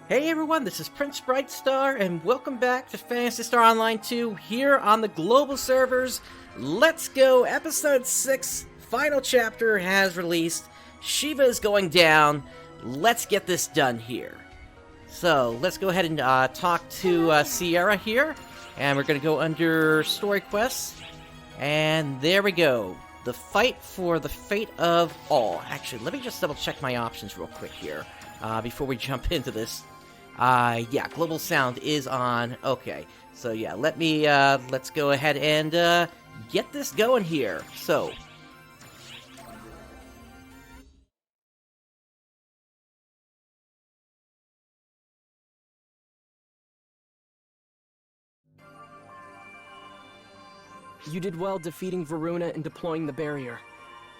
Hey everyone, this is PrinceBrightstar, and welcome back to Phantasy Star Online 2 here on the global servers. Let's go! Episode 6, final chapter has released. Shiva is going down. Let's get this done here. So, let's go ahead and talk to Sierra here, and we're going to go under story quests. And there we go. The fight for the fate of all. Actually, let me just double check my options real quick here before we jump into this. Yeah, global sound is on. Okay, so yeah, let's go ahead and, get this going here. So. You did well defeating Varuna and deploying the barrier.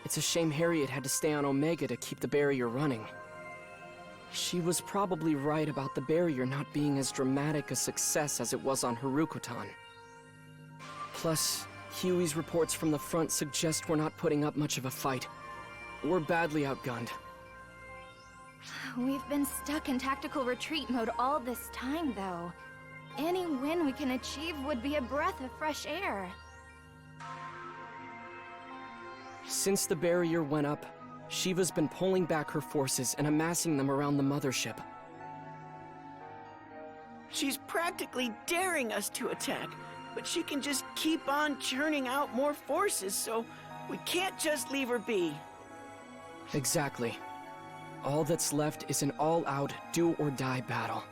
It's a shame Harriet had to stay on Omega to keep the barrier running. She was probably right about the barrier not being as dramatic a success as it was on Harukotan. Plus, Huey's reports from the front suggest we're not putting up much of a fight. We're badly outgunned. We've been stuck in tactical retreat mode all this time, though. Any win we can achieve would be a breath of fresh air. Since the barrier went up, Shiva's been pulling back her forces and amassing them around the mothership. She's practically daring us to attack, but she can just keep on churning out more forces, so we can't just leave her be. Exactly. All that's left is an all-out, do-or-die battle.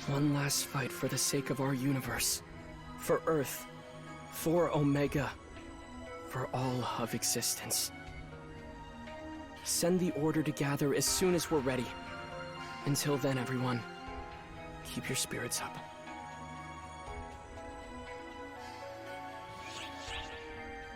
One last fight for the sake of our universe. For Earth. For Omega. For all of existence. Send the order to gather as soon as we're ready. Until then, everyone, keep your spirits up.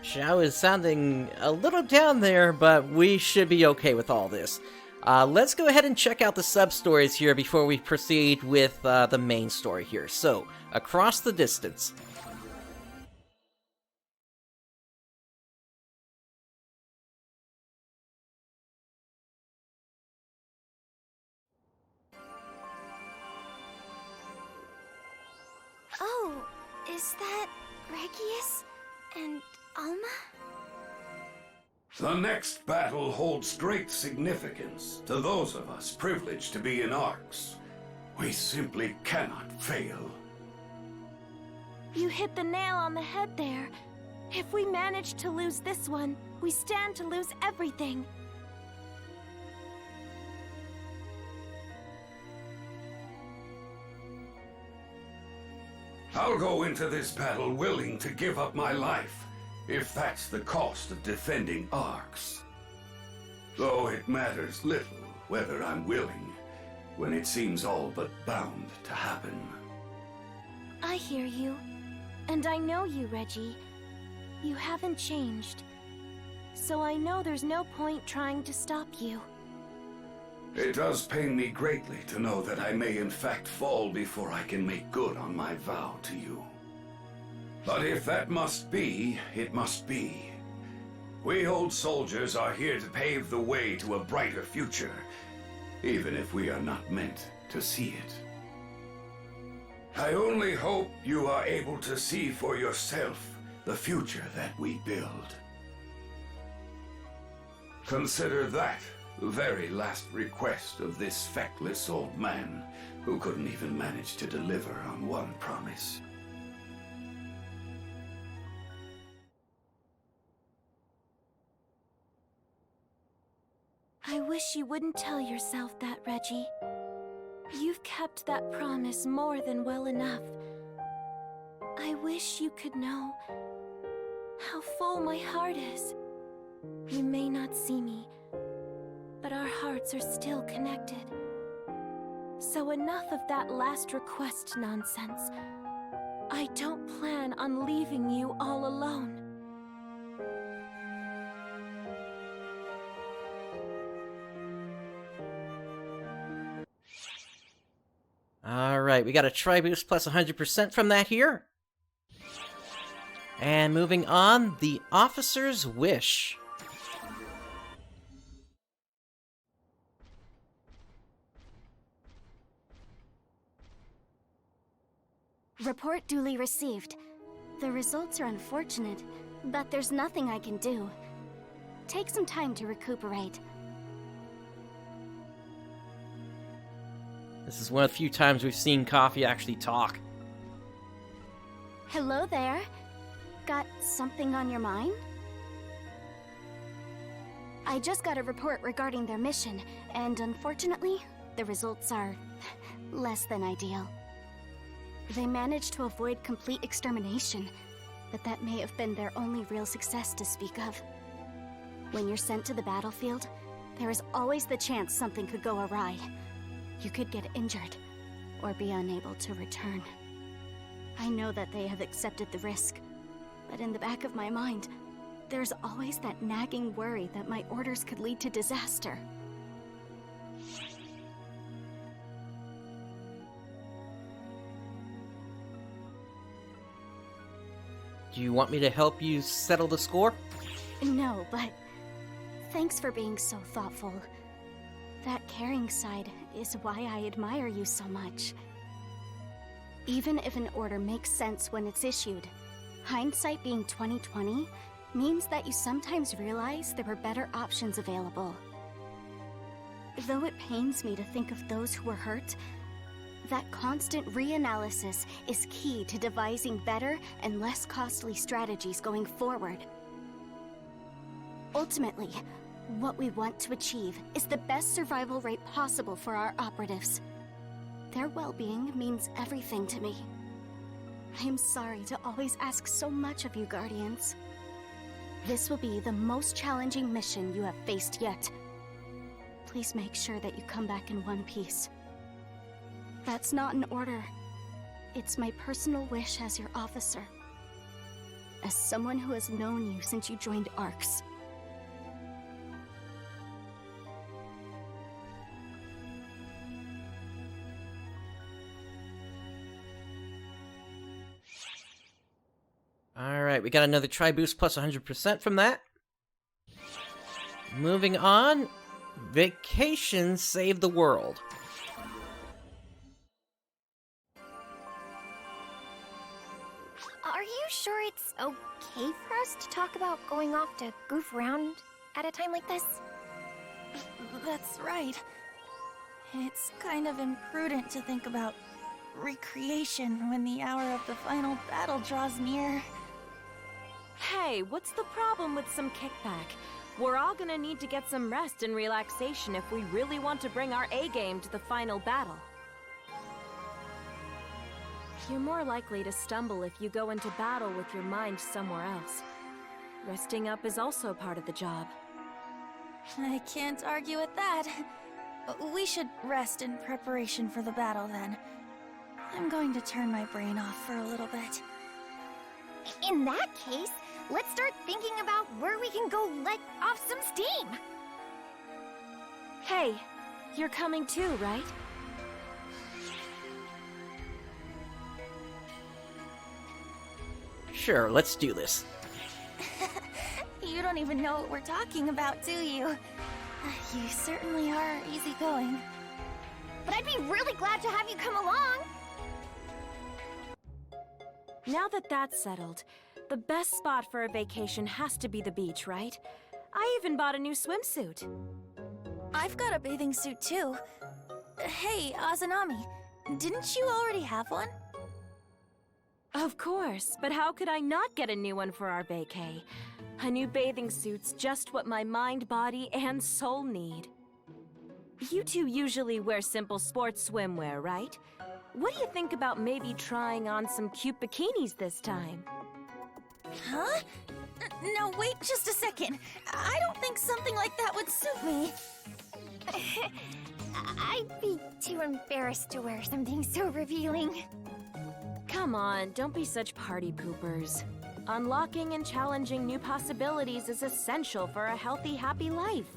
Xiao is sounding a little down there, but we should be okay with all this. Let's go ahead and check out the sub-stories here before we proceed with the main story here. So, Across the Distance. Oh, is that Regius and Alma? The next battle holds great significance to those of us privileged to be in Arcs. We simply cannot fail. You hit the nail on the head there. If we manage to lose this one, we stand to lose everything. I'll go into this battle willing to give up my life, if that's the cost of defending Arcs. Though it matters little whether I'm willing, when it seems all but bound to happen. I hear you. And I know you, Reggie. You haven't changed. So I know there's no point trying to stop you. It does pain me greatly to know that I may in fact fall before I can make good on my vow to you. But if that must be, it must be. We old soldiers are here to pave the way to a brighter future, even if we are not meant to see it. I only hope you are able to see for yourself the future that we build. Consider that the very last request of this feckless old man, who couldn't even manage to deliver on one promise. I wish you wouldn't tell yourself that, Reggie. You've kept that promise more than well enough. I wish you could know how full my heart is. You may not see me, but our hearts are still connected. So enough of that last request nonsense. I don't plan on leaving you all alone. Alright, we got a Tri-Boost plus 100% from that here. And moving on, The Officer's Wish. Report duly received. The results are unfortunate, but there's nothing I can do. Take some time to recuperate. This is one of the few times we've seen Coffee actually talk. Hello there. Got something on your mind? I just got a report regarding their mission, and unfortunately, the results are less than ideal. They managed to avoid complete extermination, but that may have been their only real success to speak of. When you're sent to the battlefield, there is always the chance something could go awry. You could get injured, or be unable to return. I know that they have accepted the risk, but in the back of my mind, there's always that nagging worry that my orders could lead to disaster. Do you want me to help you settle the score? No, but thanks for being so thoughtful. That caring side is why I admire you so much. Even if an order makes sense when it's issued, hindsight being 20/20 means that you sometimes realize there were better options available. Though it pains me to think of those who were hurt, that constant reanalysis is key to devising better and less costly strategies going forward. Ultimately, what we want to achieve is the best survival rate possible for our operatives. Their well-being means everything to me. I am sorry to always ask so much of you, Guardians. This will be the most challenging mission you have faced yet. Please make sure that you come back in one piece. That's not an order. It's my personal wish as your officer. As someone who has known you since you joined ARCS. Alright, we got another Tri-Boost plus 100% from that. Moving on, Vacation Save the World. Are you sure it's okay for us to talk about going off to goof around at a time like this? That's right. It's kind of imprudent to think about recreation when the hour of the final battle draws near. Hey, what's the problem with some kickback? We're all gonna need to get some rest and relaxation if we really want to bring our A-game to the final battle. You're more likely to stumble if you go into battle with your mind somewhere else. Resting up is also part of the job. I can't argue with that. We should rest in preparation for the battle then. I'm going to turn my brain off for a little bit. In that case, let's start thinking about where we can go let off some steam. Hey, you're coming too, right? Sure, let's do this. You don't even know what we're talking about, do you? You certainly are easygoing. But I'd be really glad to have you come along. Now that that's settled, the best spot for a vacation has to be the beach, right? I even bought a new swimsuit. I've got a bathing suit too. Hey, Azanami, didn't you already have one? Of course, but how could I not get a new one for our vacay? A new bathing suit's just what my mind, body, and soul need. You two usually wear simple sports swimwear, right? What do you think about maybe trying on some cute bikinis this time? Huh? No, wait just a second. I don't think something like that would suit me. I'd be too embarrassed to wear something so revealing. Come on, don't be such party poopers. Unlocking and challenging new possibilities is essential for a healthy, happy life.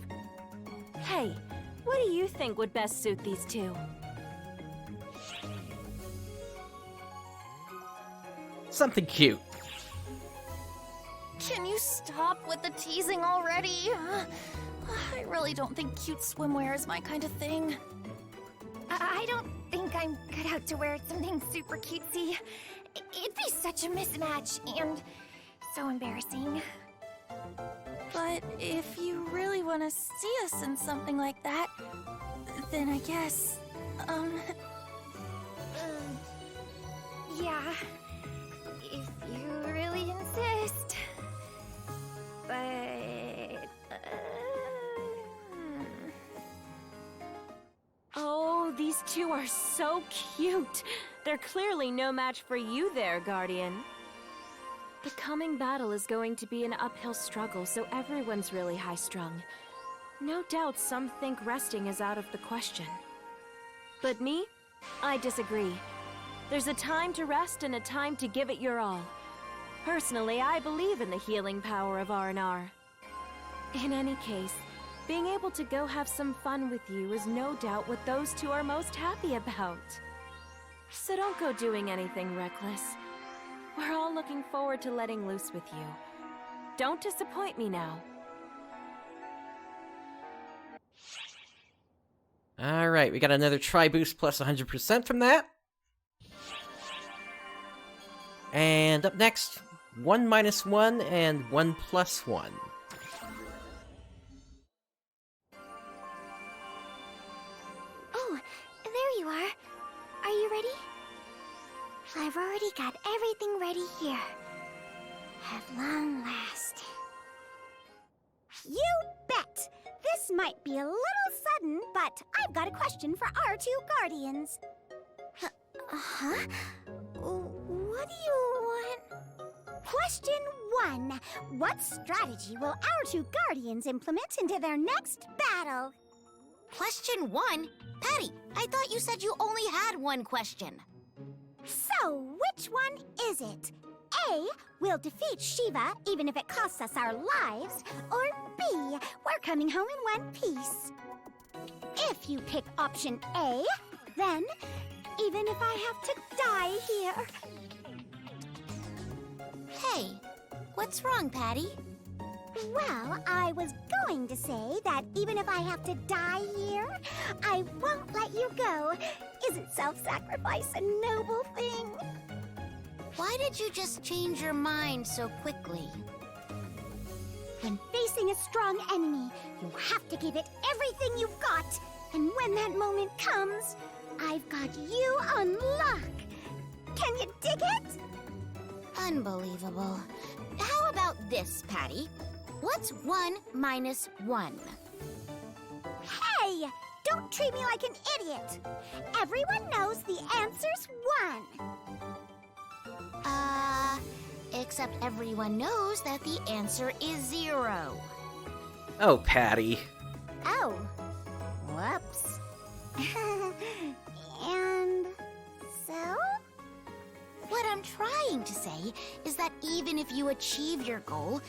Hey, what do you think would best suit these two? Something cute. Can you stop with the teasing already? I really don't think cute swimwear is my kind of thing. I don't think I'm cut out to wear something super cutesy. It'd be such a mismatch and so embarrassing. But if you really want to see us in something like that, then I guess, Yeah, if you really insist. But, Oh, these two are so cute. They're clearly no match for you there, Guardian. The coming battle is going to be an uphill struggle, so everyone's really high-strung. No doubt some think resting is out of the question. But me? I disagree. There's a time to rest and a time to give it your all. Personally, I believe in the healing power of R&R. In any case, being able to go have some fun with you is no doubt what those two are most happy about. So don't go doing anything reckless. We're all looking forward to letting loose with you. Don't disappoint me now. Alright, we got another Tri-Boost plus 100% from that. And up next, 1 minus 1 and 1 plus 1. Oh, there you are. Are you ready? I've already got everything ready here. At long last. You bet! This might be a little sudden, but I've got a question for our two guardians. Huh? What do you want? Question 1. What strategy will our two guardians implement into their next battle? Question 1? Patty, I thought you said you only had one question. So, which one is it? A, we'll defeat Shiva even if it costs us our lives, or B, we're coming home in one piece. If you pick option A, then even if I have to die here. Hey, what's wrong, Patty? Well, I was going to say that even if I have to die here, I won't let you go. Isn't self-sacrifice a noble thing? Why did you just change your mind so quickly? When facing a strong enemy, you have to give it everything you've got. And when that moment comes, I've got you on lock. Can you dig it? Unbelievable. How about this, Patty? What's 1 minus 1? Hey! Don't treat me like an idiot. Everyone knows the answer's 1. Except everyone knows that the answer is 0. Oh, Patty. Oh. Whoops. And so? What I'm trying to say is that even if you achieve your goal,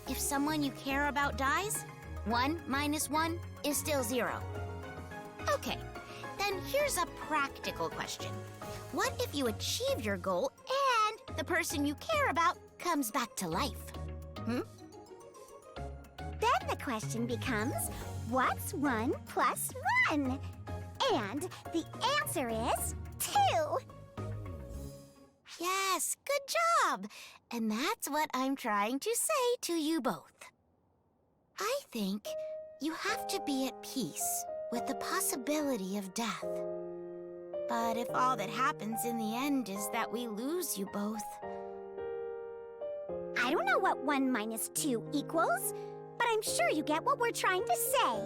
if someone you care about dies, 1 minus 1 is still 0. Okay, then here's a practical question. What if you achieve your goal and the person you care about comes back to life? Then the question becomes, what's 1 plus 1? And the answer is 2. Yes, good job. And that's what I'm trying to say to you both. I think you have to be at peace with the possibility of death. But if all that happens in the end is that we lose you both... I don't know what 1 minus 2 equals, but I'm sure you get what we're trying to say.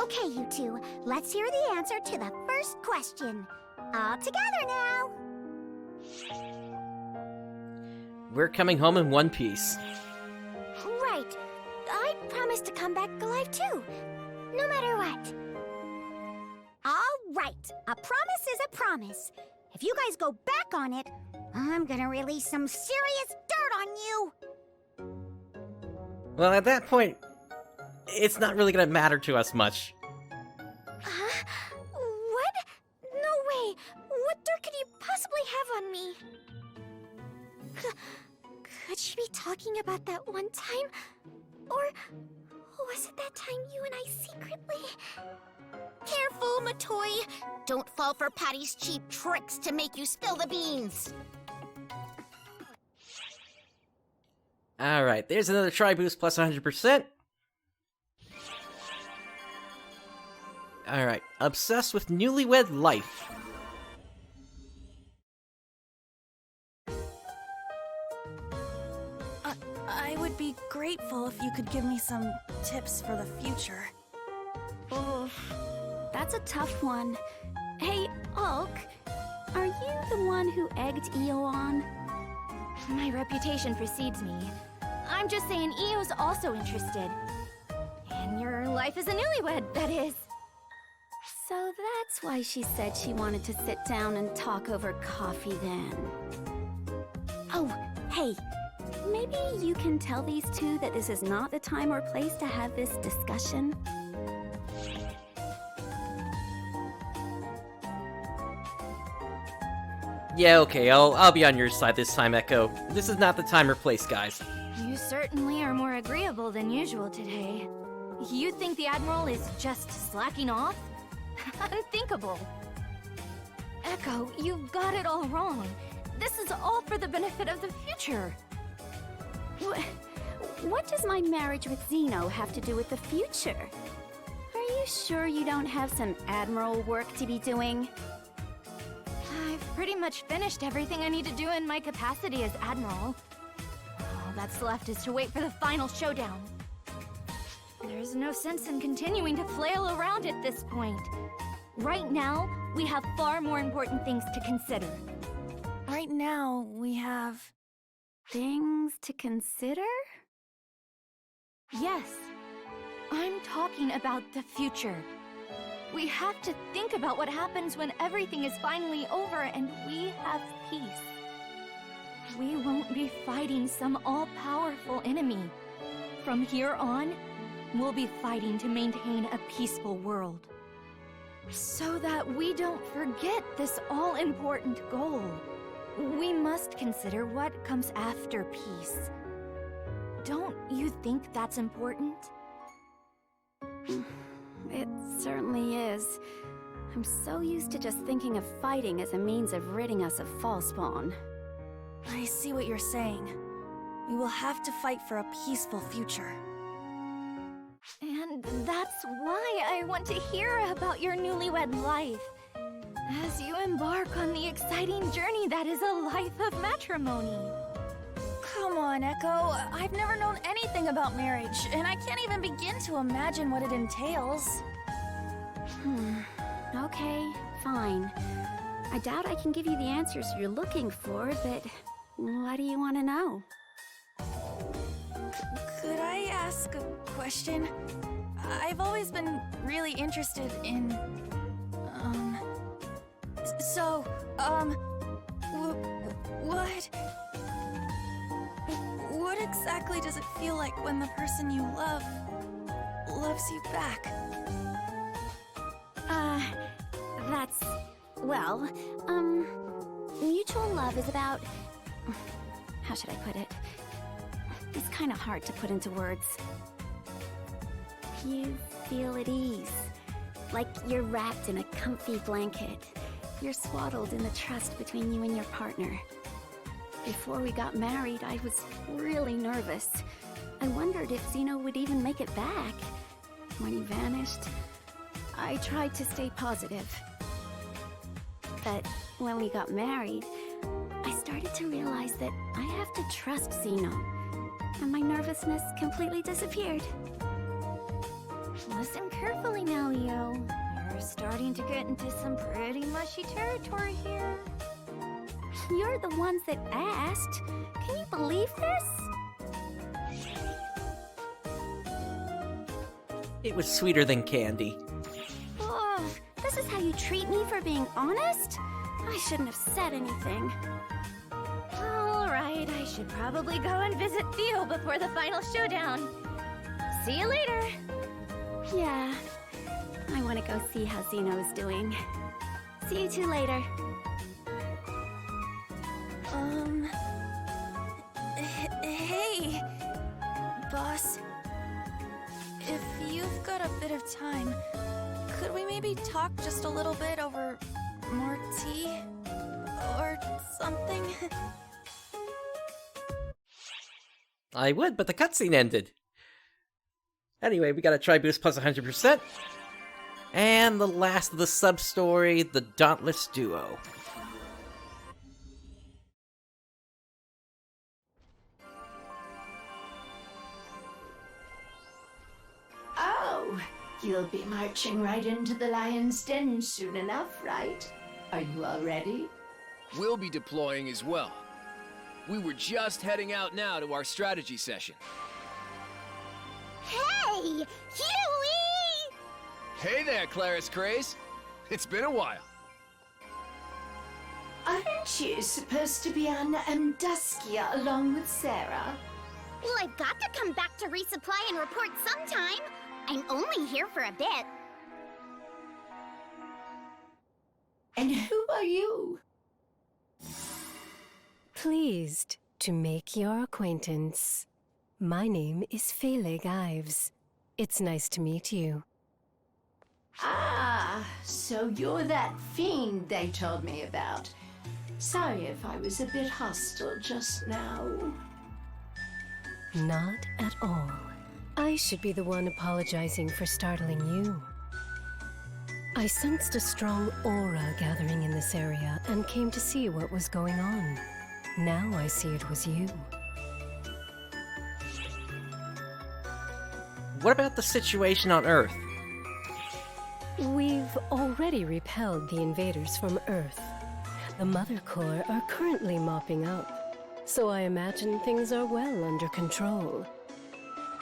Okay, you two, let's hear the answer to the first question. All together now. We're coming home in one piece. Right. I promised to come back alive too, no matter what. All right, a promise is a promise. If you guys go back on it, I'm gonna release some serious dirt on you. Well, at that point, it's not really gonna matter to us much. Huh? What? No way. What dirt could you possibly have on me? Could she be talking about that one time? Or was it that time you and I secretly... Careful, Etoile! Don't fall for Patty's cheap tricks to make you spill the beans! Alright, there's another try boost plus 100%. Alright, obsessed with newlywed life. I would be grateful if you could give me some tips for the future. Oh, that's a tough one. Hey, Ulk, are you the one who egged Io on? My reputation precedes me. I'm just saying Io's also interested. And your life as a newlywed, that is. So that's why she said she wanted to sit down and talk over coffee then. Oh, hey, maybe you can tell these two that this is not the time or place to have this discussion? Yeah, okay, I'll be on your side this time, Echo. This is not the time or place, guys. You certainly are more agreeable than usual today. You think the Admiral is just slacking off? Unthinkable. Echo, you got it all wrong. This is all for the benefit of the future. What does my marriage with Zeno have to do with the future? Are you sure you don't have some Admiral work to be doing? I've pretty much finished everything I need to do in my capacity as Admiral. All that's left is to wait for the final showdown. There's no sense in continuing to flail around at this point. Right now, we have far more important things to consider. Right now, we have... Things to consider? Yes, I'm talking about the future. We have to think about what happens when everything is finally over and we have peace. We won't be fighting some all-powerful enemy. From here on, we'll be fighting to maintain a peaceful world. So that we don't forget this all-important goal. We must consider what comes after peace. Don't you think that's important? It certainly is. I'm so used to just thinking of fighting as a means of ridding us of Falspawn. I see what you're saying. We will have to fight for a peaceful future. And that's why I want to hear about your newlywed life. As you embark on the exciting journey that is a life of matrimony. Come on, Echo. I've never known anything about marriage, and I can't even begin to imagine what it entails. Okay, fine. I doubt I can give you the answers you're looking for, but what do you want to know? Could I ask a question? I've always been really interested in... What exactly does it feel like when the person you love loves you back? Mutual love is about... How should I put it? It's kind of hard to put into words. You feel at ease. Like you're wrapped in a comfy blanket. You're swaddled in the trust between you and your partner. Before we got married, I was really nervous. I wondered if Zeno would even make it back. When he vanished, I tried to stay positive. But when we got married, I started to realize that I have to trust Zeno, and my nervousness completely disappeared. Listen carefully now, Io. You're starting to get into some pretty mushy territory here. You're the ones that asked. Can you believe this? It was sweeter than candy. Oh, this is how you treat me for being honest? I shouldn't have said anything. Alright, I should probably go and visit Theo before the final showdown. See you later! Yeah, I want to go see how Zeno is doing. See you two later. Hey, boss. If you've got a bit of time, could we maybe talk just a little bit over more tea? Or something? I would, but the cutscene ended. Anyway, we got a Tri-Boost plus 100%. And the last of the sub-story, the Dauntless Duo. Oh, you'll be marching right into the lion's den soon enough, right? Are you all ready? We'll be deploying as well. We were just heading out now to our strategy session. Hey! Huey! Hey there, Claris Craze. It's been a while. Aren't you supposed to be on Duskia along with Sarah? Well, I've got to come back to resupply and report sometime. I'm only here for a bit. And who are you? Pleased to make your acquaintance. My name is Phaleg Ives. It's nice to meet you. Ah, so you're that fiend they told me about. Sorry if I was a bit hostile just now. Not at all. I should be the one apologizing for startling you. I sensed a strong aura gathering in this area and came to see what was going on. Now I see it was you. What about the situation on Earth? We've already repelled the invaders from Earth. The Mother Corps are currently mopping up, so I imagine things are well under control.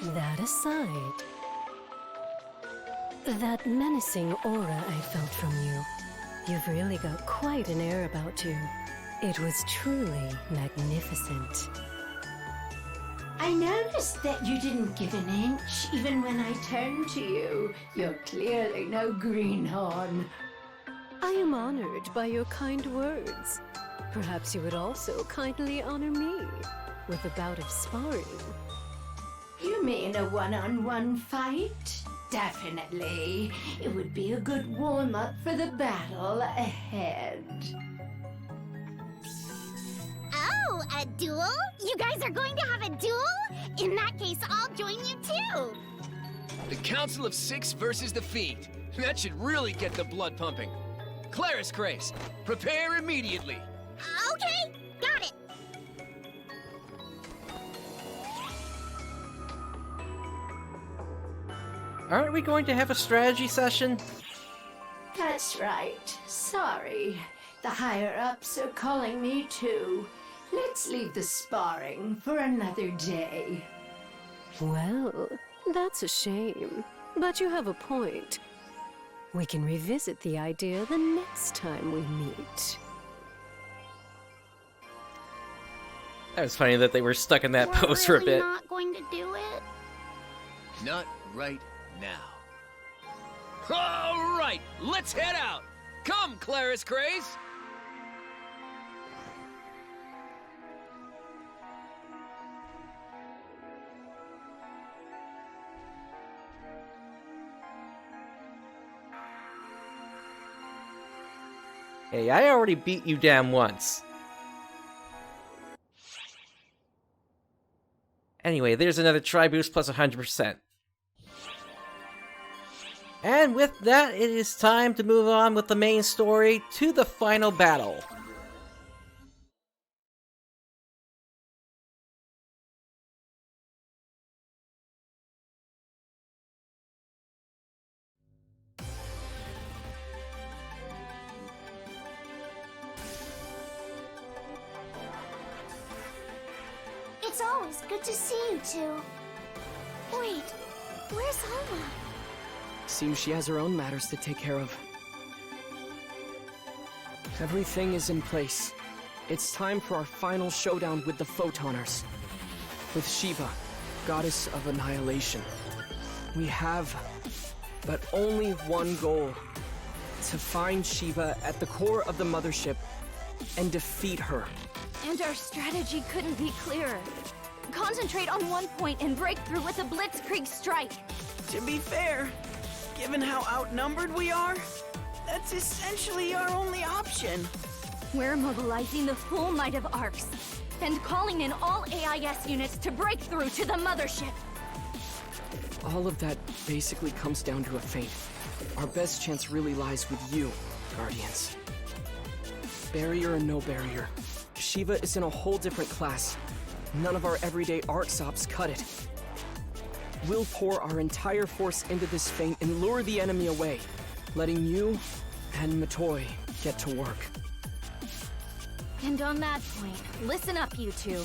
That aside, that menacing aura I felt from you, you've really got quite an air about you. It was truly magnificent. I noticed that you didn't give an inch even when I turned to you. You're clearly no greenhorn. I am honored by your kind words. Perhaps you would also kindly honor me with a bout of sparring. You mean a one-on-one fight? Definitely. It would be a good warm-up for the battle ahead. Oh, a duel? You guys are going to have a duel? In that case, I'll join you too. The Council of Six versus the Fiend. That should really get the blood pumping. Claris Craze, prepare immediately. Okay, got it. Aren't we going to have a strategy session? That's right. Sorry. The higher-ups are calling me too. Let's leave the sparring for another day. Well, that's a shame. But you have a point. We can revisit the idea the next time we meet. That was funny that they were stuck in that pose for a bit. We're not going to do it? Not right now. All right, let's head out. Come, Claris Craze. Hey, I already beat you down once. Anyway, there's another Tri-Boost plus 100%. And with that, it is time to move on with the main story to the final battle. It's always good to see you two. Wait, where's Alma? Seems she has her own matters to take care of. Everything is in place. It's time for our final showdown with the Photoners. With Shiva, goddess of annihilation. We have but only one goal. To find Shiva at the core of the mothership and defeat her. And our strategy couldn't be clearer. Concentrate on one point and break through with a blitzkrieg strike. To be fair, given how outnumbered we are, that's essentially our only option. We're mobilizing the full might of ARCs. and calling in all AIS units to break through to the mothership. All of that basically comes down to a feint. Our best chance really lies with you, Guardians. Barrier or no barrier, Shiva is in a whole different class. None of our everyday Arcs Ops cut it. We'll pour our entire force into this feint and lure the enemy away, letting you and Etoile get to work. And on that point, listen up, you two.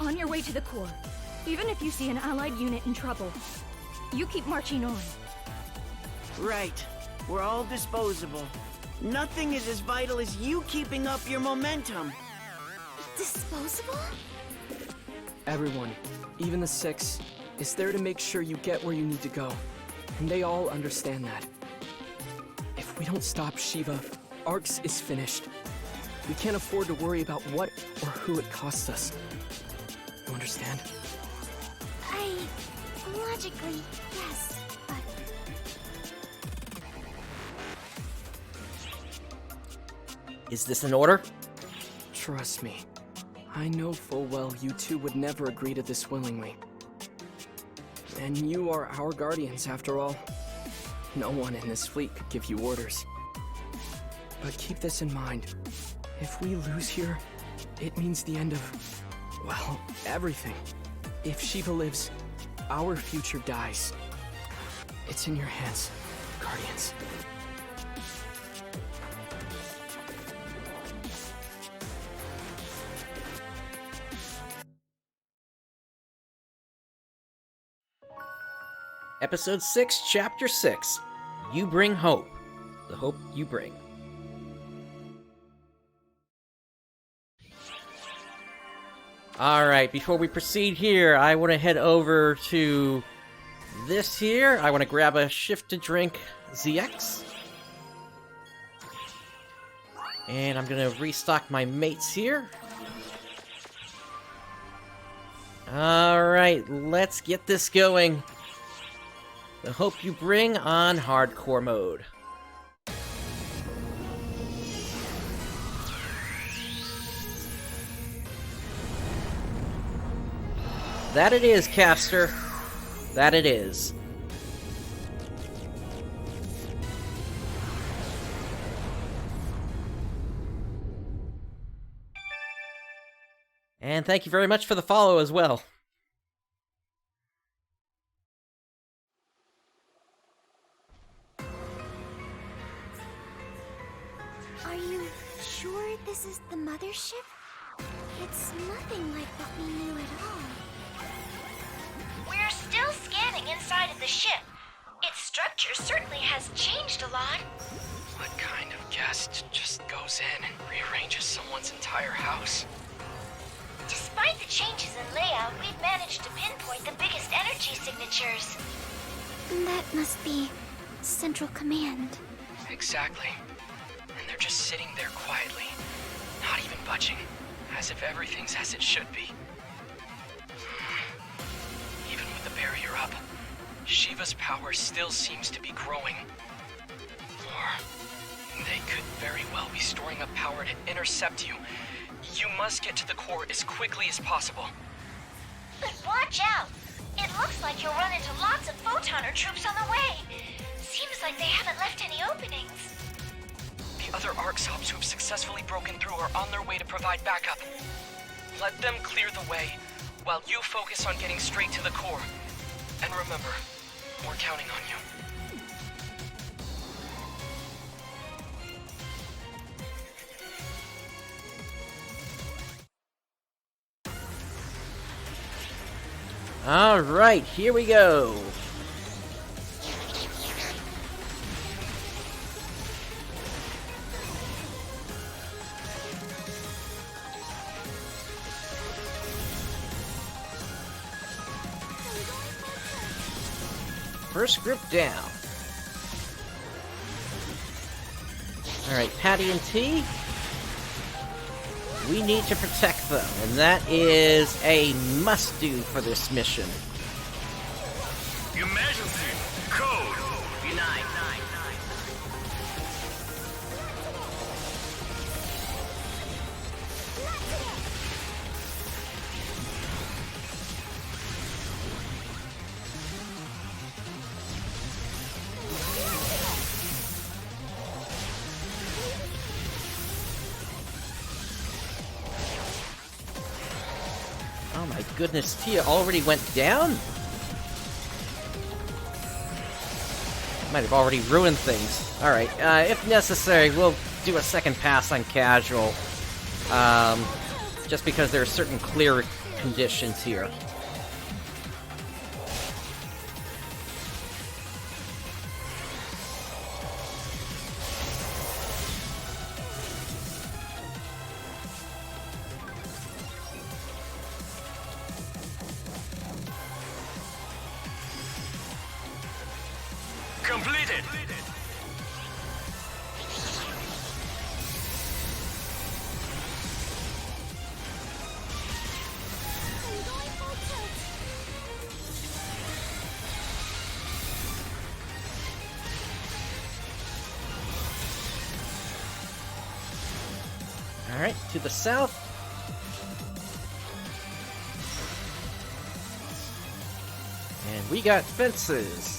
On your way to the core, even if you see an allied unit in trouble, you keep marching on. Right. We're all disposable. Nothing is as vital as you keeping up your momentum. Disposable? Everyone, even the Six, is there to make sure you get where you need to go. And they all understand that. If we don't stop Shiva, Arcs is finished. We can't afford to worry about what or who it costs us. You understand? Logically, yes, but... Is this an order? Trust me. I know full well you two would never agree to this willingly. And you are our guardians, after all. No one in this fleet could give you orders. But keep this in mind. If we lose here, it means the end of, well, everything. If Shiva lives, our future dies. It's in your hands, Guardians. Episode 6, Chapter 6. You bring hope. The hope you bring. Alright, before we proceed here, I want to head over to this here. I want to grab a shift to drink ZX. And I'm going to restock my mates here. Alright, let's get this going. The hope you bring on hardcore mode. That it is, caster. That it is. And thank you very much for the follow as well. Are you sure this is the mothership? It's nothing like what we knew at all. We're still scanning inside of the ship. Its structure certainly has changed a lot. What kind of guest just goes in and rearranges someone's entire house? Despite the changes in layout, we've managed to pinpoint the biggest energy signatures. That must be Central Command. Exactly. And they're just sitting there quietly, not even budging, as if everything's as it should be. Even with the barrier up, Shiva's power still seems to be growing. Or they could very well be storing up power to intercept you. You must get to the core as quickly as possible. But watch out! It looks like you'll run into lots of photoner troops on the way. Seems like they haven't left any openings. The other Arcs Ops who have successfully broken through are on their way to provide backup. Let them clear the way, while you focus on getting straight to the core. And remember, we're counting on you. Alright, here we go. First group down. Alright, Patty and T. We need to protect them, and that is a must-do for this mission. Emergency! Code! Unite! goodness, Tia already went down? Might have already ruined things. Alright, if necessary, we'll do a second pass on casual. Just because there are certain clear conditions here. Completed. Alright, to the south. And we got fences.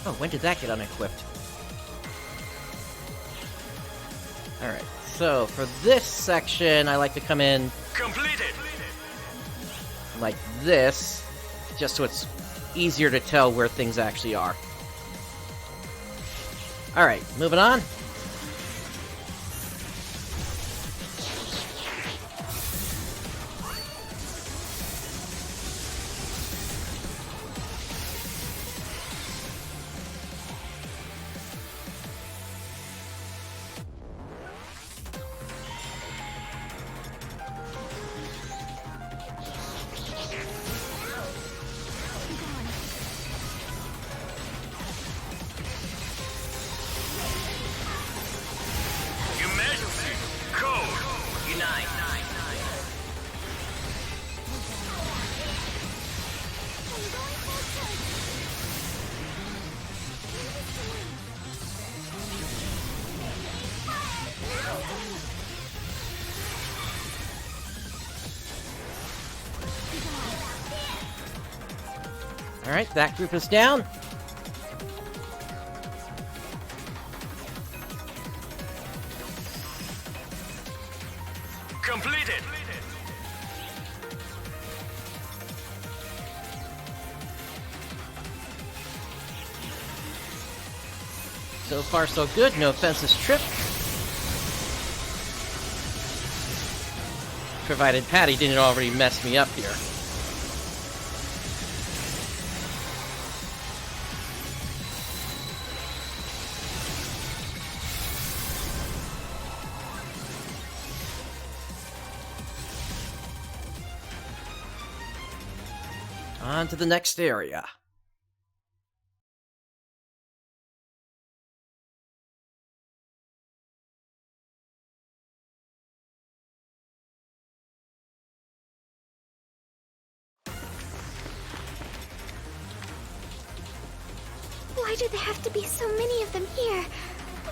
Oh, when did that get unequipped? Alright, so for this section, I like to come in Completed. like this, just so it's easier to tell where things actually are. Alright, moving on. Alright, that group is down. Completed. So far, so good. No fences tripped. Provided Patty didn't already mess me up here. On to the next area. Why do there have to be so many of them here?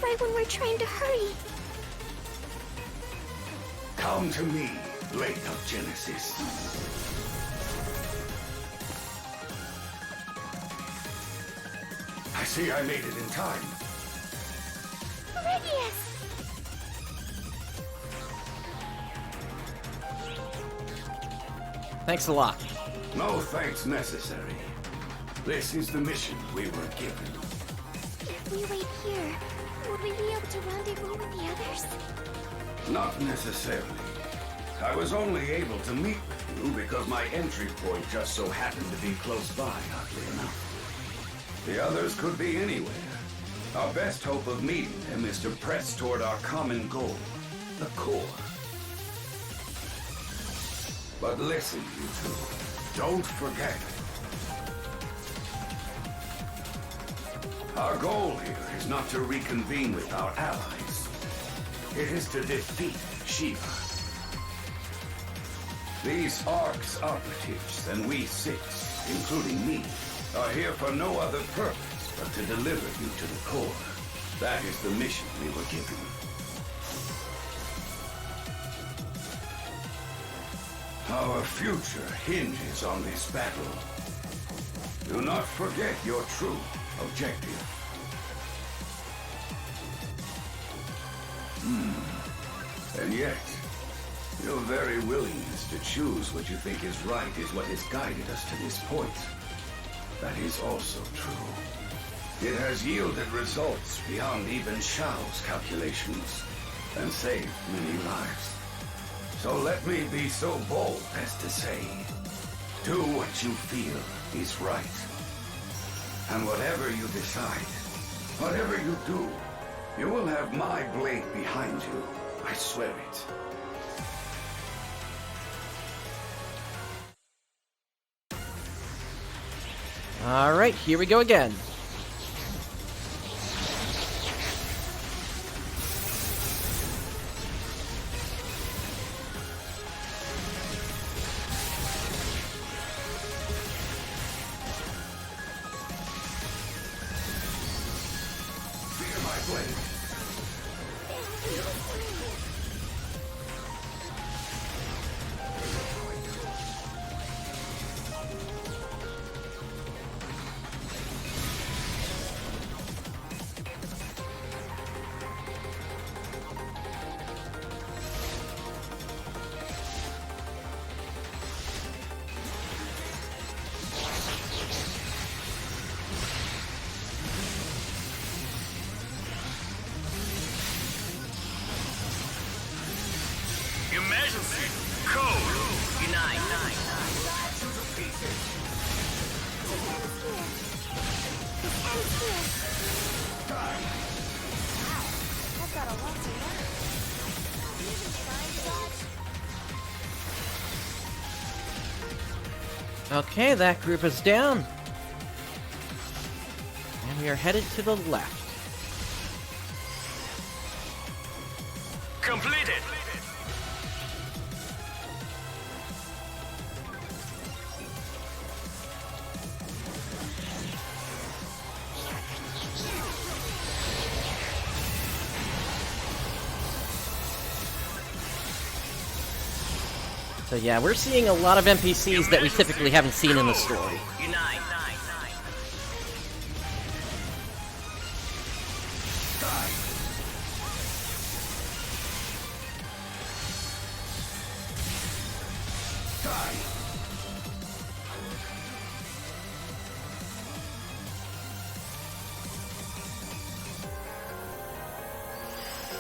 Right when we're trying to hurry. Come to me, Blade of Genesis. I see I made it in time. Regius! Thanks a lot. No thanks necessary. This is the mission we were given. If we wait here, would we be able to rendezvous with the others? Not necessarily. I was only able to meet with you because my entry point just so happened to be close by, oddly enough. The others could be anywhere. Our best hope of meeting them is to press toward our common goal, the core. But listen, you two. Don't forget. Our goal here is not to reconvene with our allies. It is to defeat Shiva. These ARC's operatives and we six, including me, are here for no other purpose but to deliver you to the core. That is the mission we were given. Our future hinges on this battle. Do not forget your true objective. And yet, your very willingness to choose what you think is right is what has guided us to this point. That is also true. It has yielded results beyond even Shao's calculations, and saved many lives. So let me be so bold as to say, do what you feel is right. And whatever you decide, whatever you do, you will have my blade behind you. I swear it. Alright, here we go again. Fear my blade. Emergency code. Unite. I've got a lot to learn. Are you even trying to dodge? Okay, that group is down. And we are headed to the left. Completed. So yeah, we're seeing a lot of NPCs that we typically haven't seen in the story. Unite.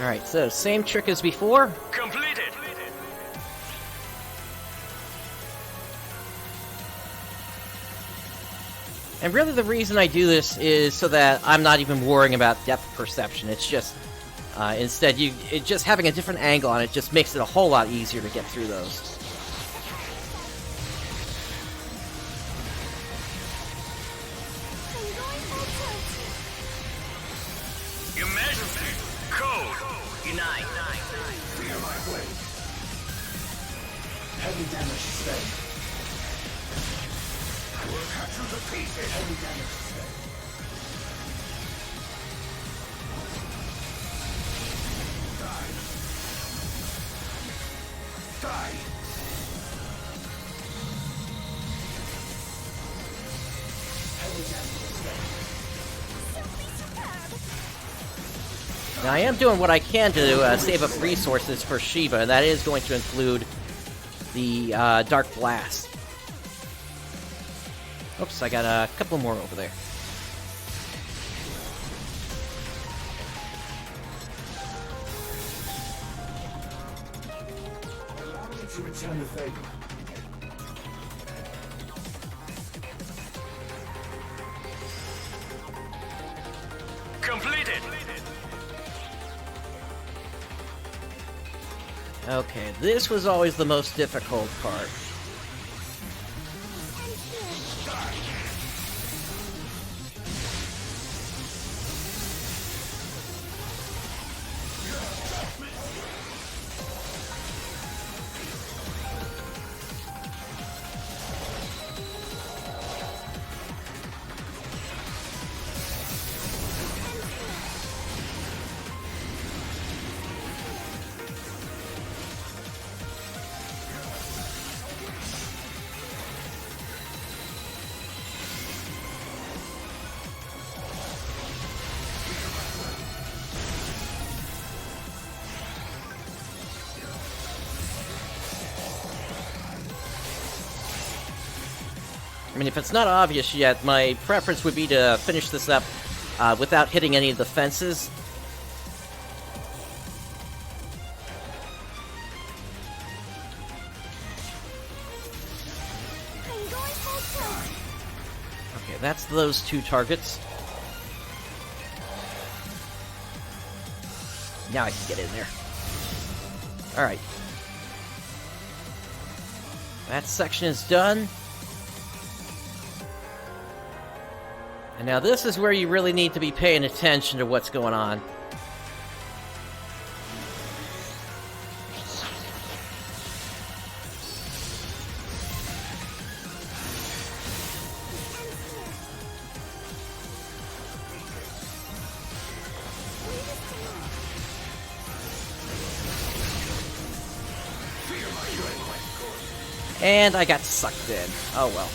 Alright, so same trick as before. Completed. And really the reason I do this is so that I'm not even worrying about depth perception. It's just, instead, just having a different angle on it just makes it a whole lot easier to get through those. Emergency code. Unite. Fear my blade. Heavy damage sustained. I will cut you to pieces. Heavy damage sustained. Die. Die. Heavy damage sustained. Now I am doing what I can to save up resources for Shiva, and that is going to include the Dark Blast. Oops, I got a couple more over there. Allow me to return the favor. Completed. Okay, this was always the most difficult part. I mean, if it's not obvious yet, my preference would be to finish this up without hitting any of the fences. Okay, that's those two targets. Now I can get in there. Alright. That section is done. And now this is where you really need to be paying attention to what's going on. And I got sucked in. Oh well.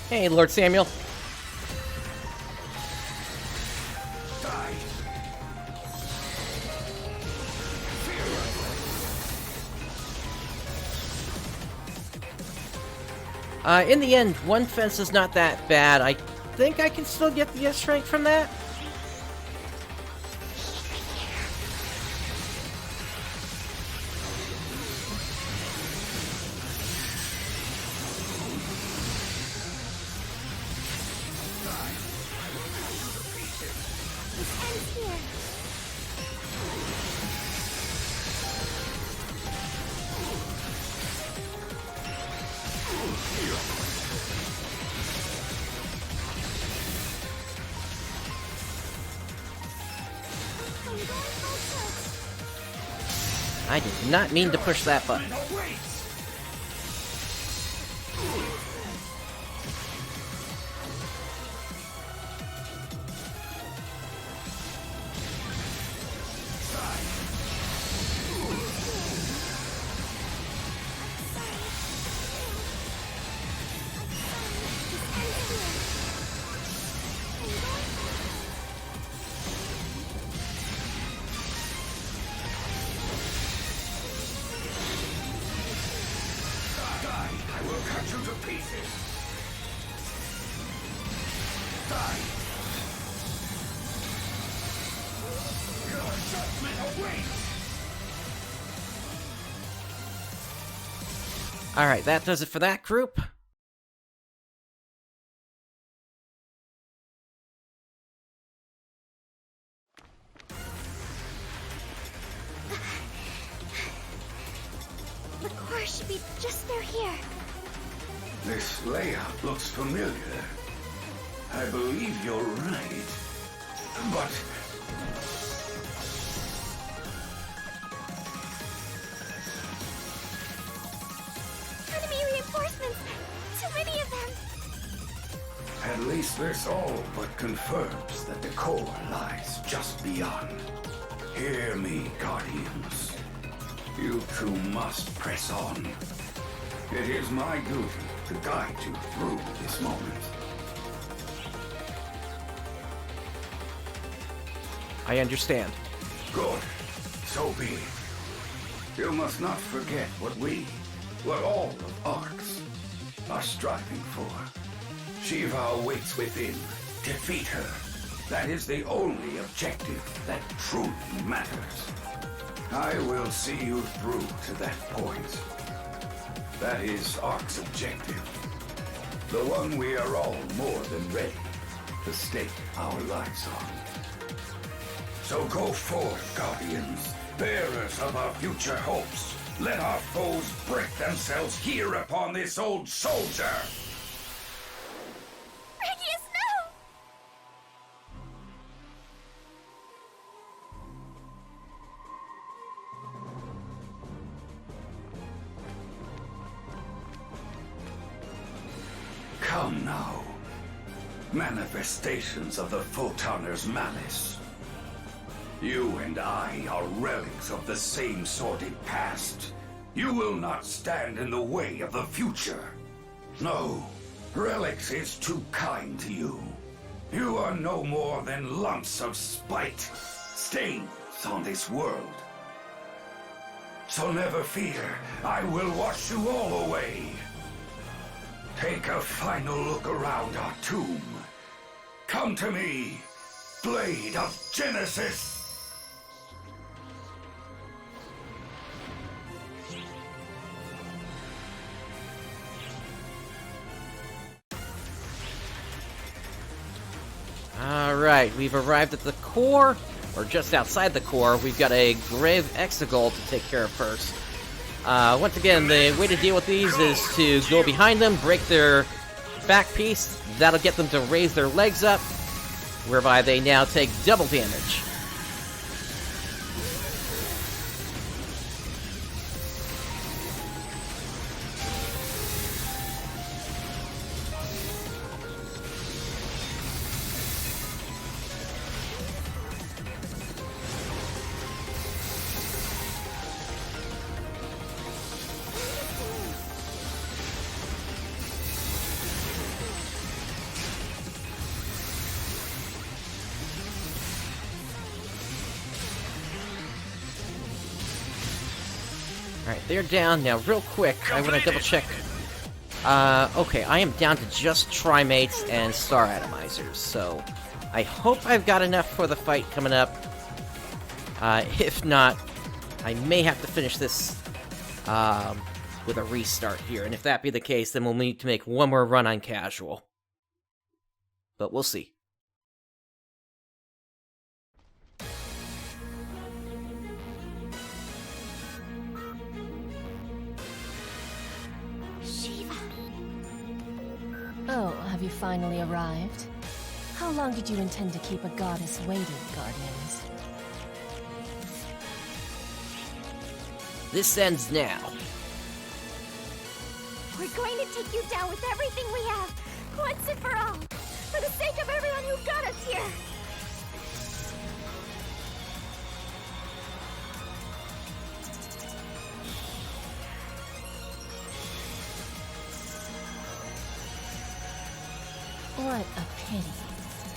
Hey, Lord Samuel. In the end, one fence is not that bad. I think I can still get the S rank from that. I did not mean to push that button. Alright, that does it for that group. The core should be just through here. This layout looks familiar. I believe you're right. But enemy reinforcements! Too many of them! at least this all but confirms that the core lies just beyond. Hear me, Guardians. You two must press on. It is my duty to guide you through this moment. I understand. Good. So be it. You must not forget what all of Arcs are striving for. Shiva awaits within. Defeat her. That is the only objective that truly matters. I will see you through to that point. That is Arc's objective. The one we are all more than ready to stake our lives on. So go forth, Guardians, bearers of our future hopes. Let our foes break themselves here upon this old soldier. Regius, no! Come now. Manifestations of the Photonner's malice. You and I are relics of the same sordid past. You will not stand in the way of the future. No, Relics is too kind to you. You are no more than lumps of spite, stains on this world. So never fear, I will wash you all away. Take a final look around our tomb. Come to me, Blade of Genesis! Alright, we've arrived at the core, or just outside the core. We've got a Grave Exegol to take care of first. Once again, the way to deal with these is to go behind them, break their back piece. That'll get them to raise their legs up, whereby they now take double damage. Alright, they're down. Now, real quick, I want to double-check. Okay, I am down to just Trimates and Star Atomizers, so I hope I've got enough for the fight coming up. If not, I may have to finish this with a restart here, and if that be the case, then we'll need to make one more run on casual. But we'll see. Oh, have you finally arrived? How long did you intend to keep a goddess waiting, Guardians? This ends now. We're going to take you down with everything we have, once and for all, for the sake of everyone who got us here. What a pity.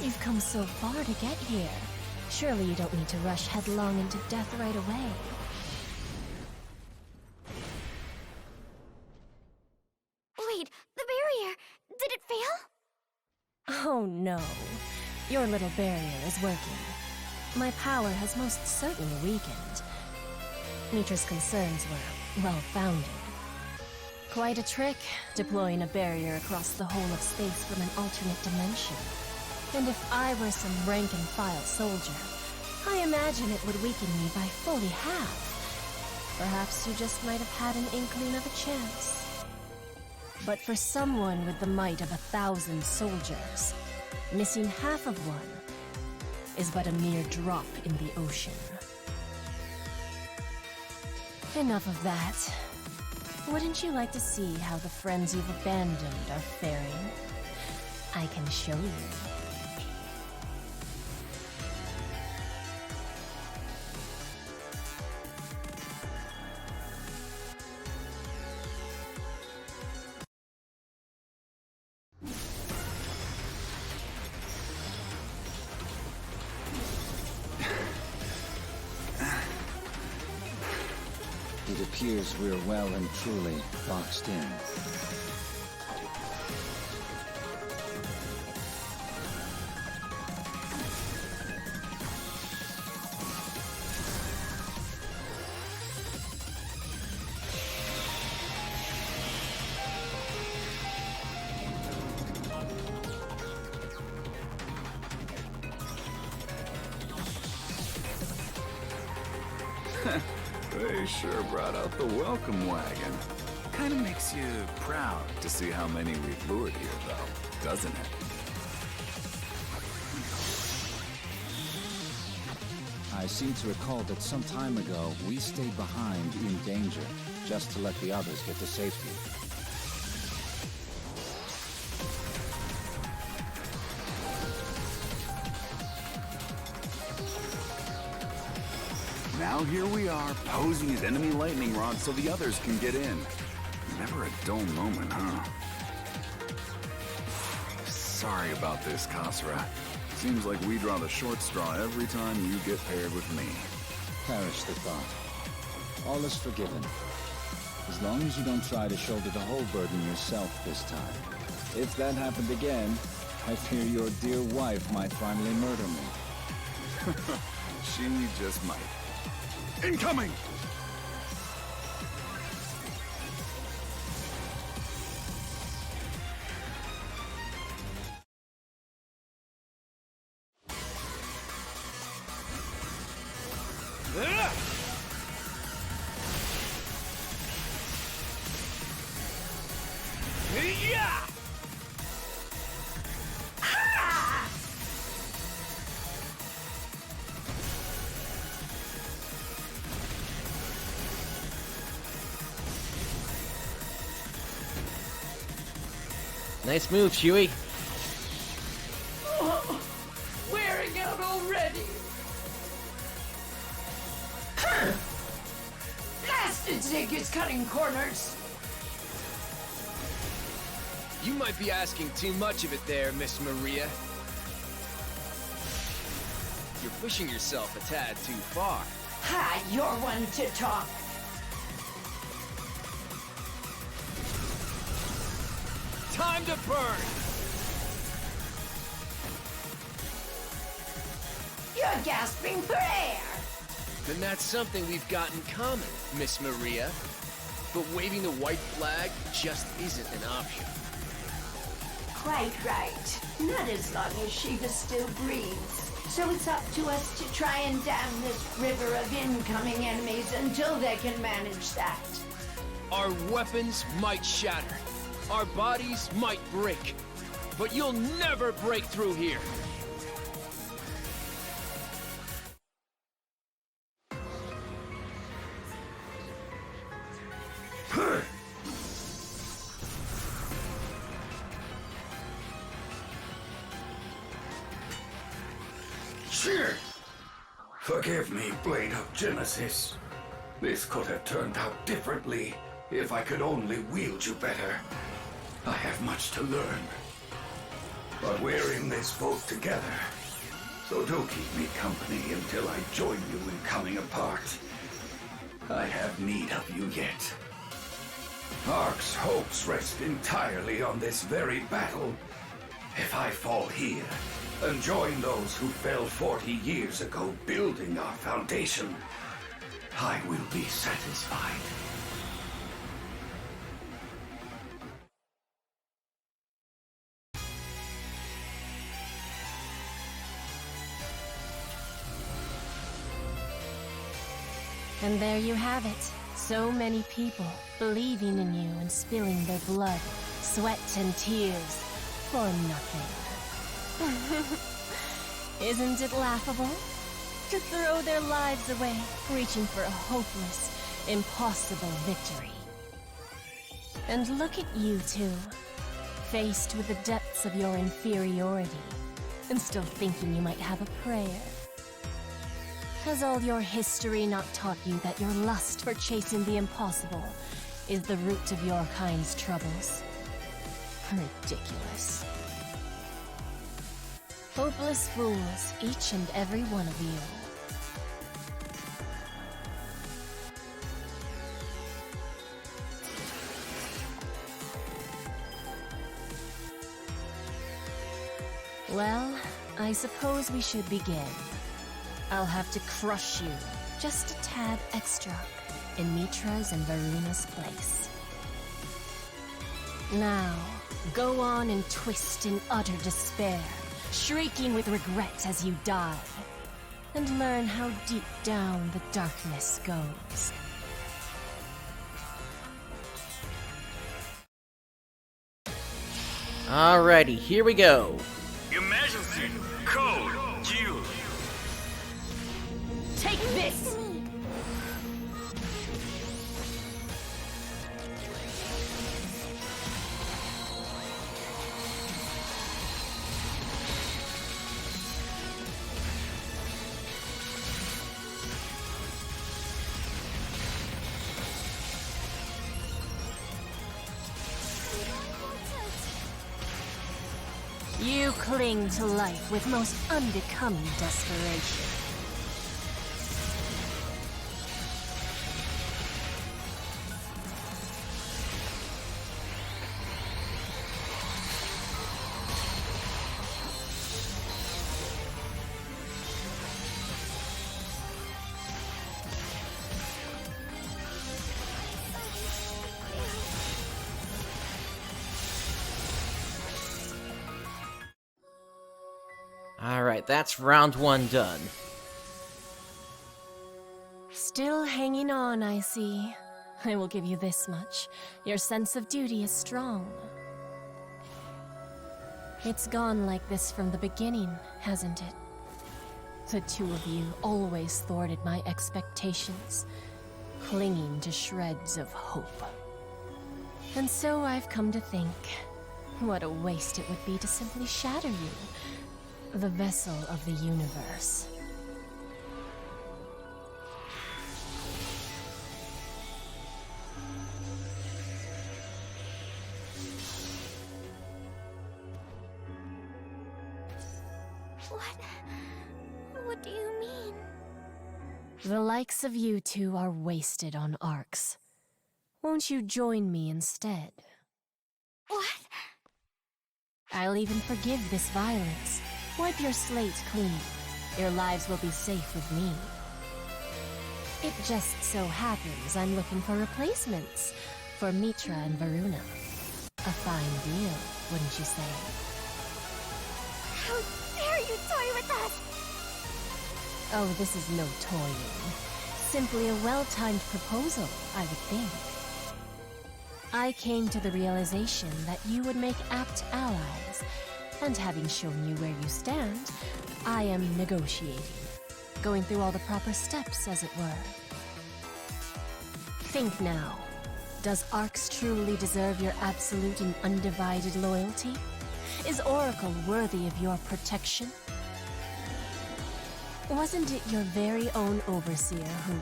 You've come so far to get here. Surely you don't need to rush headlong into death right away. Wait, the barrier! Did it fail? Oh no. Your little barrier is working. My power has most certainly weakened. Mita's concerns were well-founded. Quite a trick, deploying a barrier across the whole of space from an alternate dimension. And if I were some rank-and-file soldier, I imagine it would weaken me by fully half. Perhaps you just might have had an inkling of a chance. But for someone with the might of 1,000 soldiers, missing half of one is but a mere drop in the ocean. Enough of that. Wouldn't you like to see how the friends you've abandoned are faring? I can show you. It appears we're well and truly boxed in. They sure brought out the welcome wagon. Kinda makes you proud to see how many we've lured here, though, doesn't it? I seem to recall that some time ago, we stayed behind in danger, just to let the others get to safety. now here we are, posing as enemy lightning rods so the others can get in. Never a dull moment, huh? Sorry about this, Kasra. Seems like we draw the short straw every time you get paired with me. Perish the thought. All is forgiven. As long as you don't try to shoulder the whole burden yourself this time. If that happened again, I fear your dear wife might finally murder me. She just might. Incoming! Nice move, Chewie. Oh, wearing out already. Blasted Zig is cutting corners. You might be asking too much of it there, Miss Maria. You're pushing yourself a tad too far. Ha, you're one to talk. Time to burn! You're gasping for air. Then that's something we've got in common, Miss Maria. But waving the white flag just isn't an option. Quite right. Not as long as Shiva still breathes. So it's up to us to try and dam this river of incoming enemies until they can manage that. Our weapons might shatter. Our bodies might break. But you'll never break through here. Shit! Forgive me, Blade of Genesis. This could have turned out differently if I could only wield you better. I have much to learn. But we're in this boat together. So do keep me company until I join you in coming apart. I have need of you yet. Ark's hopes rest entirely on this very battle. If I fall here and join those who fell 40 years ago building our foundation, I will be satisfied. And there you have it. So many people believing in you and spilling their blood, sweat, and tears for nothing. Isn't it laughable? To throw their lives away, reaching for a hopeless, impossible victory. And look at you two, faced with the depths of your inferiority, and still thinking you might have a prayer. Has all your history not taught you that your lust for chasing the impossible is the root of your kind's troubles? Ridiculous. Hopeless fools, each and every one of you. Well, I suppose we should begin. I'll have to crush you just a tad extra in Mitra's and Varuna's place. Now, go on and twist in utter despair, shrieking with regret as you die, and learn how deep down the darkness goes. Alrighty, here we go. Emergency code Q. Take this! You cling to life with most unbecoming desperation. Alright, that's round 1 done. Still hanging on, I see. I will give you this much. Your sense of duty is strong. It's gone like this from the beginning, hasn't it? The two of you always thwarted my expectations, clinging to shreds of hope. And so I've come to think, what a waste it would be to simply shatter you, the vessel of the universe. What do you mean? The likes of you two are wasted on arcs. Won't you join me instead? What? I'll even forgive this violence. Wipe your slate clean. Your lives will be safe with me. It just so happens I'm looking for replacements for Mitra and Varuna. A fine deal, wouldn't you say? How dare you toy with us? Oh, this is no toying. Simply a well-timed proposal, I would think. I came to the realization that you would make apt allies, and having shown you where you stand, I am negotiating, going through all the proper steps, as it were. Think now. Does Arx truly deserve your absolute and undivided loyalty? Is Oracle worthy of your protection? Wasn't it your very own overseer who,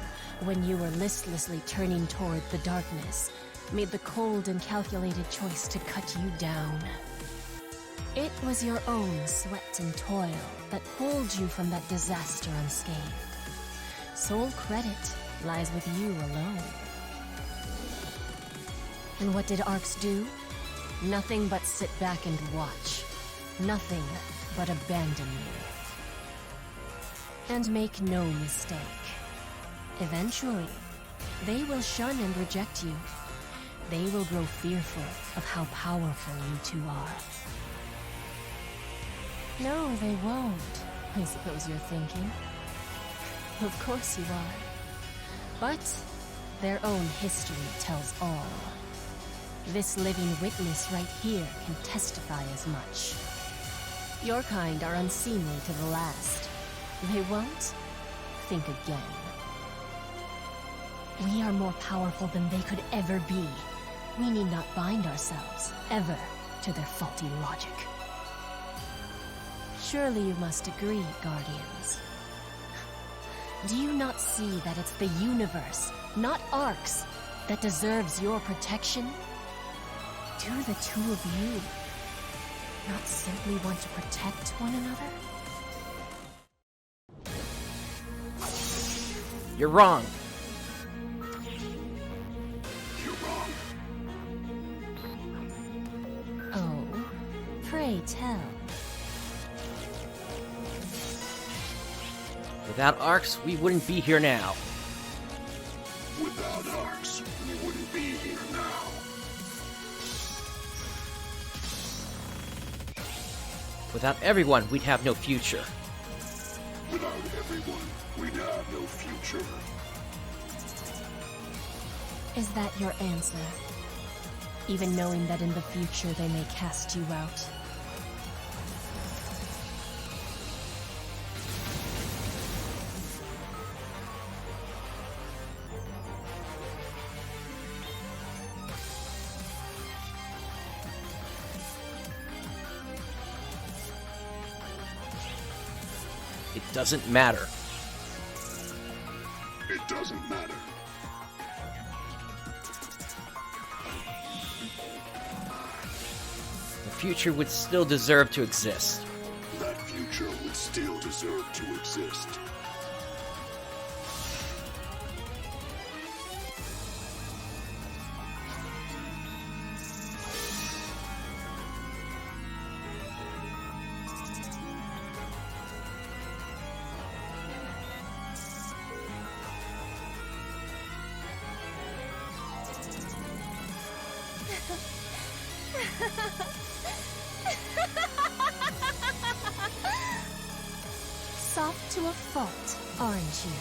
when you were listlessly turning toward the darkness, made the cold and calculated choice to cut you down? It was your own sweat and toil that pulled you from that disaster unscathed. Sole credit lies with you alone. And what did Arx do? Nothing but sit back and watch. Nothing but abandon you. And make no mistake. Eventually, they will shun and reject you. They will grow fearful of how powerful you two are. No, they won't, I suppose you're thinking. Of course you are. But their own history tells all. This living witness right here can testify as much. Your kind are unseemly to the last. They won't? Think again. We are more powerful than they could ever be. We need not bind ourselves, ever, to their faulty logic. Surely you must agree, Guardians. Do you not see that it's the universe, not Arx, that deserves your protection? Do the two of you not simply want to protect one another? You're wrong. You're wrong. Oh, pray tell. Without Arx, we wouldn't be here now. Without Arx, we wouldn't be here now. Without everyone, we'd have no future. Without everyone, we'd have no future. Is that your answer? Even knowing that in the future they may cast you out? It doesn't matter. It doesn't matter. The future would still deserve to exist. That future would still deserve to exist. Soft to a fault, aren't you?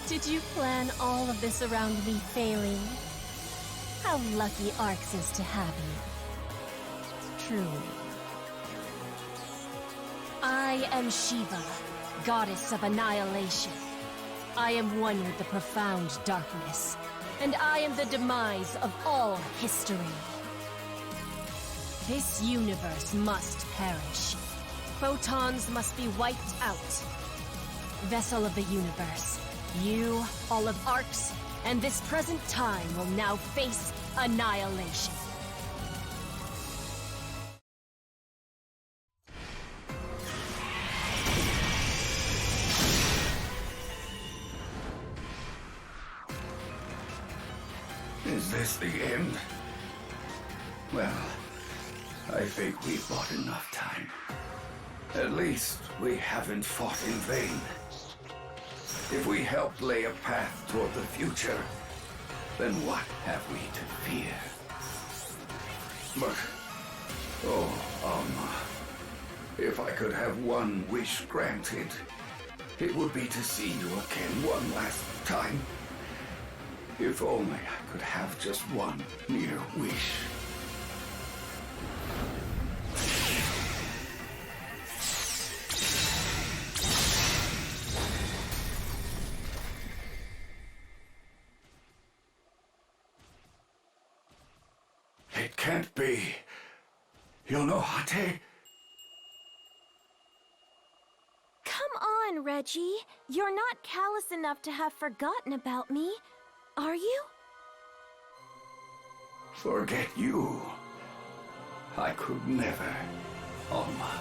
Did you plan all of this around me failing? How lucky Arx is to have you. Truly. I am Shiva, goddess of annihilation. I am one with the profound darkness, and I am the demise of all history. This universe must perish. Photons must be wiped out. Vessel of the universe, you, all of Arx, and this present time will now face annihilation. Is this the end? Well, I think we've bought enough time. At least we haven't fought in vain. If we helped lay a path toward the future, then what have we to fear? But, oh, Alma, if I could have one wish granted, it would be to see you again one last time. If only I could have just one mere wish. It can't be. Yonohate? Come on, Reggie. You're not callous enough to have forgotten about me, are you? Forget you. I could never, Alma.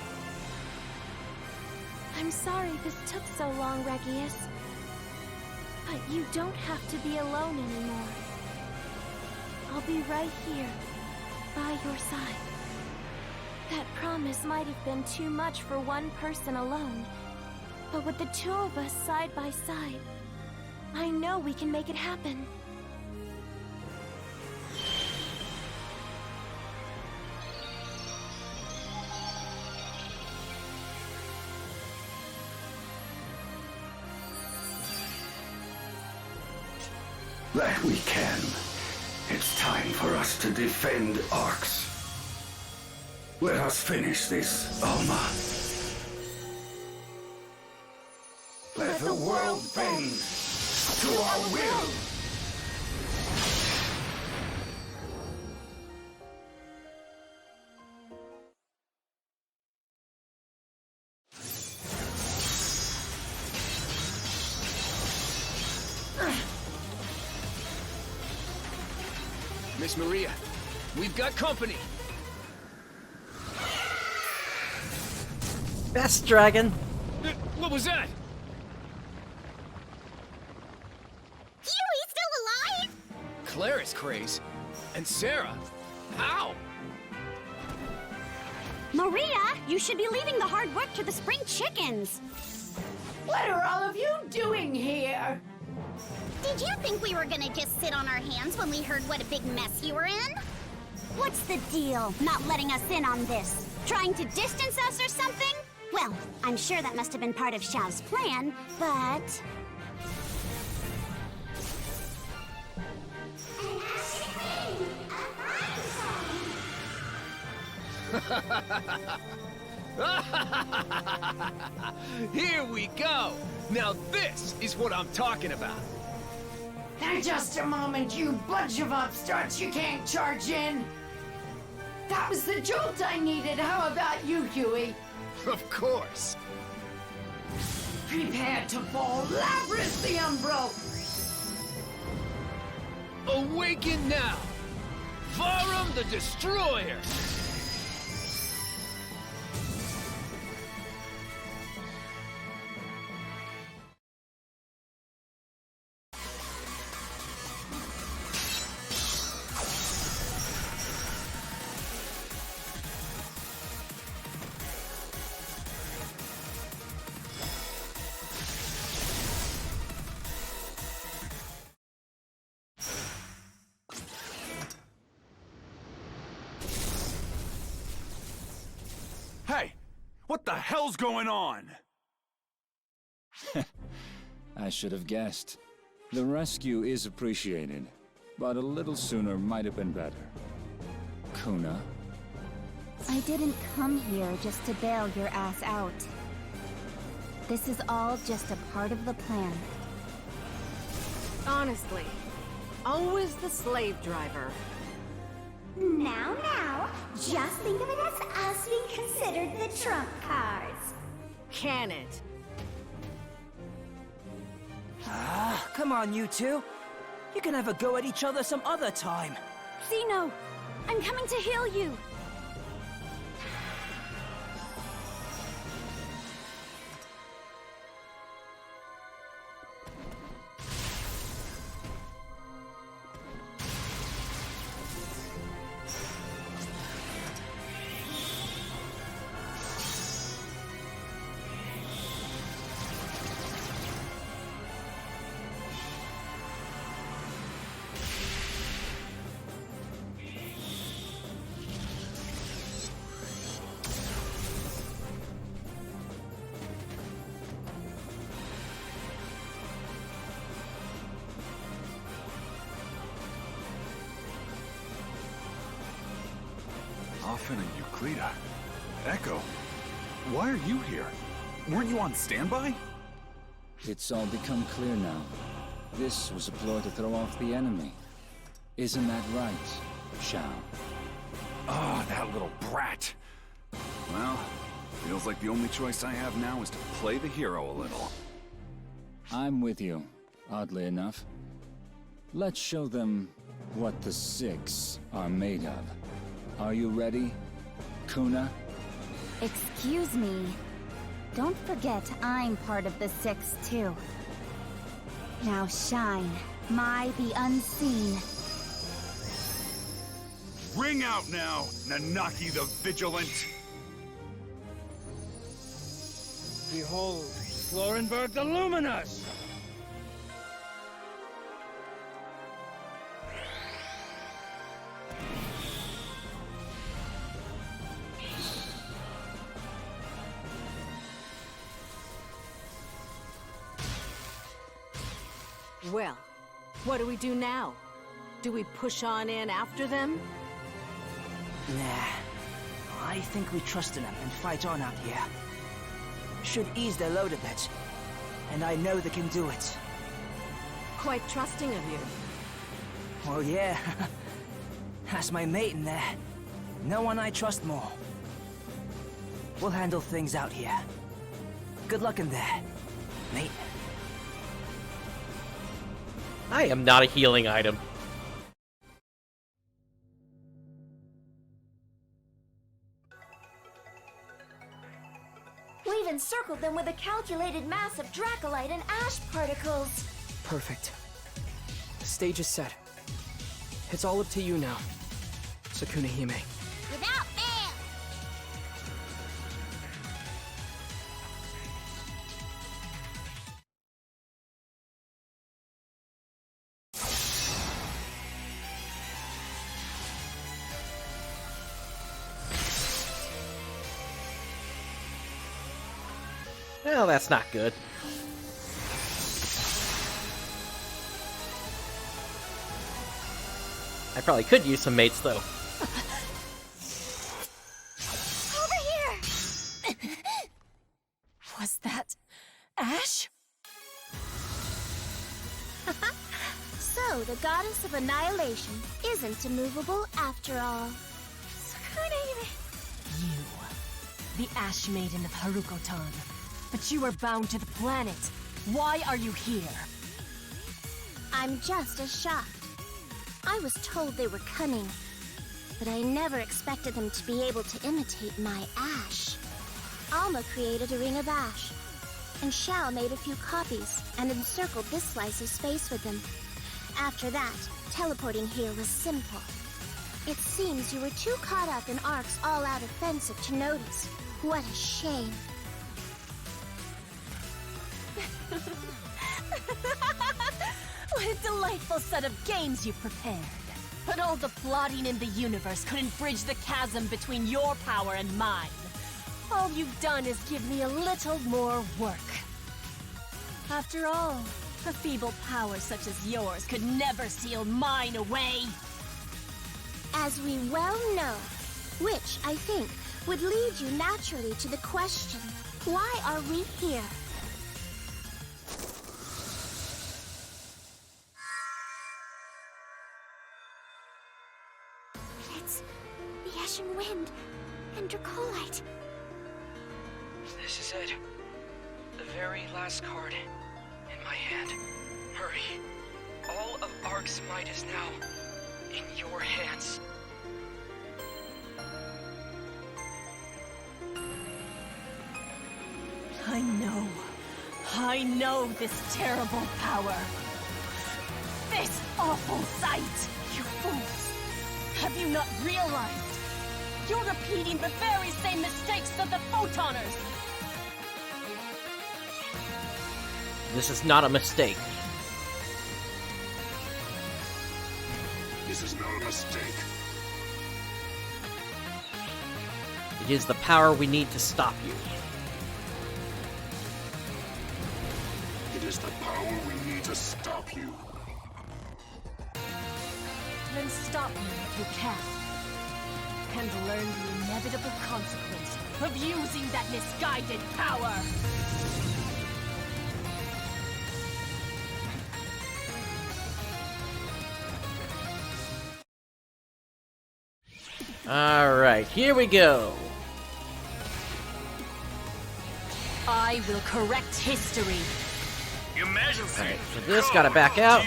I'm sorry this took so long, Regius. But you don't have to be alone anymore. I'll be right here, by your side. That promise might have been too much for one person alone. But with the two of us side by side, I know we can make it happen. That we can. It's time for us to defend Arx. Let us finish this, Alma. Let the world bend to our will. Miss Maria, we've got company. Best dragon. What was that? Huey's still alive? Claris craze? And Sarah? How? Maria, you should be leaving the hard work to the spring chickens. What are all of you doing here? Did you think we were gonna just sit on our hands when we heard what a big mess you were in? What's the deal, not letting us in on this? Trying to distance us or something? Well, I'm sure that must have been part of Xiao's plan, but... Here we go! Now this is what I'm talking about. Now just a moment, you bunch of upstarts, you can't charge in! That was the jolt I needed, how about you, Huey? Of course. Prepare to fall, Labrys the Umbro! Awaken now! Varum the Destroyer! Hey! What the hell's going on? I should have guessed. The rescue is appreciated, but a little sooner might have been better. Kuna? I didn't come here just to bail your ass out. This is all just a part of the plan. Honestly, always the slave driver. Now, just think of it as us being considered the trump cards. Can it? Come on, you two. You can have a go at each other some other time. Zeno! I'm coming to heal you! Often and Euclida. Echo, why are you here? Weren't you on standby? It's all become clear now. This was a ploy to throw off the enemy. Isn't that right, Shao? Ah, that little brat. Well, feels like the only choice I have now is to play the hero a little. I'm with you, oddly enough. Let's show them what the Six are made of. Are you ready, Kuna? Excuse me. Don't forget I'm part of the Six, too. Now shine, the unseen. Ring out now, Nanaki the Vigilant! Behold, Florenberg the Luminous! Well, what do we do now? Do we push on in after them? Nah. I think we trust in them and fight on out here. Should ease their load a bit. And I know they can do it. Quite trusting of you. Well, yeah. That's my mate in there. No one I trust more. We'll handle things out here. Good luck in there, mate. I am not a healing item. We've encircled them with a calculated mass of Dracolite and ash particles. Perfect. The stage is set. It's all up to you now, Sukuna Hime. Without fail! Well, that's not good. I probably could use some mates, though. Over here! Was that Ash? So, the goddess of annihilation isn't immovable after all. You, the Ash Maiden of Haruko-tan. But you are bound to the planet. Why are you here? I'm just as shocked. I was told they were cunning, but I never expected them to be able to imitate my ash. Alma created a ring of ash, and Shao made a few copies and encircled this slice's face with them. After that, teleporting here was simple. It seems you were too caught up in Ark's all-out offensive to notice. What a shame. What a delightful set of games you prepared. But all the plotting in the universe couldn't bridge the chasm between your power and mine. All you've done is give me a little more work. After all, a feeble power such as yours could never seal mine away. As we well know, which, I think, would lead you naturally to the question, why are we here? It's the Ashen Wind and Dracolite. This is it. The very last card in my hand. Hurry. All of Ark's might is now in your hands. I know this terrible power. This awful sight. You fools. Have you not realized? You're repeating the very same mistakes of the Photoners. This is not a mistake. This is not a mistake. It is the power we need to stop you. It is the power we need to stop you. Then stop me if you can. And learn the inevitable consequence of using that misguided power. Alright, here we go. I will correct history. Emergency. Alright, so this gotta back out.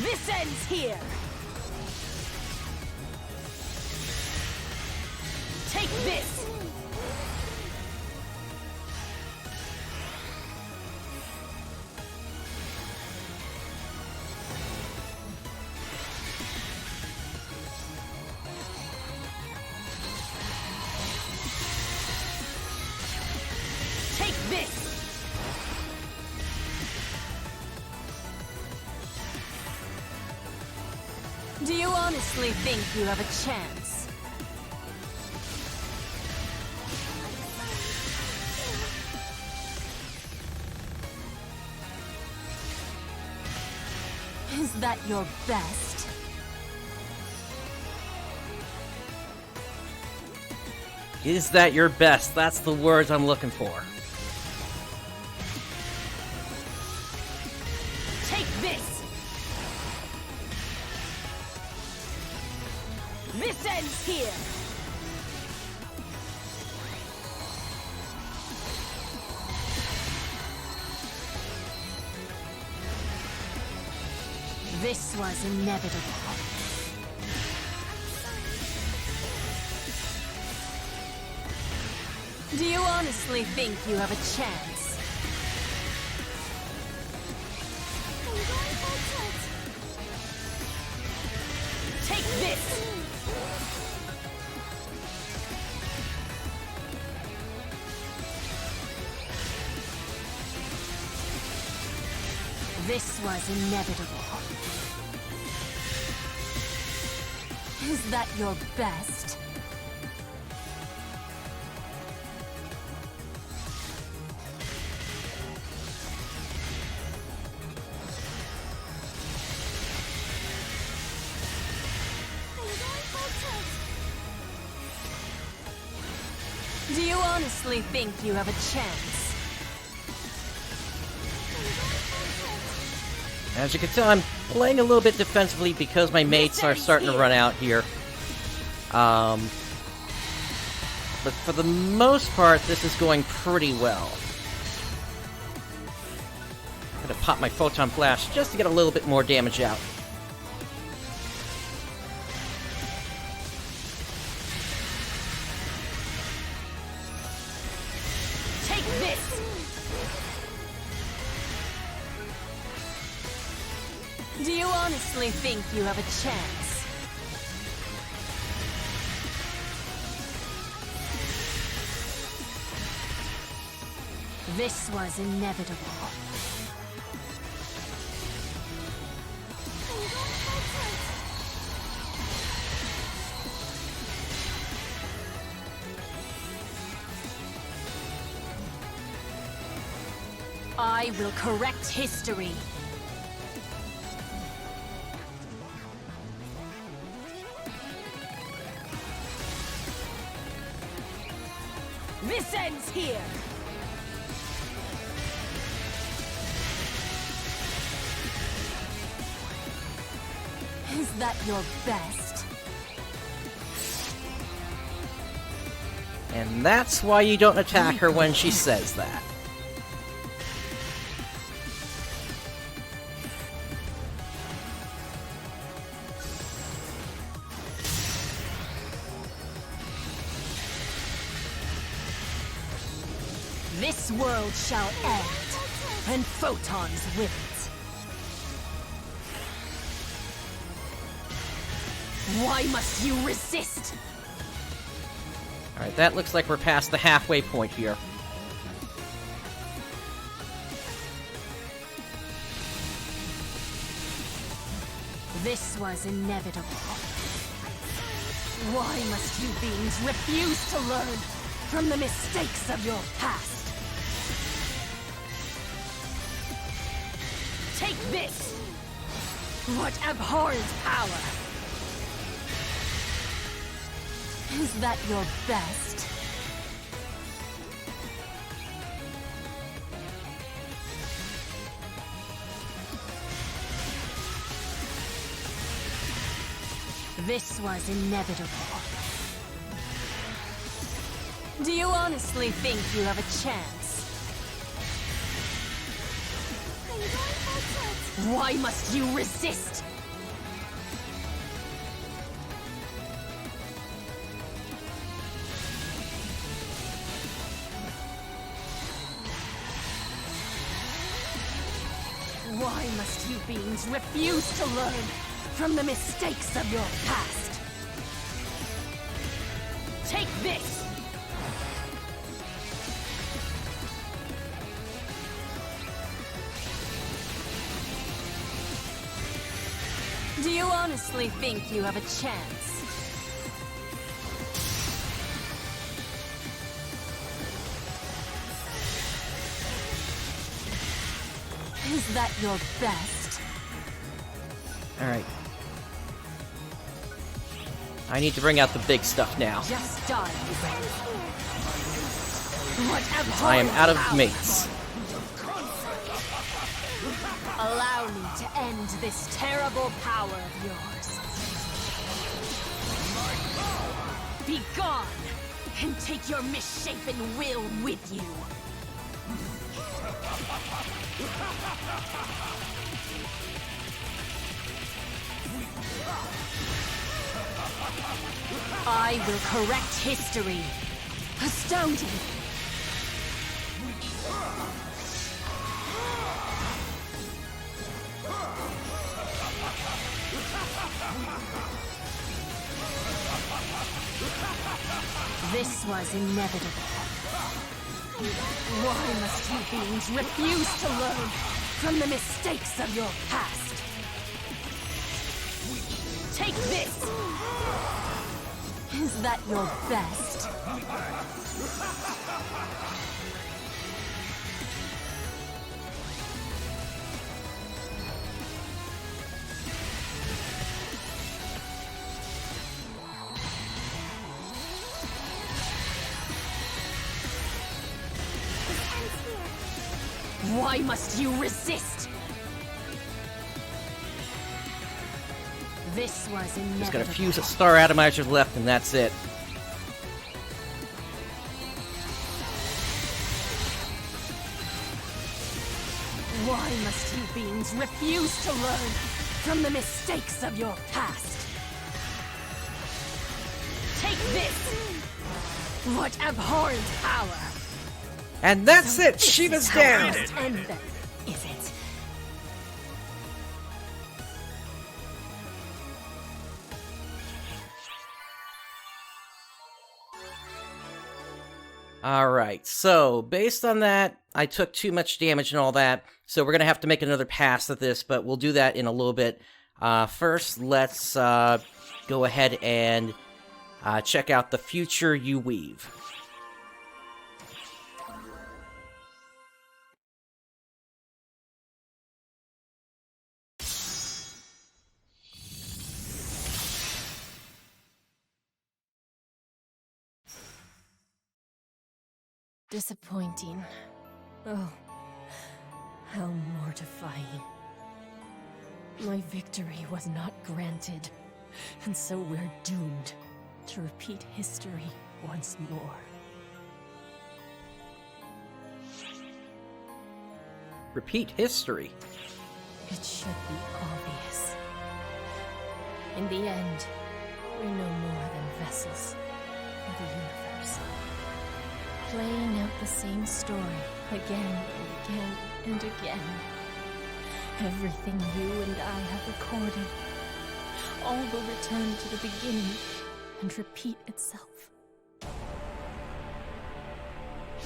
This ends here. Take this. Take this. Do you honestly think you have a chance? Is that your best? Is that your best? That's the words I'm looking for. Take this! This ends here! This was inevitable. Do you honestly think you have a chance? Take this! This was inevitable. Is that your best? Do you honestly think you have a chance? As you can tell, I'm playing a little bit defensively because my mates are starting to run out here. But for the most part, this is going pretty well. Gonna pop my photon blast just to get a little bit more damage out. Take this! Do you honestly think you have a chance? This was inevitable. I will correct history. This ends here! Is that your best? And that's why you don't attack her when she says that. This world shall end, and photons with it. Why must you resist? Alright, that looks like we're past the halfway point here. This was inevitable. Why must you beings refuse to learn from the mistakes of your past? Take this! What abhorrent power! Is that your best? This was inevitable. Do you honestly think you have a chance? Why must you resist? Why must you beings refuse to learn from the mistakes of your past? Take this! Do you honestly think you have a chance? Is that your best? Alright. I need to bring out the big stuff now. Just die, I am out of mates. Allow me to end this terrible power of yours. Be gone, and take your misshapen will with you. I will correct history. Astounding! This was inevitable. Why must you beings refuse to learn from the mistakes of your past? Take this! Is that your best? Why must you resist? This was inevitable. Just got a few star atomizers left, and that's it. Why must you beings refuse to learn from the mistakes of your past? Take this! What abhorrent power! And that's it! Shiva's down! Is it? Alright, so based on that, I took too much damage and all that, so we're going to have to make another pass at this, but we'll do that in a little bit. First, let's go ahead and check out the future you weave. Disappointing. Oh, how mortifying. My victory was not granted, and so we're doomed to repeat history once more. Repeat history? It should be obvious. In the end, we're no more than vessels for the universe. Playing out the same story again and again and again. Everything you and I have recorded, all will return to the beginning and repeat itself. A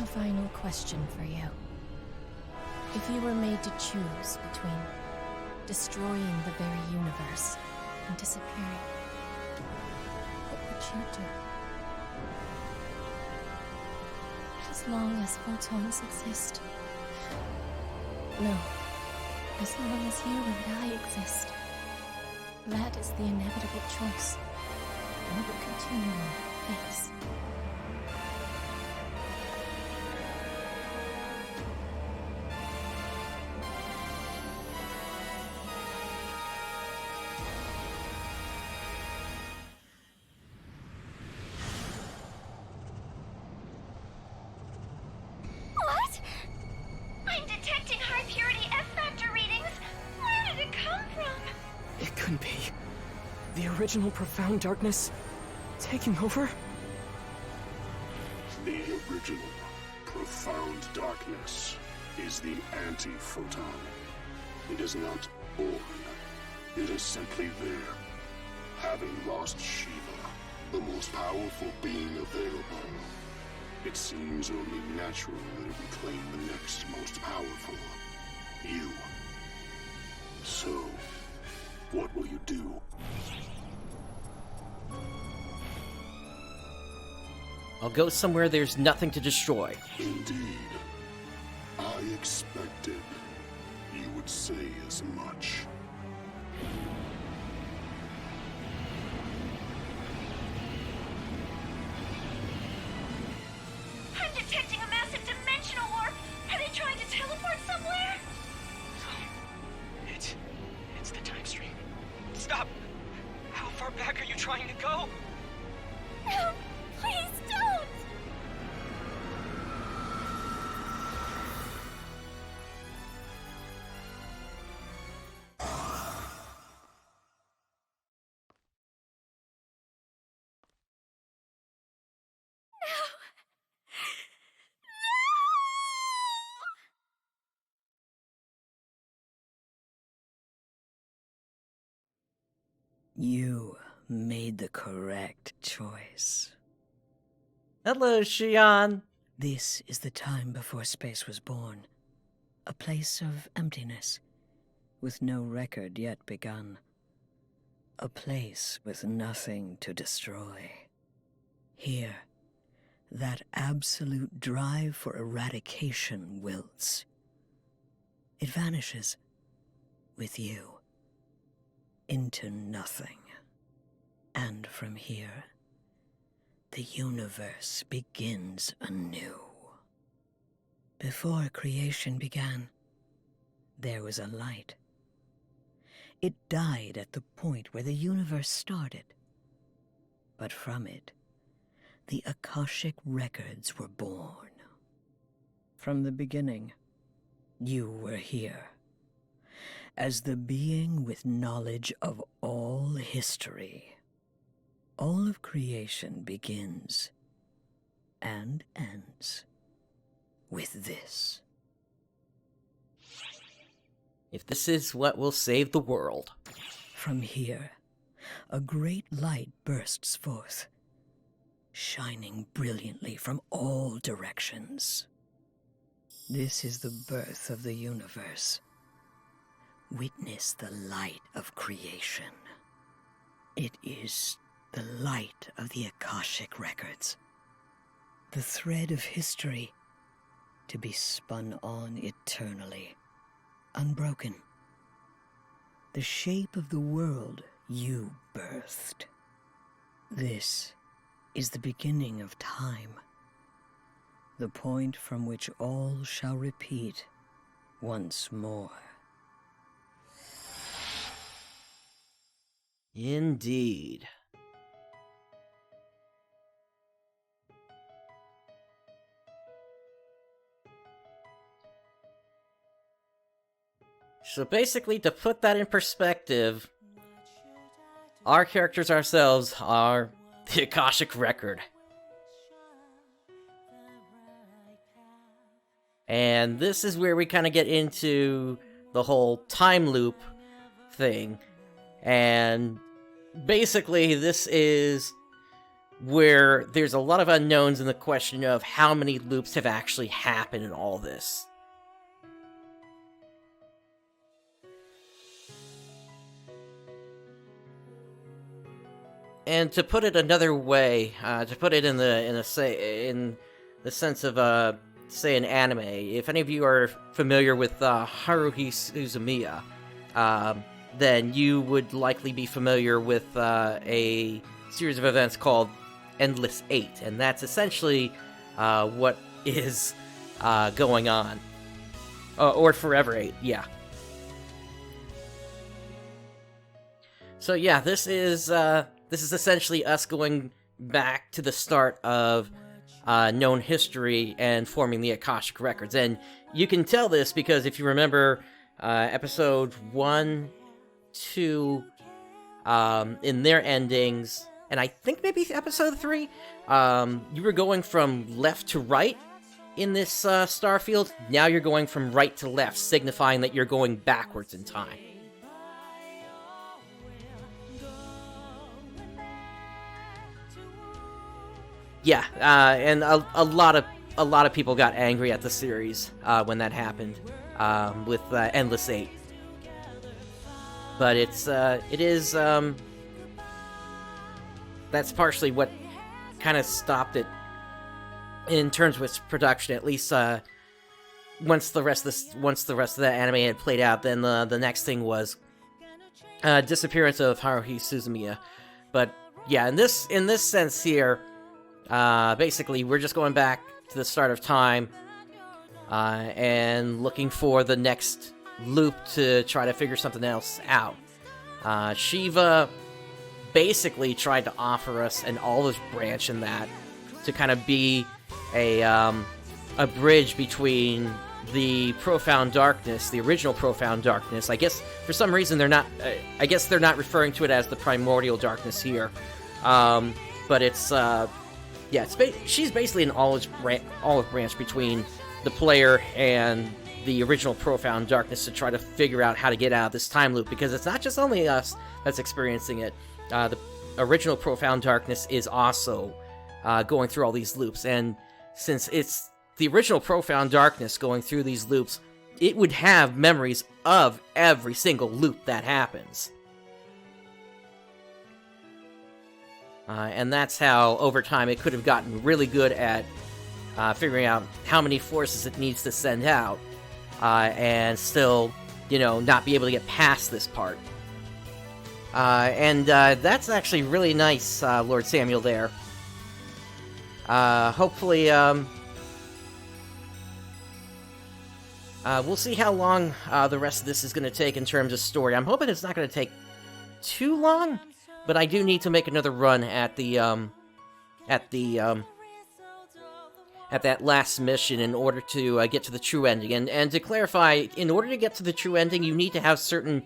final question for you. If you were made to choose between destroying the very universe and disappearing, what would you do? As long as photons exist. No. As long as you and I exist. That is the inevitable choice we will continually face. What? I'm detecting high purity F-factor readings. Where did it come from? It couldn't be. The original profound darkness taking over? The original profound darkness is the anti-photon. It is not born. It is simply there. Having lost Shiva, the most powerful being available, it seems only natural that it would claim the next most powerful. You. So, what will you do? I'll go somewhere there's nothing to destroy. Indeed. I expected you would say as much. I'm detecting a massive dimensional warp. Are they trying to teleport somewhere? It's the time stream. Stop! How far back are you trying to go? No, please don't! You made the correct choice. Hello, Xian. This is the time before space was born. A place of emptiness, with no record yet begun. A place with nothing to destroy. Here, that absolute drive for eradication wilts. It vanishes with you into nothing. And from here, the universe begins anew. Before creation began, there was a light. It died at the point where the universe started. But from it, the Akashic records were born. From the beginning, You were here. As the being with knowledge of all history. All of creation begins and ends with this. If this is what will save the world. From here, a great light bursts forth, shining brilliantly from all directions. This is the birth of the universe. Witness the light of creation. It is the light of the Akashic records. The thread of history to be spun on eternally, unbroken. The shape of the world you birthed. This is the beginning of time. The point from which all shall repeat once more. Indeed. So basically, to put that in perspective, our characters ourselves are the Akashic Record. And this is where we kind of get into the whole time loop thing. And basically, this is where there's a lot of unknowns in the question of how many loops have actually happened in all this. And to put it another way, to put it in the sense of say an anime, if any of you are familiar with Haruhi Suzumiya, then you would likely be familiar with a series of events called Endless 8, and that's essentially what is going on. Or Forever 8, yeah. So yeah, this is essentially us going back to the start of known history and forming the Akashic Records. And you can tell this because if you remember episode 1, 2, in their endings, and I think maybe episode 3, you were going from left to right in this star field. Now you're going from right to left, signifying that you're going backwards in time. Yeah, and a lot of people got angry at the series when that happened with Endless 8. But it is that's partially what kind of stopped it in terms of its production. At least once the rest of the anime had played out, then the next thing was disappearance of Haruhi Suzumiya. But yeah, in this sense here. Basically, we're just going back to the start of time and looking for the next loop to try to figure something else out. Shiva basically tried to offer us an olive branch in that to kind of be a bridge between the Profound Darkness, the original Profound Darkness. I guess for some reason they're not. I guess they're not referring to it as the Primordial Darkness here, but it's. Yeah, she's basically an olive branch between the player and the original Profound Darkness to try to figure out how to get out of this time loop, because it's not just only us that's experiencing it. The original Profound Darkness is also going through all these loops, and since it's the original Profound Darkness going through these loops, it would have memories of every single loop that happens. And that's how, over time, it could have gotten really good at figuring out how many forces it needs to send out, and still, not be able to get past this part. And that's actually really nice, Lord Samuel, there. Hopefully, we'll see how long the rest of this is going to take in terms of story. I'm hoping it's not going to take too long. But I do need to make another run at the at that last mission in order to get to the true ending. And to clarify, in order to get to the true ending, you need to have certain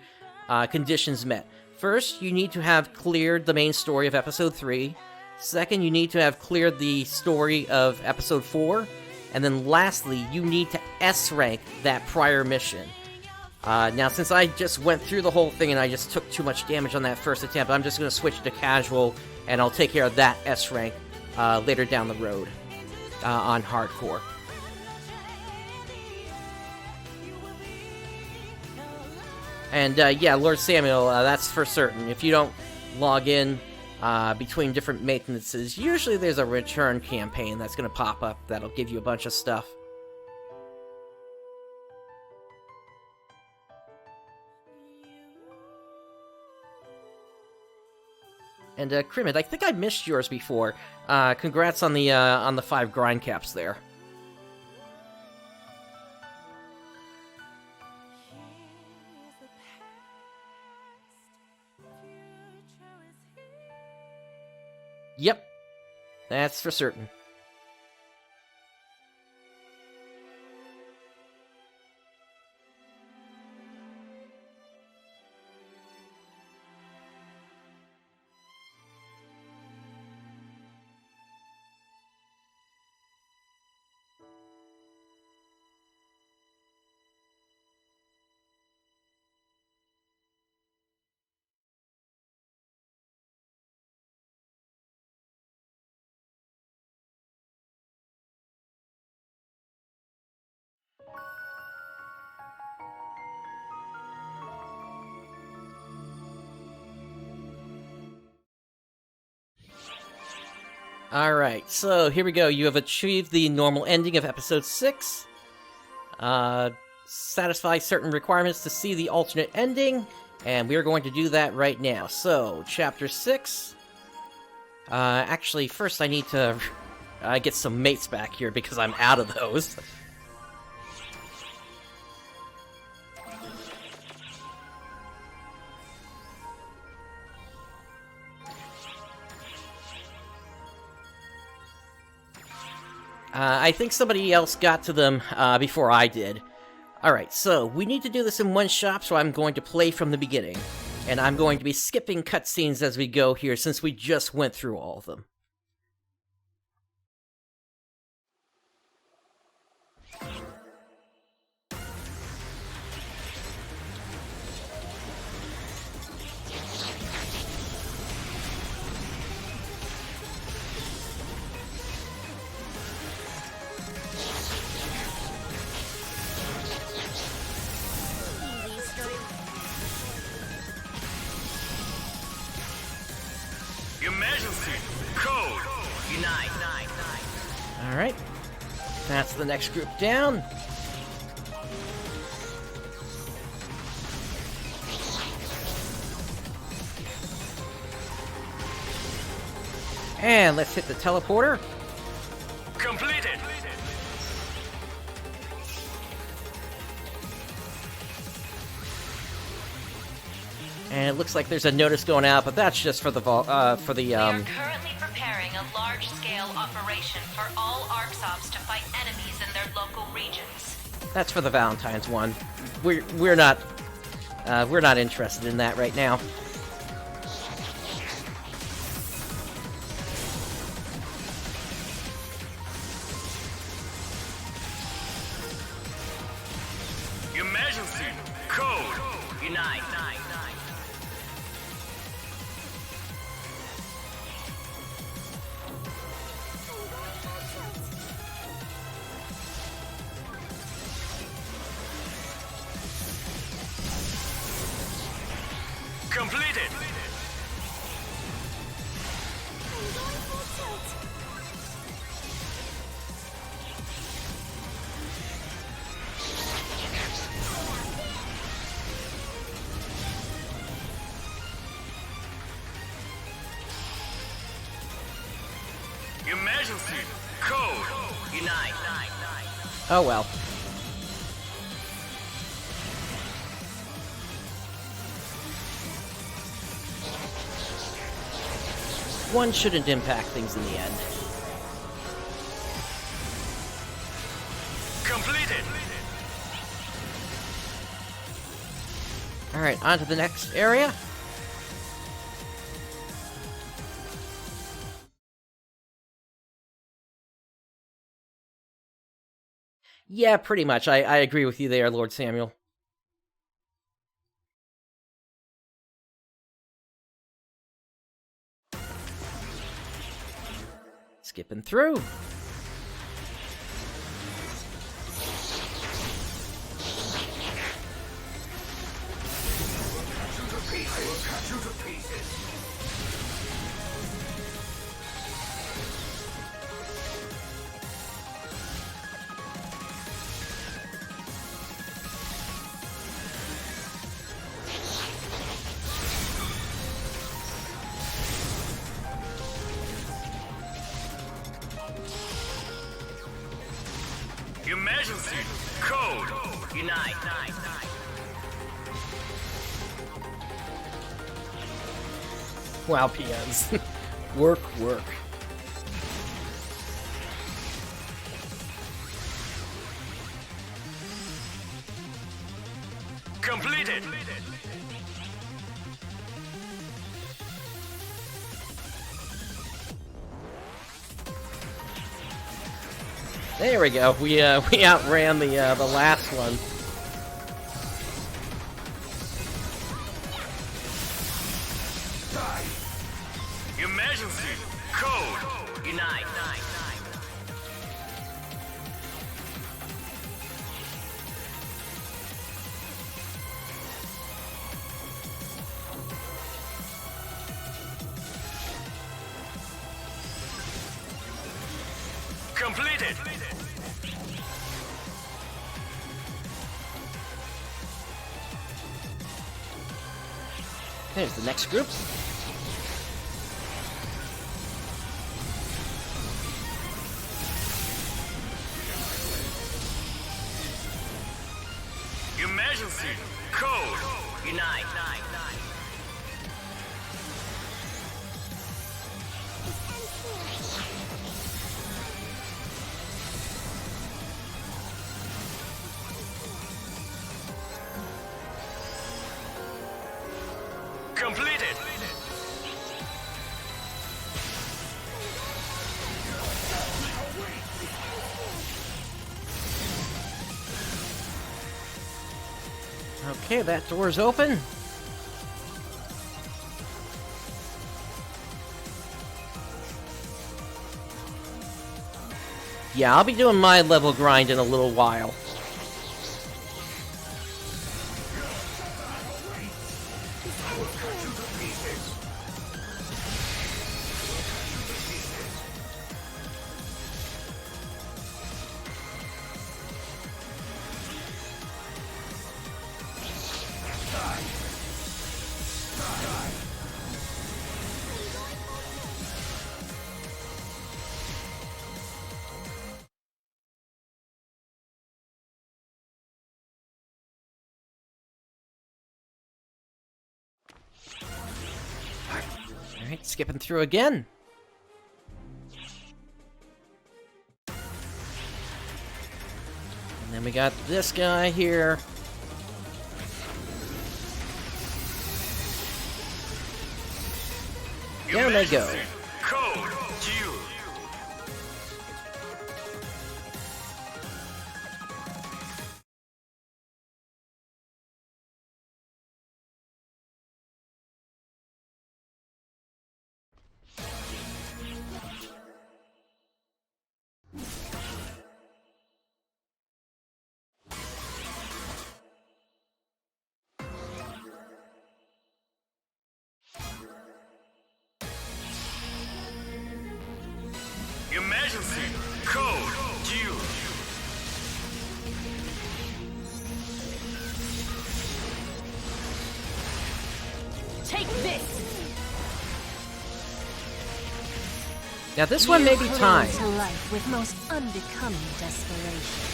conditions met. First, you need to have cleared the main story of Episode 3. Second, you need to have cleared the story of Episode 4. And then lastly, you need to S-rank that prior mission. Now, since I just went through the whole thing and I just took too much damage on that first attempt, I'm just going to switch to casual, and I'll take care of that S-rank later down the road on hardcore. And yeah, Lord Samuel, that's for certain. If you don't log in between different maintenances, usually there's a return campaign that's going to pop up that'll give you a bunch of stuff. And Crimid, I think I missed yours before. Congrats on the 5 grind caps there. Yep, that's for certain. Alright, so here we go. You have achieved the normal ending of Episode 6. Satisfy certain requirements to see the alternate ending, and we are going to do that right now. So, Chapter 6. Actually, first I need to get some mates back here because I'm out of those. I think somebody else got to them before I did. Alright, so we need to do this in one shot, so I'm going to play from the beginning. And I'm going to be skipping cutscenes as we go here, since we just went through all of them. Alright, that's the next group down. And let's hit the teleporter. Completed. And it looks like there's a notice going out, but that's just for the We are currently preparing a large-scale operation for all Arxops to fight enemies in their local regions. That's for the Valentine's one. We're not interested in that right now. Emergency code. Unite. Completed. Emergency code. Unite. Oh well. One shouldn't impact things in the end. Alright, on to the next area. Yeah, pretty much. I agree with you there, Lord Samuel. Skipping through. Emergency! Code! Unite! Wow, PNs. Work. Completed! There we go. We outran the last one. Emergency! Code! Unite! Completed! There's the next group. Emergency! Code! Unite! Completed! Okay, that door's open. Yeah, I'll be doing my level grind in a little while. Alright, skipping through again. And then we got this guy here. Down they go. Code! Due! Emergency! Code! Due! Take this! Now this one may be timed. To life with most unbecoming desperation.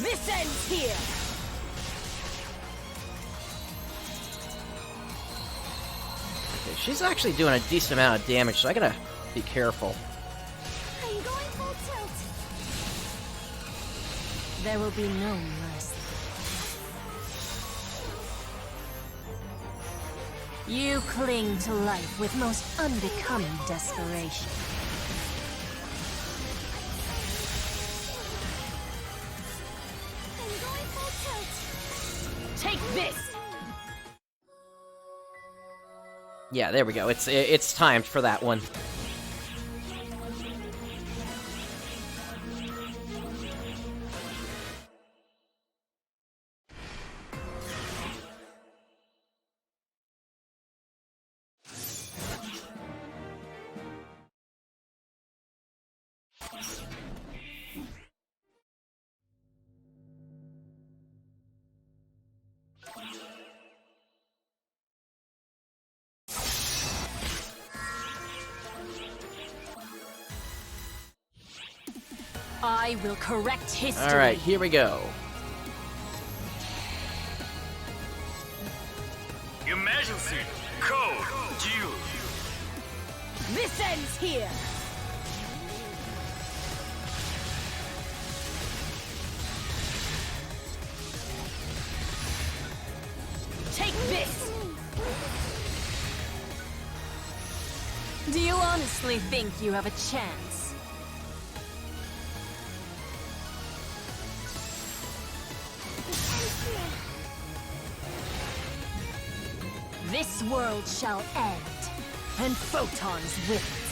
This ends here! Okay, she's actually doing a decent amount of damage, so I gotta be careful. I I'm going full tilt. There will be no mercy. You cling to life with most unbecoming desperation. I'm going full tilt. Take this! Yeah, there we go. It's timed for that one. I will correct history. All right, here we go. Emergency! Code! Due! This ends here! Take this! Do you honestly think you have a chance? This world shall end, and photons with it.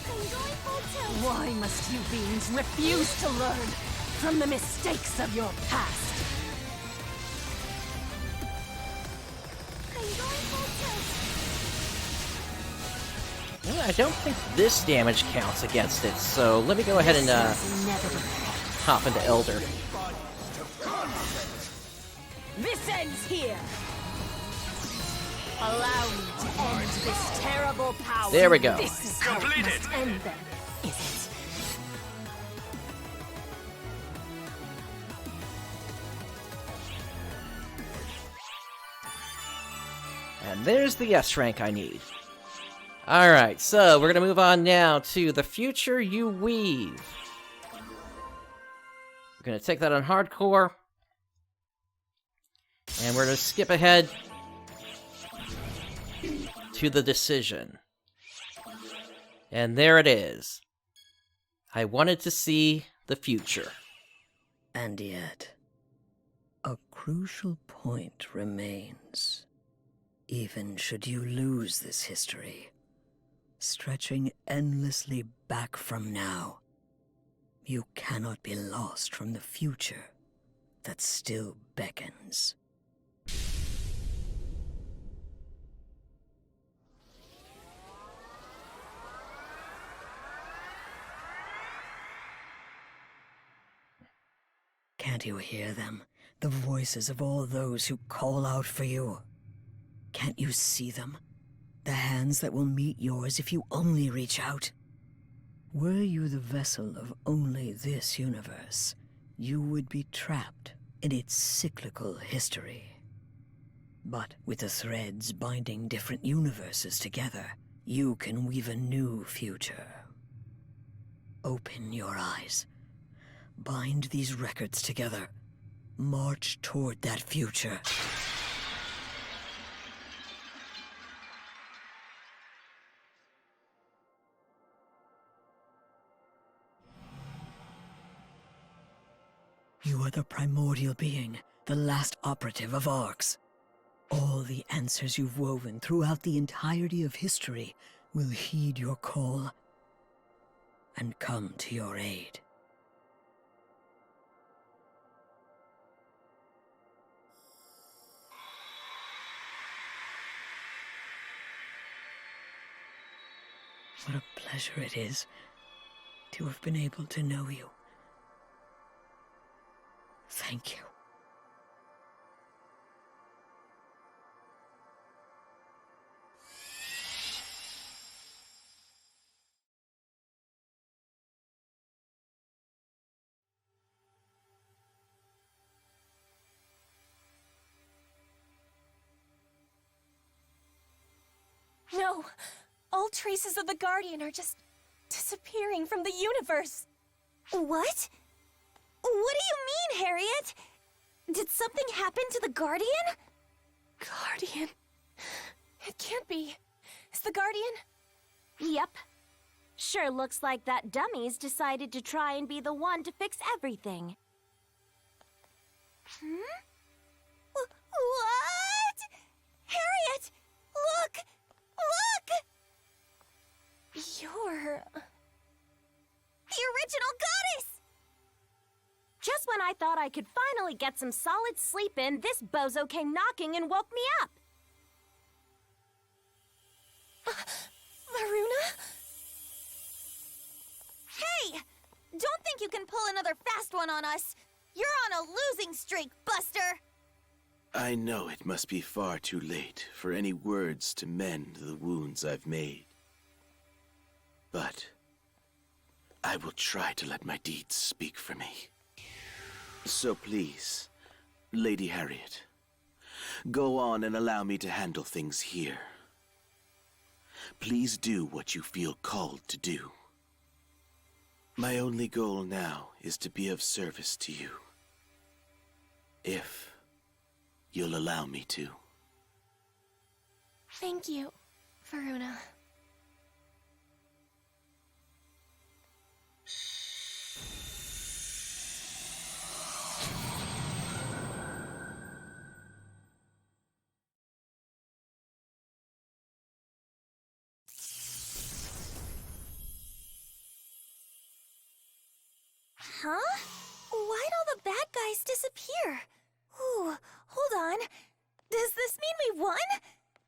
I'm going full tilt. Why must you beings refuse to learn from the mistakes of your past? I'm going full tilt. Well, I don't think this damage counts against it, so let me go ahead and hop into Elder. This ends here. Allow me to end this terrible power. There we go. This is how it must end them, is it? And there's the S rank I need. Alright, so we're gonna move on now to the future you weave. We're gonna take that on hardcore. And we're gonna skip ahead to the decision. And there it is. I wanted to see the future. And yet, a crucial point remains. Even should you lose this history, stretching endlessly back from now, you cannot be lost from the future that still beckons. Can't you hear them? The voices of all those who call out for you. Can't you see them? The hands that will meet yours if you only reach out. Were you the vessel of only this universe, you would be trapped in its cyclical history. But with the threads binding different universes together, you can weave a new future. Open your eyes. Bind these records together. March toward that future. You are the primordial being, the last operative of Arcs. All the answers you've woven throughout the entirety of history will heed your call and come to your aid. What a pleasure it is to have been able to know you. Thank you. No! All traces of the Guardian are just disappearing from the universe! What? What do you mean, Harriet? Did something happen to the Guardian? Guardian? It can't be. Is the Guardian? Yep. Sure looks like that dummy's decided to try and be the one to fix everything. What? Harriet! Look! Look! You're... the original goddess! Just when I thought I could finally get some solid sleep in, this bozo came knocking and woke me up. Varuna? Hey! Don't think you can pull another fast one on us! You're on a losing streak, Buster! I know it must be far too late for any words to mend the wounds I've made. But I will try to let my deeds speak for me. So please, Lady Harriet, go on and allow me to handle things here. Please do what you feel called to do. My only goal now is to be of service to you. If you'll allow me to. Thank you, Varuna. Huh? Why'd all the bad guys disappear? Ooh, hold on. Does this mean we won?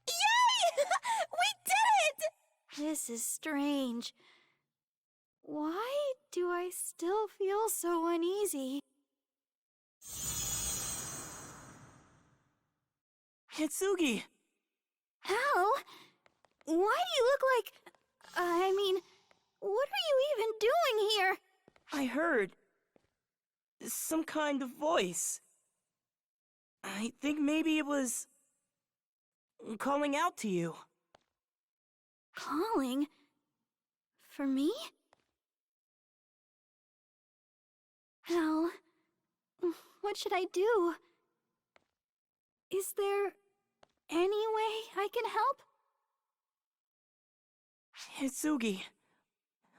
Yay! We did it! This is strange. Why do I still feel so uneasy? Hitsugi! How? Why do you look like... I mean, what are you even doing here? I heard... some kind of voice. I think maybe it was... calling out to you. Calling? For me? Well, what should I do? Is there any way I can help? Hitsugi,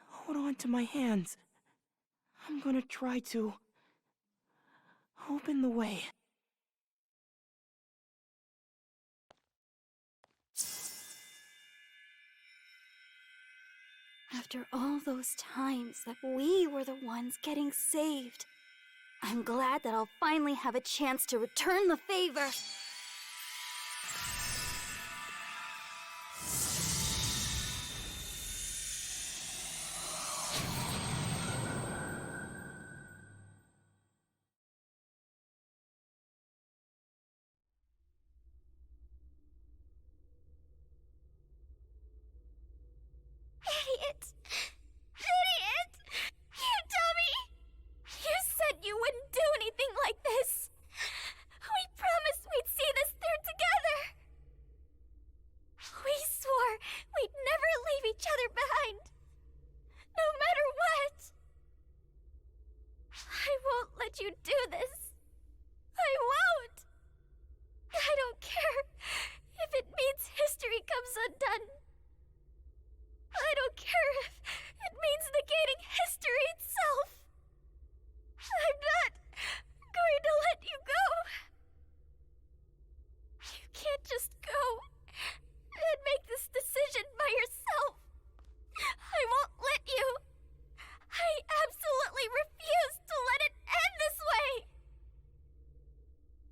hold on to my hands. I'm gonna try to open the way. After all those times that we were the ones getting saved, I'm glad that I'll finally have a chance to return the favor. Idiot! Idiot! You dummy! You said you wouldn't do anything like this! We promised we'd see this through together! We swore we'd never leave each other behind! No matter what! I won't let you do this! I won't! I don't care if it means history comes undone! I don't care if it means negating history itself. I'm not going to let you go. You can't just go and make this decision by yourself. I won't let you. I absolutely refuse to let it end this way.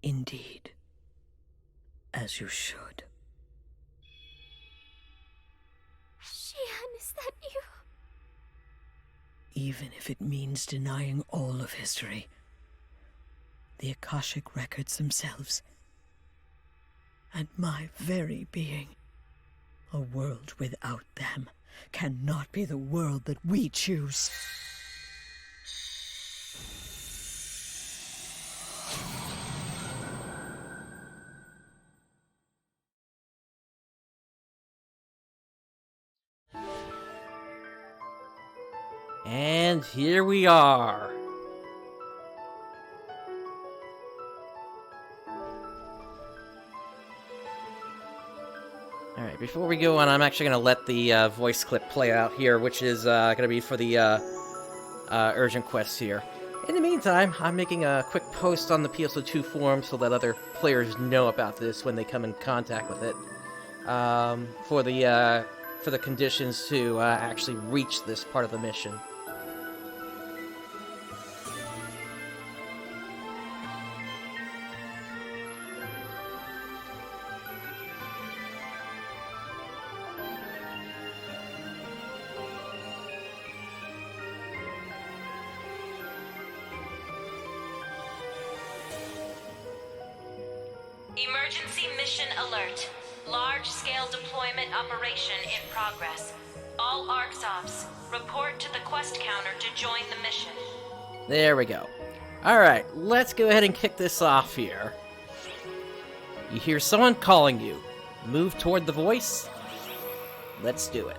Indeed. As you should. Shian, is that you? Even if it means denying all of history, the Akashic records themselves, and my very being. A world without them cannot be the world that we choose. And here we are. Alright, before we go on, I'm actually going to let the voice clip play out here, which is going to be for the urgent quest here. In the meantime, I'm making a quick post on the PSO2 forum so that other players know about this when they come in contact with it. For the conditions to actually reach this part of the mission. Emergency mission alert. Large-scale deployment operation in progress. All ArcSops, report to the quest counter to join the mission. There we go. Alright, let's go ahead and kick this off here. You hear someone calling you. Move toward the voice. Let's do it.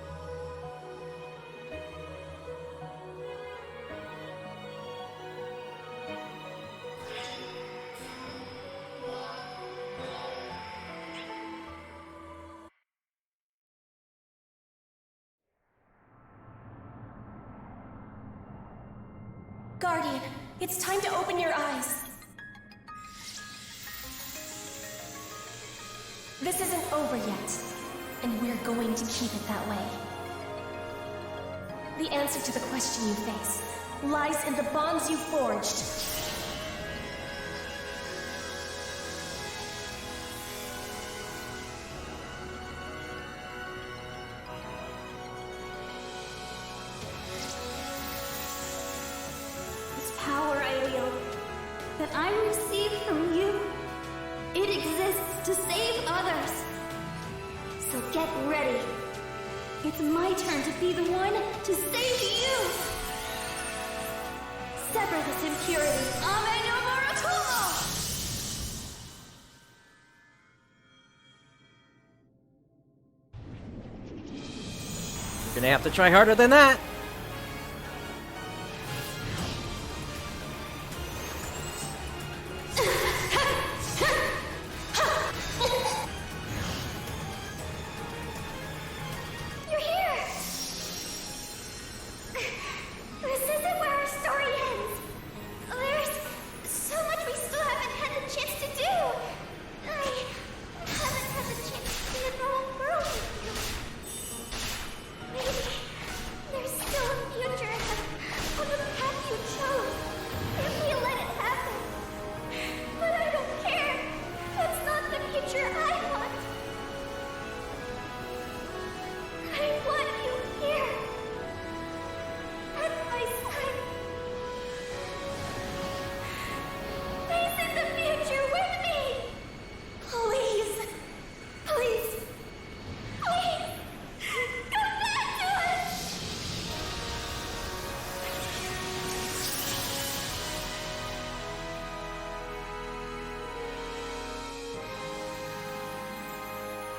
Guardian, it's time to open your eyes. This isn't over yet, and we're going to keep it that way. The answer to the question you face lies in the bonds you forged. Power I wield, that I receive from you, it exists to save others. So get ready. It's my turn to be the one to save you. Sever this impurity. Amen no more Etoile! You're gonna have to try harder than that.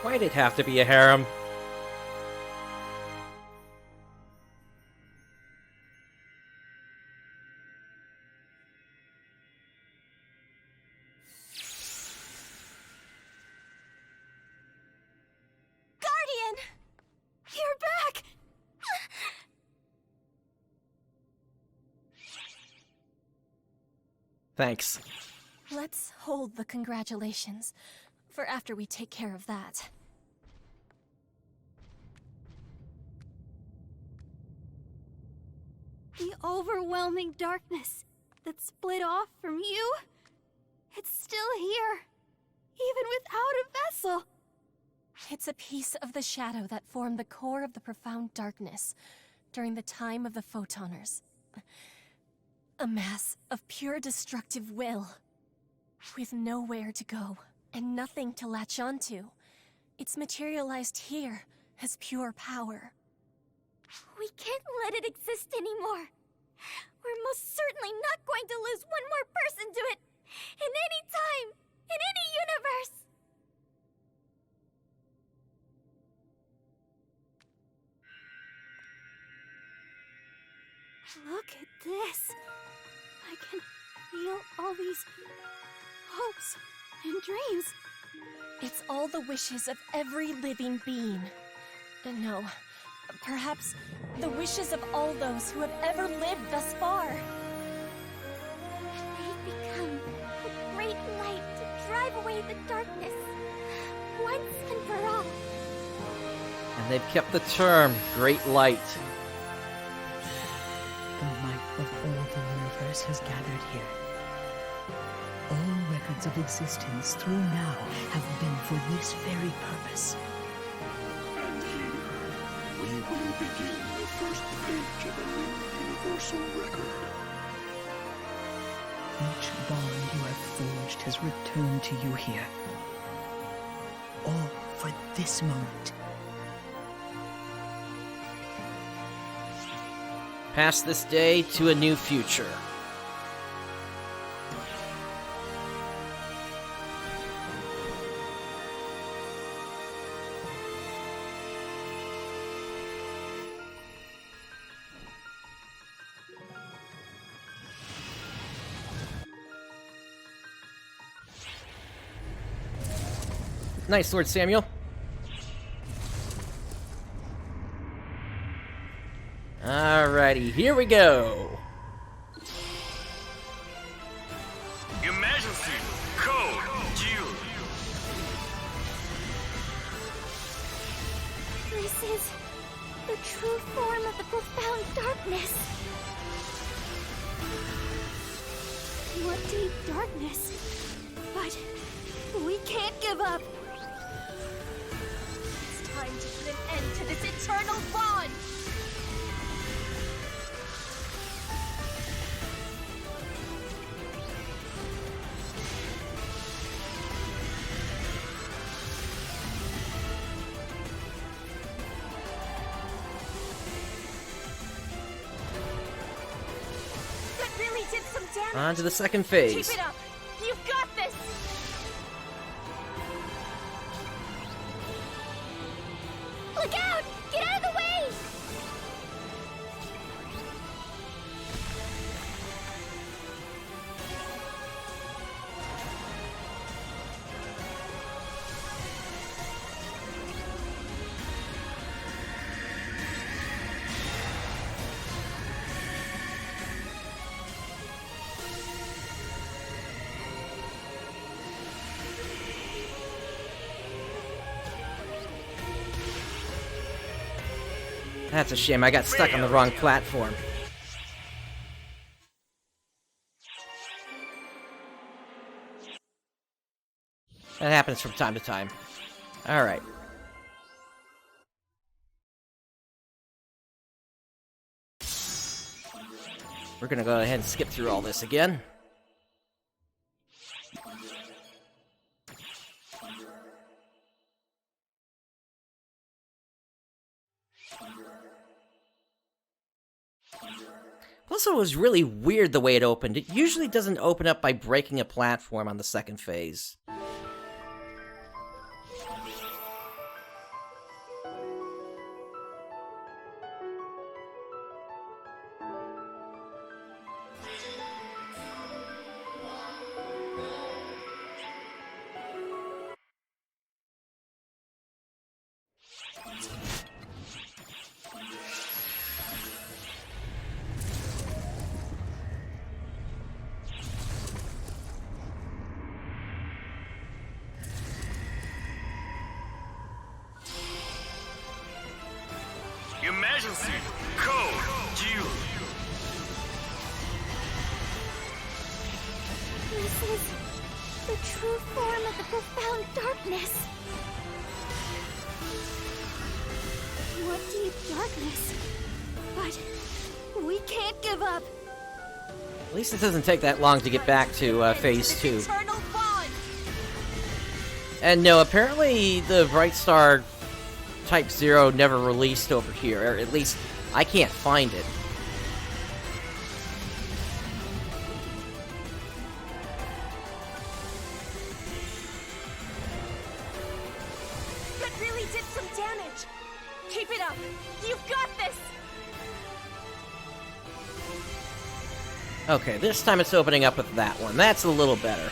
Why'd it have to be a harem? Guardian! You're back! Thanks. Let's hold the congratulations for after we take care of that. The overwhelming darkness that split off from you, it's still here, even without a vessel. It's a piece of the shadow that formed the core of the profound darkness during the time of the Photoners. A mass of pure destructive will, with nowhere to go and nothing to latch onto. It's materialized here as pure power. We can't let it exist anymore. We're most certainly not going to lose one more person to it, in any time, in any universe. Look at this. I can feel all these hopes and dreams. It's all the wishes of every living being. No, perhaps the wishes of all those who have ever lived thus far. They've become a great light to drive away the darkness, once and for all. And they've kept the term, Great Light. The light of all the universe has gathered here. All records of existence through now have been for this very purpose. And here, we will begin the first page of a new universal record. Each bond you have forged has returned to you here. All for this moment. Past this day to a new future. Nice sword, Samuel. Alrighty, here we go. Emergency code due. This is the true form of the profound darkness. What deep darkness. But we can't give up. It's time to put an end to this eternal bond! That really did some damage. On to the second phase. Keep it up. You've got this. Look out! Get out of the way! That's a shame, I got stuck on the wrong platform. That happens from time to time. Alright. We're gonna go ahead and skip through all this again. Also, it was really weird the way it opened. It usually doesn't open up by breaking a platform on the second phase. Emergency code due. This is the true form of the profound darkness. What deep darkness. But we can't give up. At least it doesn't take that long to get back to phase 2. And no, apparently the Brightstar Type 0 never released over here, or at least I can't find it. That really did some damage! Keep it up! You've got this! Okay, this time it's opening up with that one. That's a little better.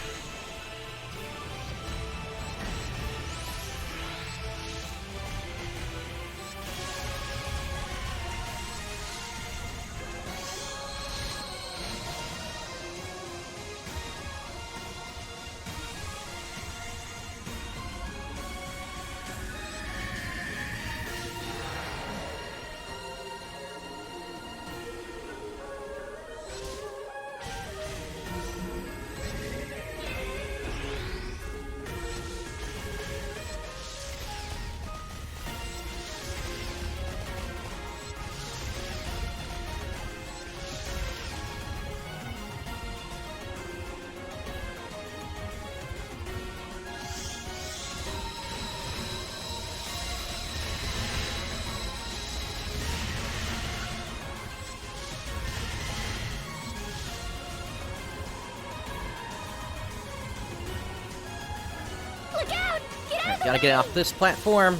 Gotta get off this platform.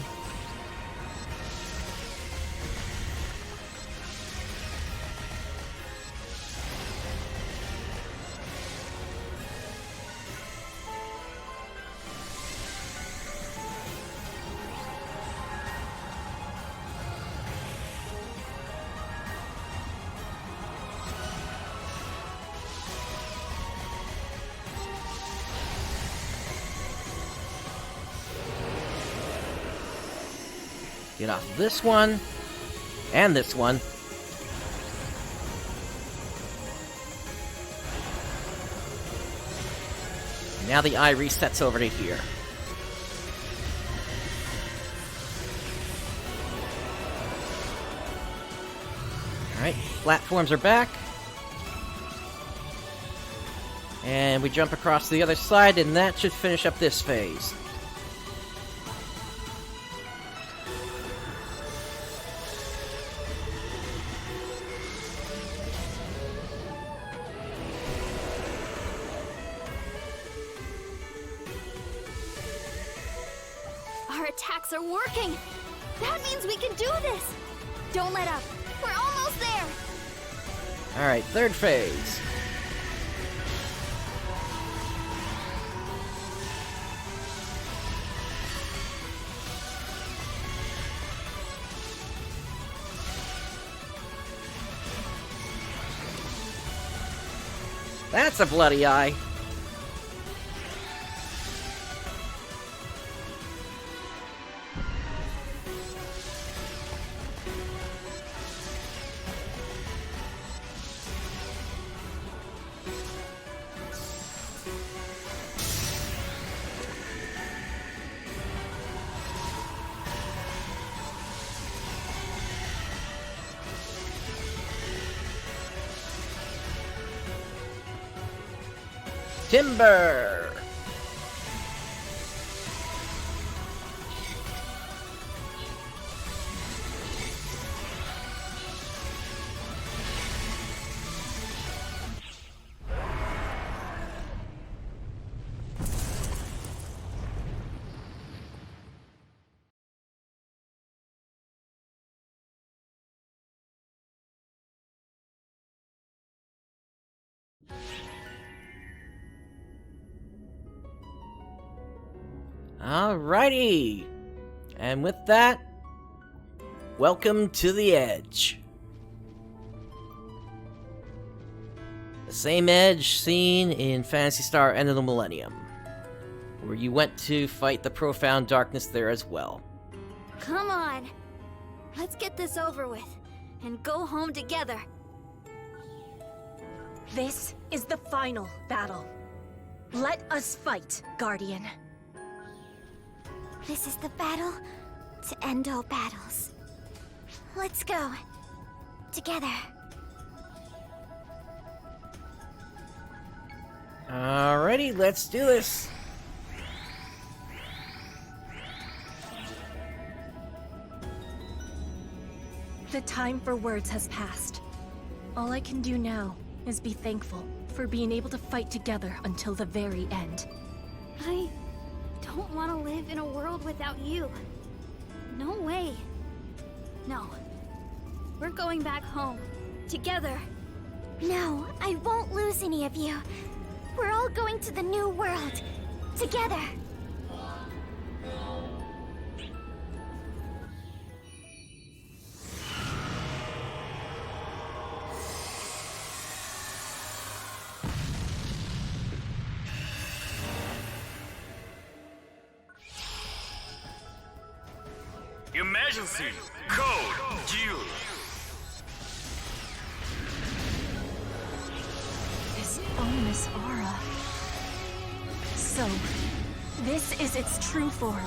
Get off this one, and this one. Now the eye resets over to here. Alright, platforms are back. And we jump across the other side, and that should finish up this phase. Our attacks are working! That means we can do this! Don't let up! We're almost there! Alright, third phase. That's a bloody eye. Timber! Alrighty! And with that, welcome to the Edge. The same Edge seen in Phantasy Star End of the Millennium, where you went to fight the profound darkness there as well. Come on! Let's get this over with, and go home together. This is the final battle. Let us fight, Guardian. This is the battle to end all battles. Let's go. Together. Alrighty, let's do this. The time for words has passed. All I can do now is be thankful for being able to fight together until the very end. I don't want to live in a world without you. No way. No. We're going back home. Together. No, I won't lose any of you. We're all going to the new world. Together. Emergency! Code! Duel! This ominous aura. So, this is its true form.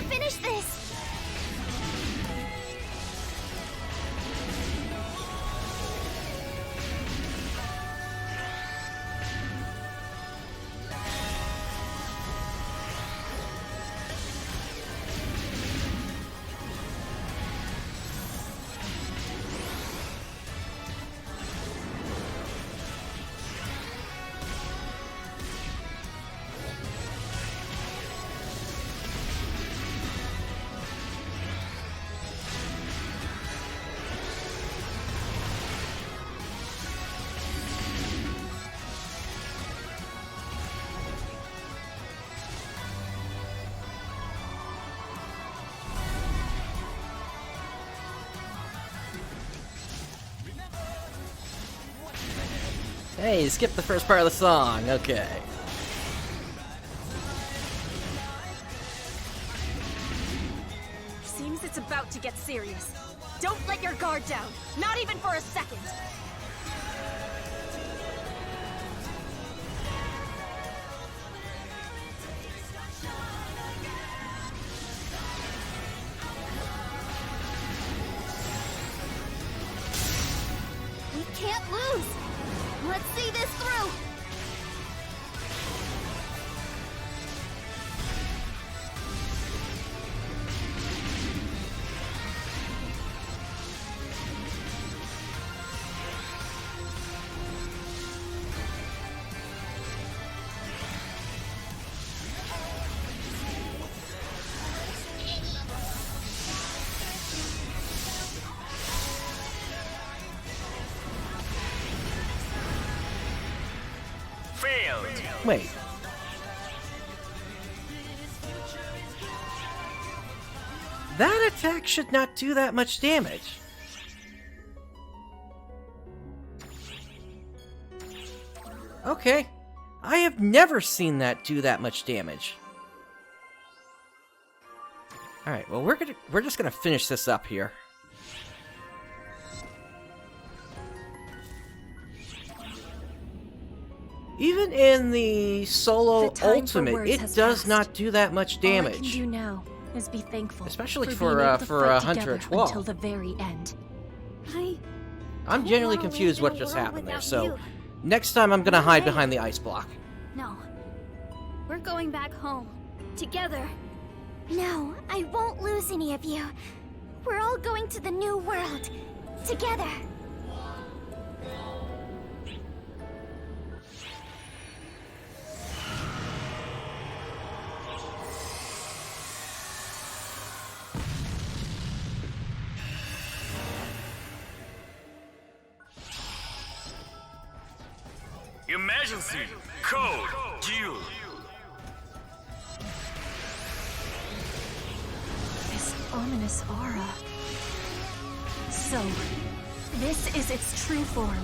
Finish this! Hey, skip the first part of the song. Okay. Seems it's about to get serious. Don't let your guard down, not even for a second. We can't lose! Let's see this through! Wait. That attack should not do that much damage. Okay. I have never seen that do that much damage. Alright, well we're just gonna finish this up here. Even in the solo ultimate, it does not do that much damage. All I can do now is be thankful, especially for Hunter Etoile. Until the very end. I'm genuinely confused what just happened there. So next time I'm gonna hide behind the ice block. No. We're going back home. Together. No, I won't lose any of you. We're all going to the new world. Together. Emergency! Code! Duel! This ominous aura. So, this is its true form.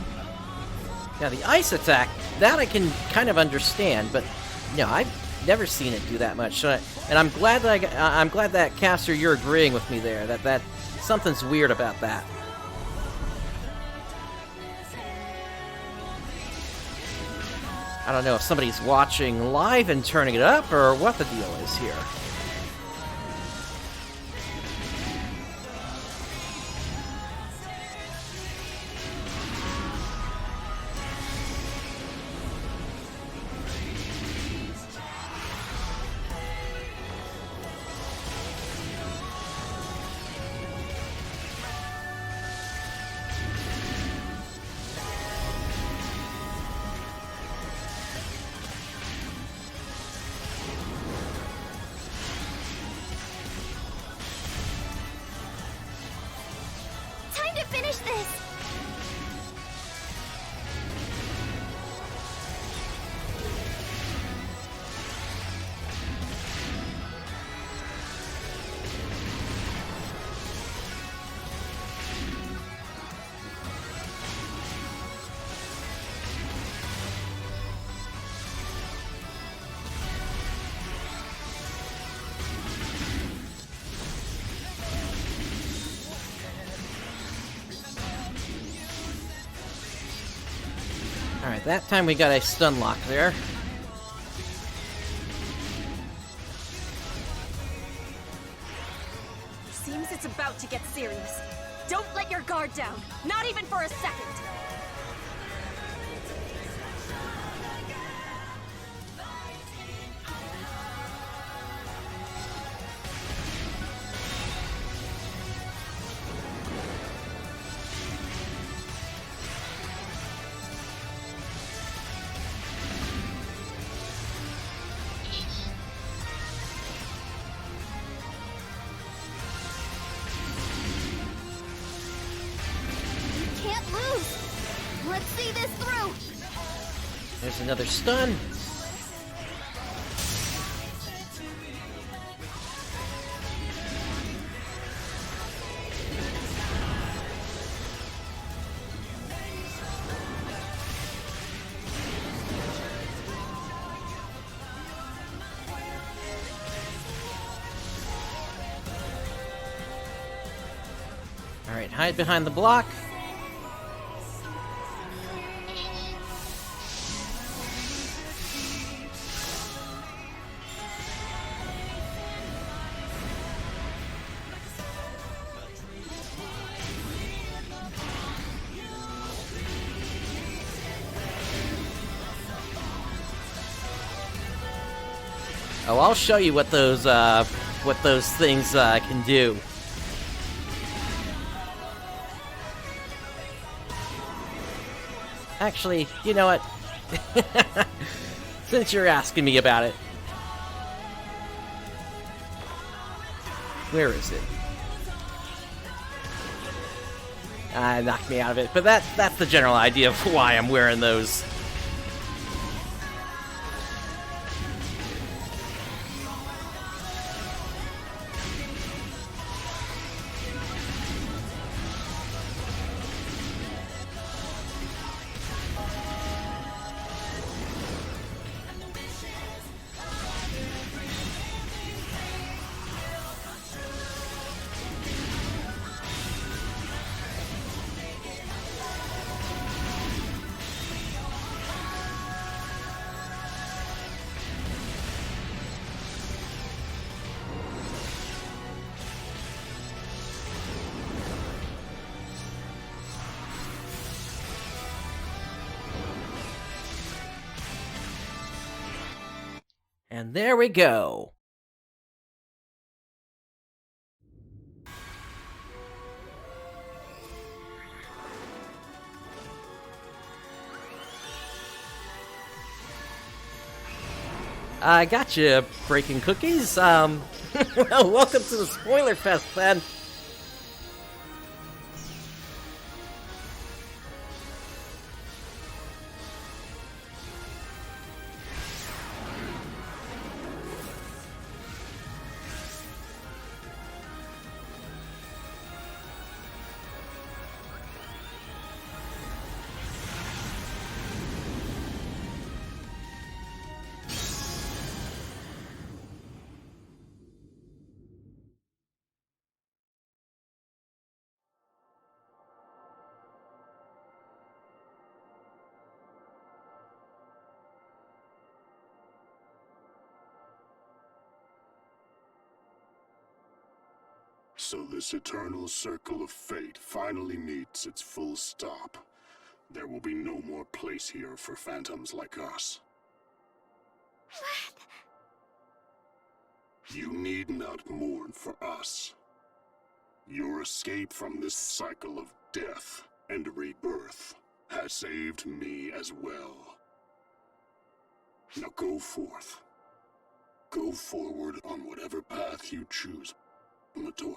Now the ice attack, that I can kind of understand, but no, I've never seen it do that much. So and I'm glad that I'm glad that Caster, you're agreeing with me there. That something's weird about that. I don't know if somebody's watching live and turning it up, or what the deal is here. finish this! Alright, that time we got a stun lock there. Seems it's about to get serious. Don't let your guard down, not even for a second. Can't lose! Let's see this through! There's another stun. Alright, hide behind the block. Oh, I'll show you what those things can do. Actually, you know what? Since you're asking me about it. Where is it? Knocked me out of it, but that's the general idea of why I'm wearing those. And there we go. I gotcha, breaking cookies. Well, welcome to the spoiler fest, then. So this eternal circle of fate finally meets its full stop. There will be no more place here for phantoms like us. What? You need not mourn for us. Your escape from this cycle of death and rebirth has saved me as well. Now go forth. Go forward on whatever path you choose, Etoile.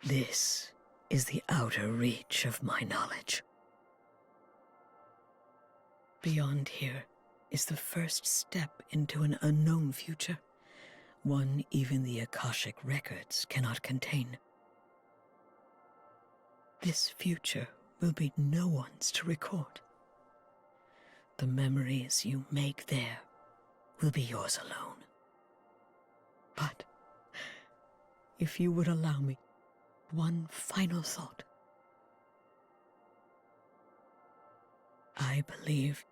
This is the outer reach of my knowledge. Beyond here is the first step into an unknown future, one even the Akashic records cannot contain. This future will be no one's to record. The memories you make there will be yours alone. But if you would allow me one final thought, I believe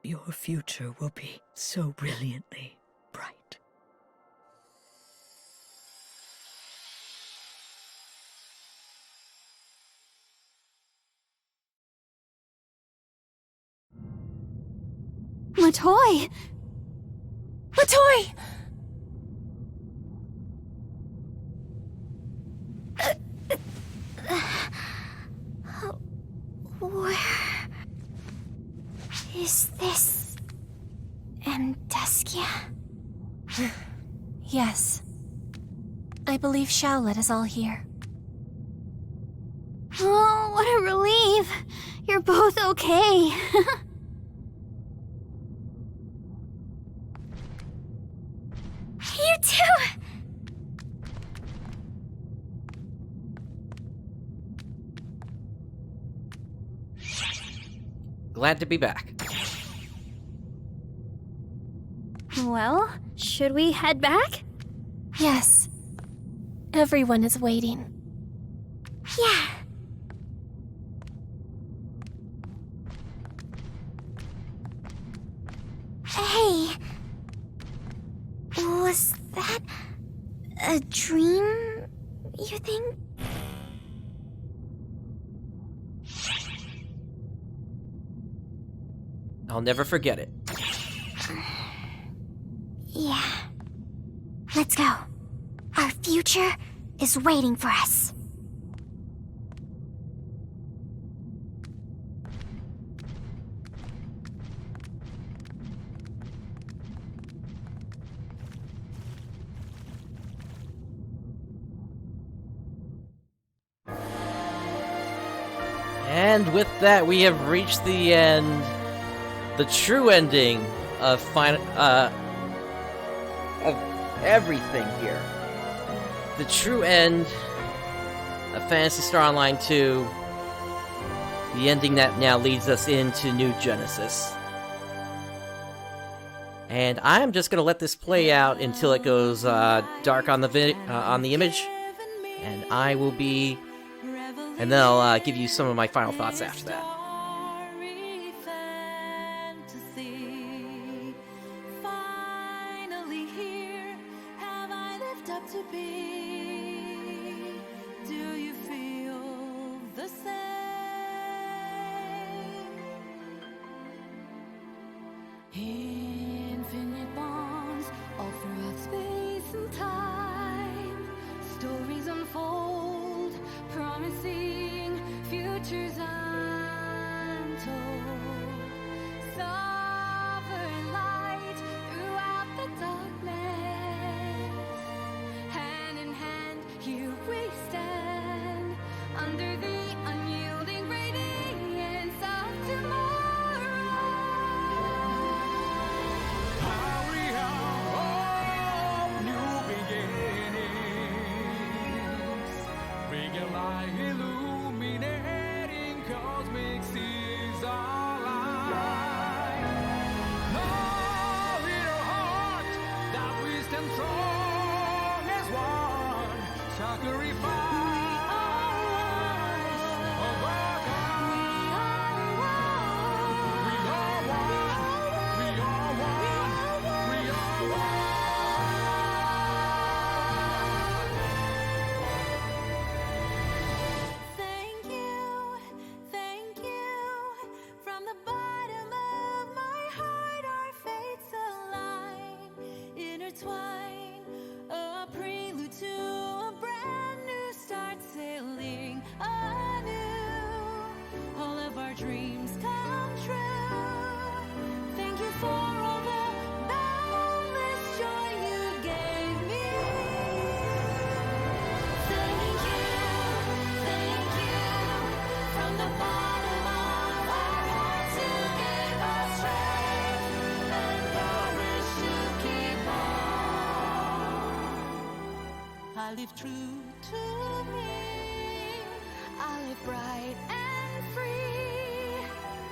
your future will be so brilliantly bright. Etoile! Etoile! Where is this Amdeskia? Yes. I believe Shao led us all here. Oh, what a relief! You're both okay. You too! Glad to be back. Well, should we head back? Yes. Everyone is waiting. Yeah. Hey. Was that a dream, you think? I'll never forget it. Yeah. Let's go. Our future is waiting for us. And with that, we have reached the end. The true ending of everything here. The true end of Phantasy Star Online 2. The ending that now leads us into New Genesis. And I'm just gonna let this play out until it goes dark on the image, and I will be, and then I'll give you some of my final thoughts after that. Infinite bonds all throughout space and time. Stories unfold, promising futures untold. Sovereign light throughout the darkness. Hand in hand, here we stand under the unyielding radiance of tomorrow. Illuminating cosmic seas our life. Know in our heart that we stand strong as one. Sacrifice. Intertwine, a prelude to a brand new start, sailing anew. All of our dreams come true. Thank you for all the boundless joy you gave me. Thank you. I live true to me. I live bright and free.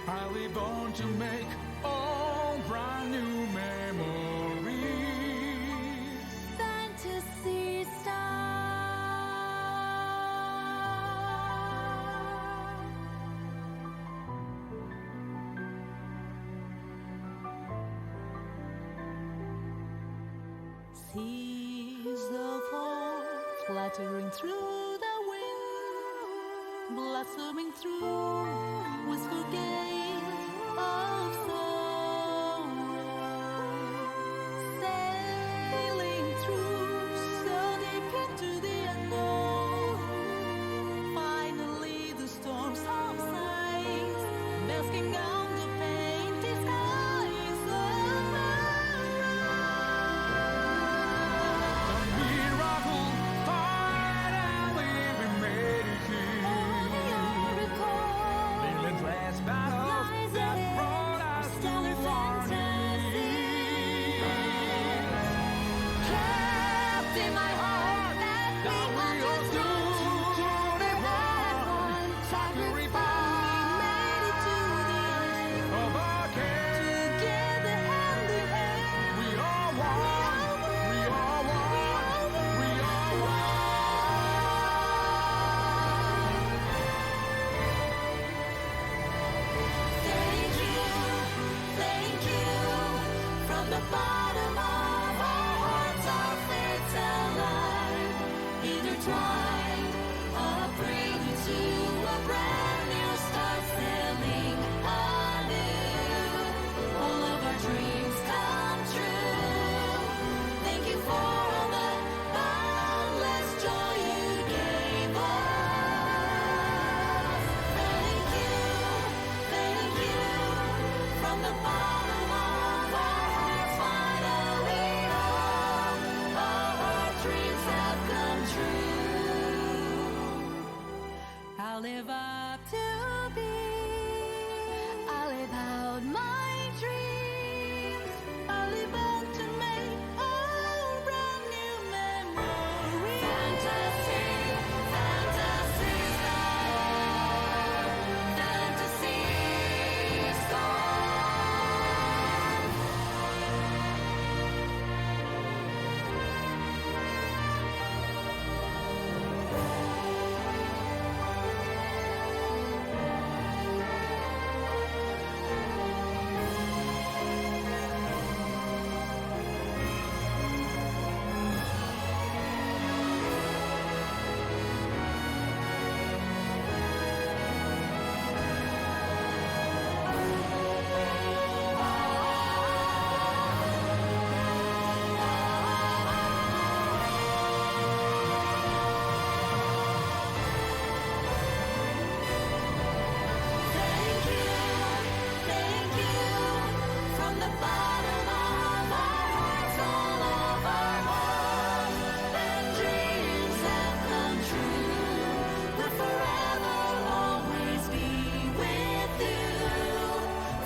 I live on to make all brand new memories. Phantasy Star. Seas of hope fluttering through the wind, blossoming through wistful gaze of sorrow, sailing through so deep into the unknown. Finally the storm subsides, basking on the painted skies of Miracle, finally we made it here. The endless battles that brought us to our knees. Trapped in my heart that we understood it one sacrifice. We made it to the end. Together hand in hand. We are one. We are one. We are one. Thank you, from the bottom of our hearts, our fates alive, intertwined, bring you to a brand new start, sailing anew. All of our dreams come true. Thank you for all the boundless joy you gave us. Thank you, from the bottom of our hearts, finally all our dreams have come true. I'll live up to be. I'll live out my dreams. I'll live on to make a brand new memory. Fantasy, Phantasy Star. Phantasy Star. Thank you, from the bottom of our hearts, all of our hopes and dreams have come true. We'll forever always be with you,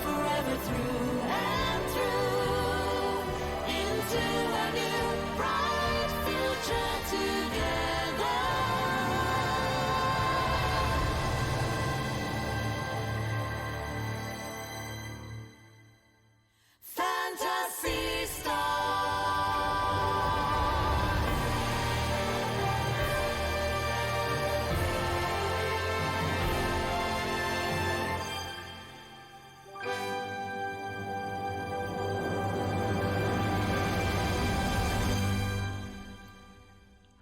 forever through and through, into a new bright future together. Phantasy Star.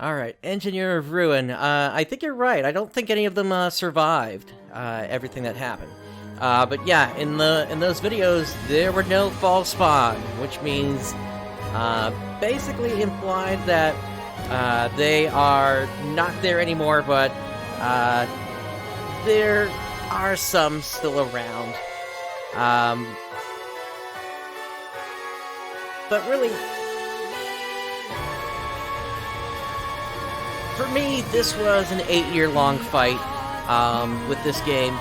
Alright, Engineer of Ruin. I think you're right. I don't think any of them survived everything that happened. But yeah, in those videos, there were no false spawn, which means basically implied that they are not there anymore, but there are some still around. But really, for me, this was an 8-year-long fight with this game.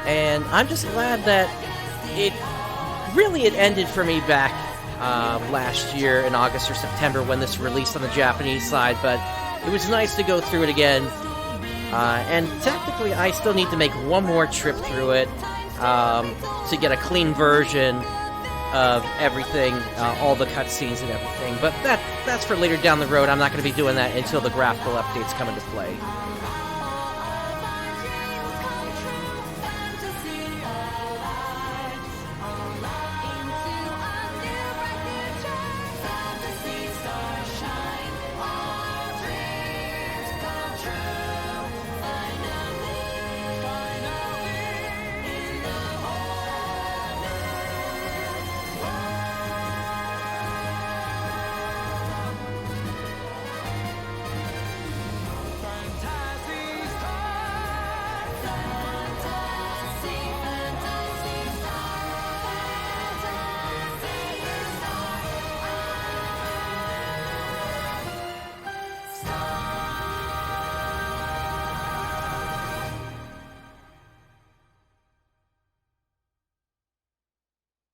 And I'm just glad that it ended for me back last year in August or September when this released on the Japanese side, but it was nice to go through it again. And technically, I still need to make one more trip through it to get a clean version of everything, all the cutscenes and everything. But that's for later down the road. I'm not going to be doing that until the graphical updates come into play.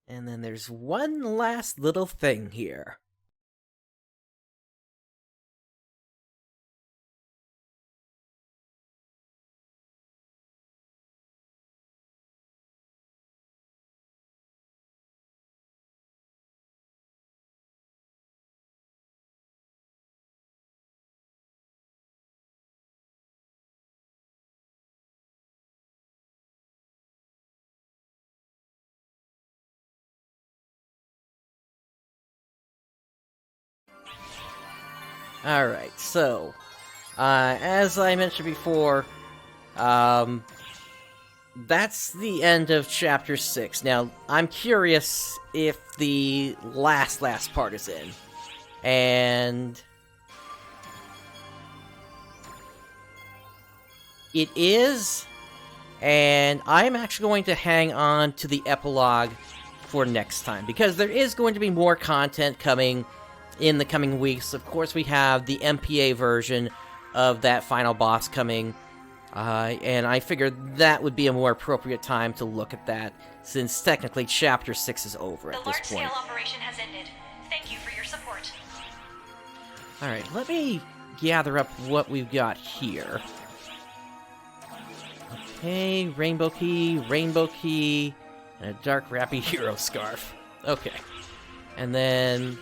And then there's one last little thing here. Alright, so, as I mentioned before, that's the end of Chapter 6. Now, I'm curious if the last part is in. And it is, and I'm actually going to hang on to the epilogue for next time, because there is going to be more content coming in the coming weeks. Of course, we have the MPA version of that final boss coming, and I figured that would be a more appropriate time to look at that, since technically Chapter 6 is over at this point. The large-scale operation has ended. Thank you for your support. Alright, let me gather up what we've got here. Okay, rainbow key, and a dark wrappy hero scarf. Okay. And then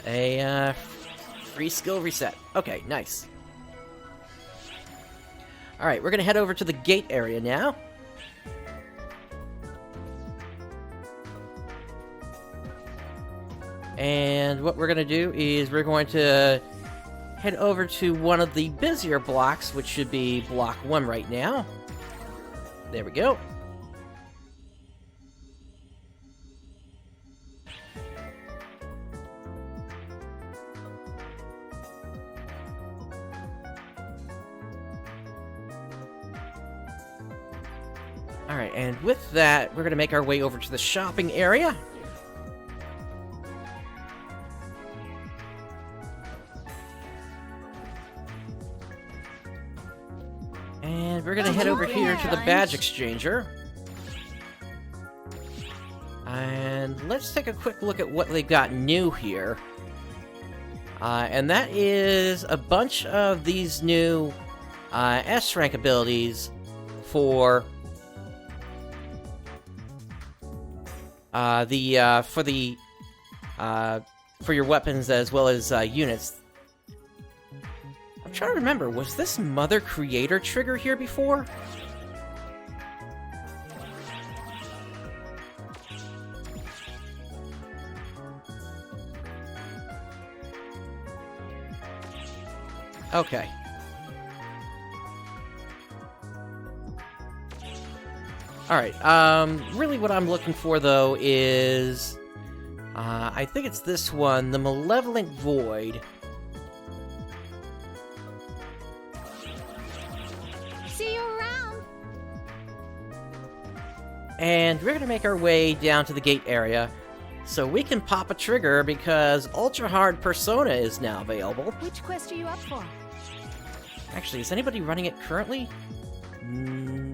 a free skill reset. Okay, nice. Alright, we're gonna head over to the gate area now. And what we're gonna do is we're going to head over to one of the busier blocks, which should be block 1 right now. There we go. Alright, and with that, we're going to make our way over to the shopping area. And we're going to head over here to the badge exchanger. And let's take a quick look at what they've got new here. And that is a bunch of these new S-rank abilities for for your weapons as well as units. I'm trying to remember, was this Mother Creator trigger here before? Okay. Alright, really what I'm looking for, though, is, I think it's this one, the Malevolent Void. See you around! And we're gonna make our way down to the gate area, so we can pop a trigger, because Ultra Hard Persona is now available. Which quest are you up for? Actually, is anybody running it currently?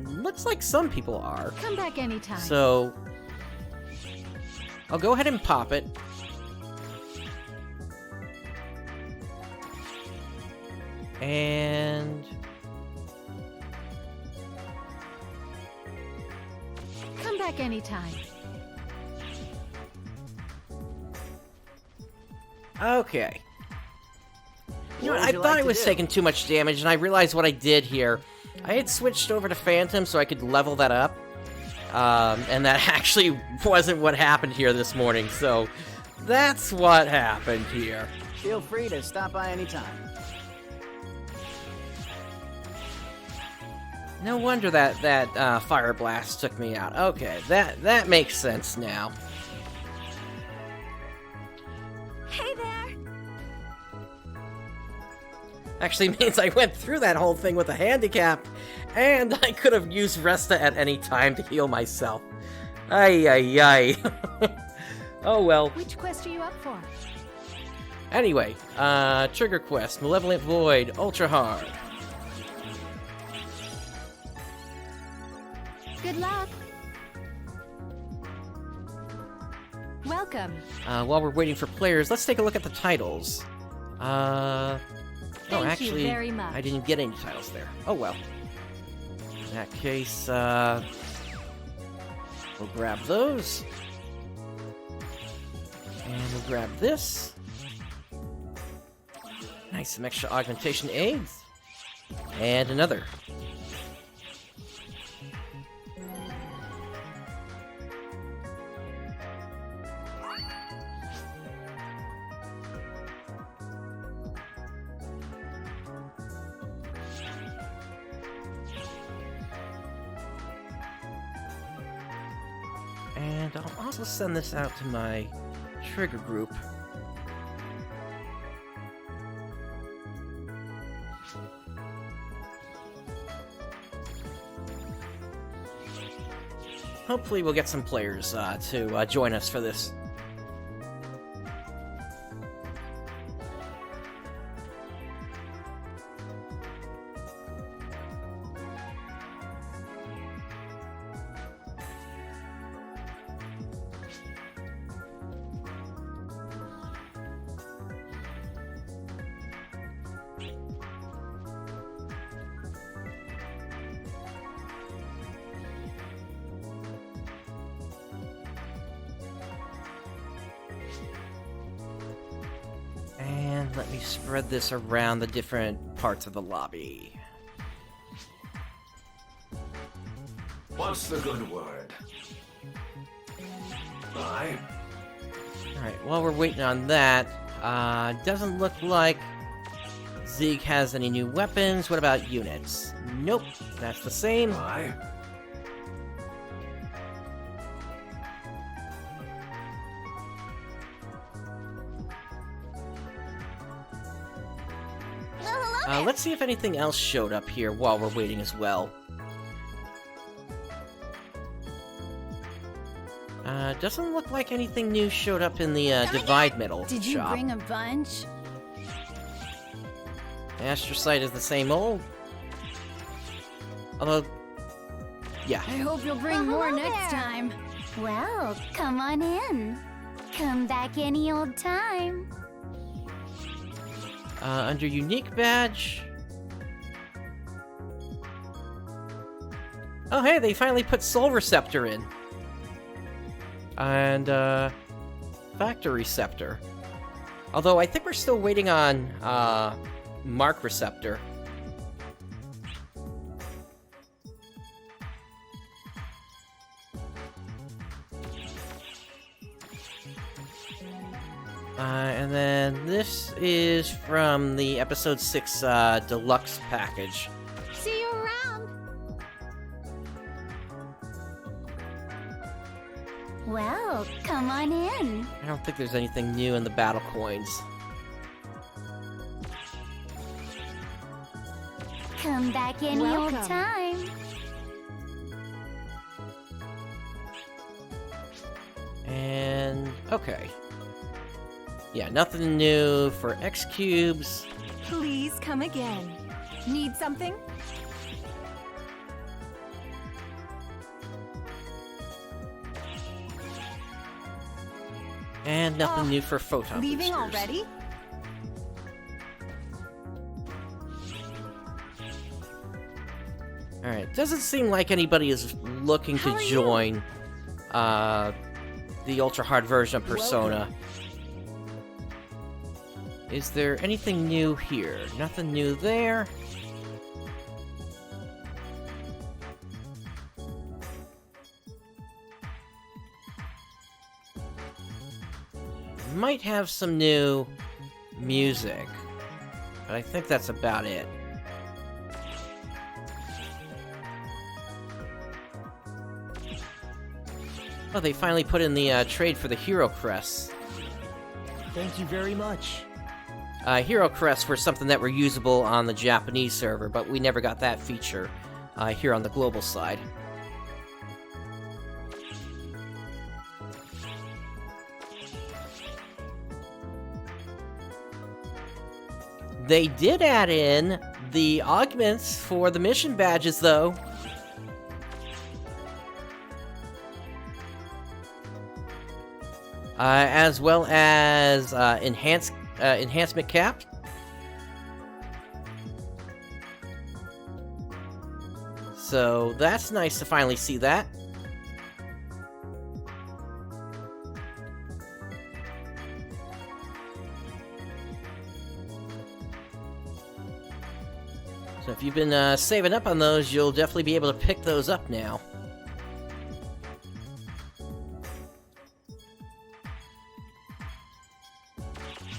Looks like some people are. Come back anytime. So, I'll go ahead and pop it. And... Come back anytime. Okay. You know, I thought I was taking too much damage, and I realized what I did here. I had switched over to Phantom so I could level that up. And that actually wasn't what happened here this morning, so that's what happened here. Feel free to stop by anytime. No wonder that Fire Blast took me out. Okay, that makes sense now. Hey there! Actually means I went through that whole thing with a handicap, and I could have used Resta at any time to heal myself. Ay, ay, ay. Oh well. Which quest are you up for? Anyway, Trigger Quest, Malevolent Void, Ultra Hard. Good luck. Welcome. While we're waiting for players, let's take a look at the titles. Thank you very much. I didn't get any titles there. Oh well. In that case, we'll grab those. And we'll grab this. Nice, some extra augmentation aids. And another. And I'll also send this out to my trigger group. Hopefully we'll get some players to join us for this. And let me spread this around the different parts of the lobby. What's the good word? Bye. Alright, while we're waiting on that, doesn't look like Zeke has any new weapons. What about units? Nope, that's the same. Bye. Let's see if anything else showed up here while we're waiting as well. Doesn't look like anything new showed up in the Divide Metal shop. Did you bring a bunch? Astrocyte is the same old. Although, yeah. I hope you'll bring more next time. Well, come on in. Come back any old time. Under Unique Badge... Oh hey, they finally put Soul Receptor in. And, Factory Scepter. Although, I think we're still waiting on, Mark Receptor. And then this is from the Episode 6 Deluxe package. See you around. Well, come on in. I don't think there's anything new in the battle coins. Come back any old time. And okay. Yeah, nothing new for X cubes. Please come again. Need something? And nothing new for photon Leaving boosters. already? Alright, doesn't seem like anybody is looking to join the ultra-hard version of Persona. Is there anything new here? Nothing new there. Might have some new music, but I think that's about it. Oh, they finally put in the trade for the Hero Crests. Thank you very much. Hero Crests were something that were usable on the Japanese server, but we never got that feature here on the global side. They did add in the augments for the mission badges, though. As well as enhancement cap. So that's nice to finally see that. So if you've been saving up on those, you'll definitely be able to pick those up now.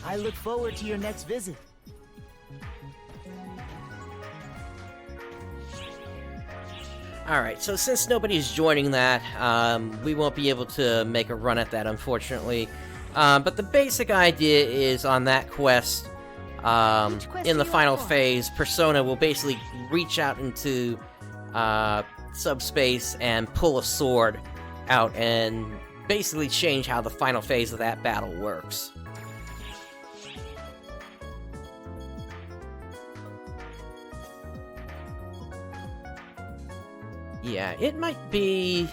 I look forward to your next visit. Alright, so since nobody's joining that, we won't be able to make a run at that, unfortunately. But the basic idea is on that quest, in the final phase, Persona will basically reach out into subspace and pull a sword out and basically change how the final phase of that battle works. Yeah, it might be...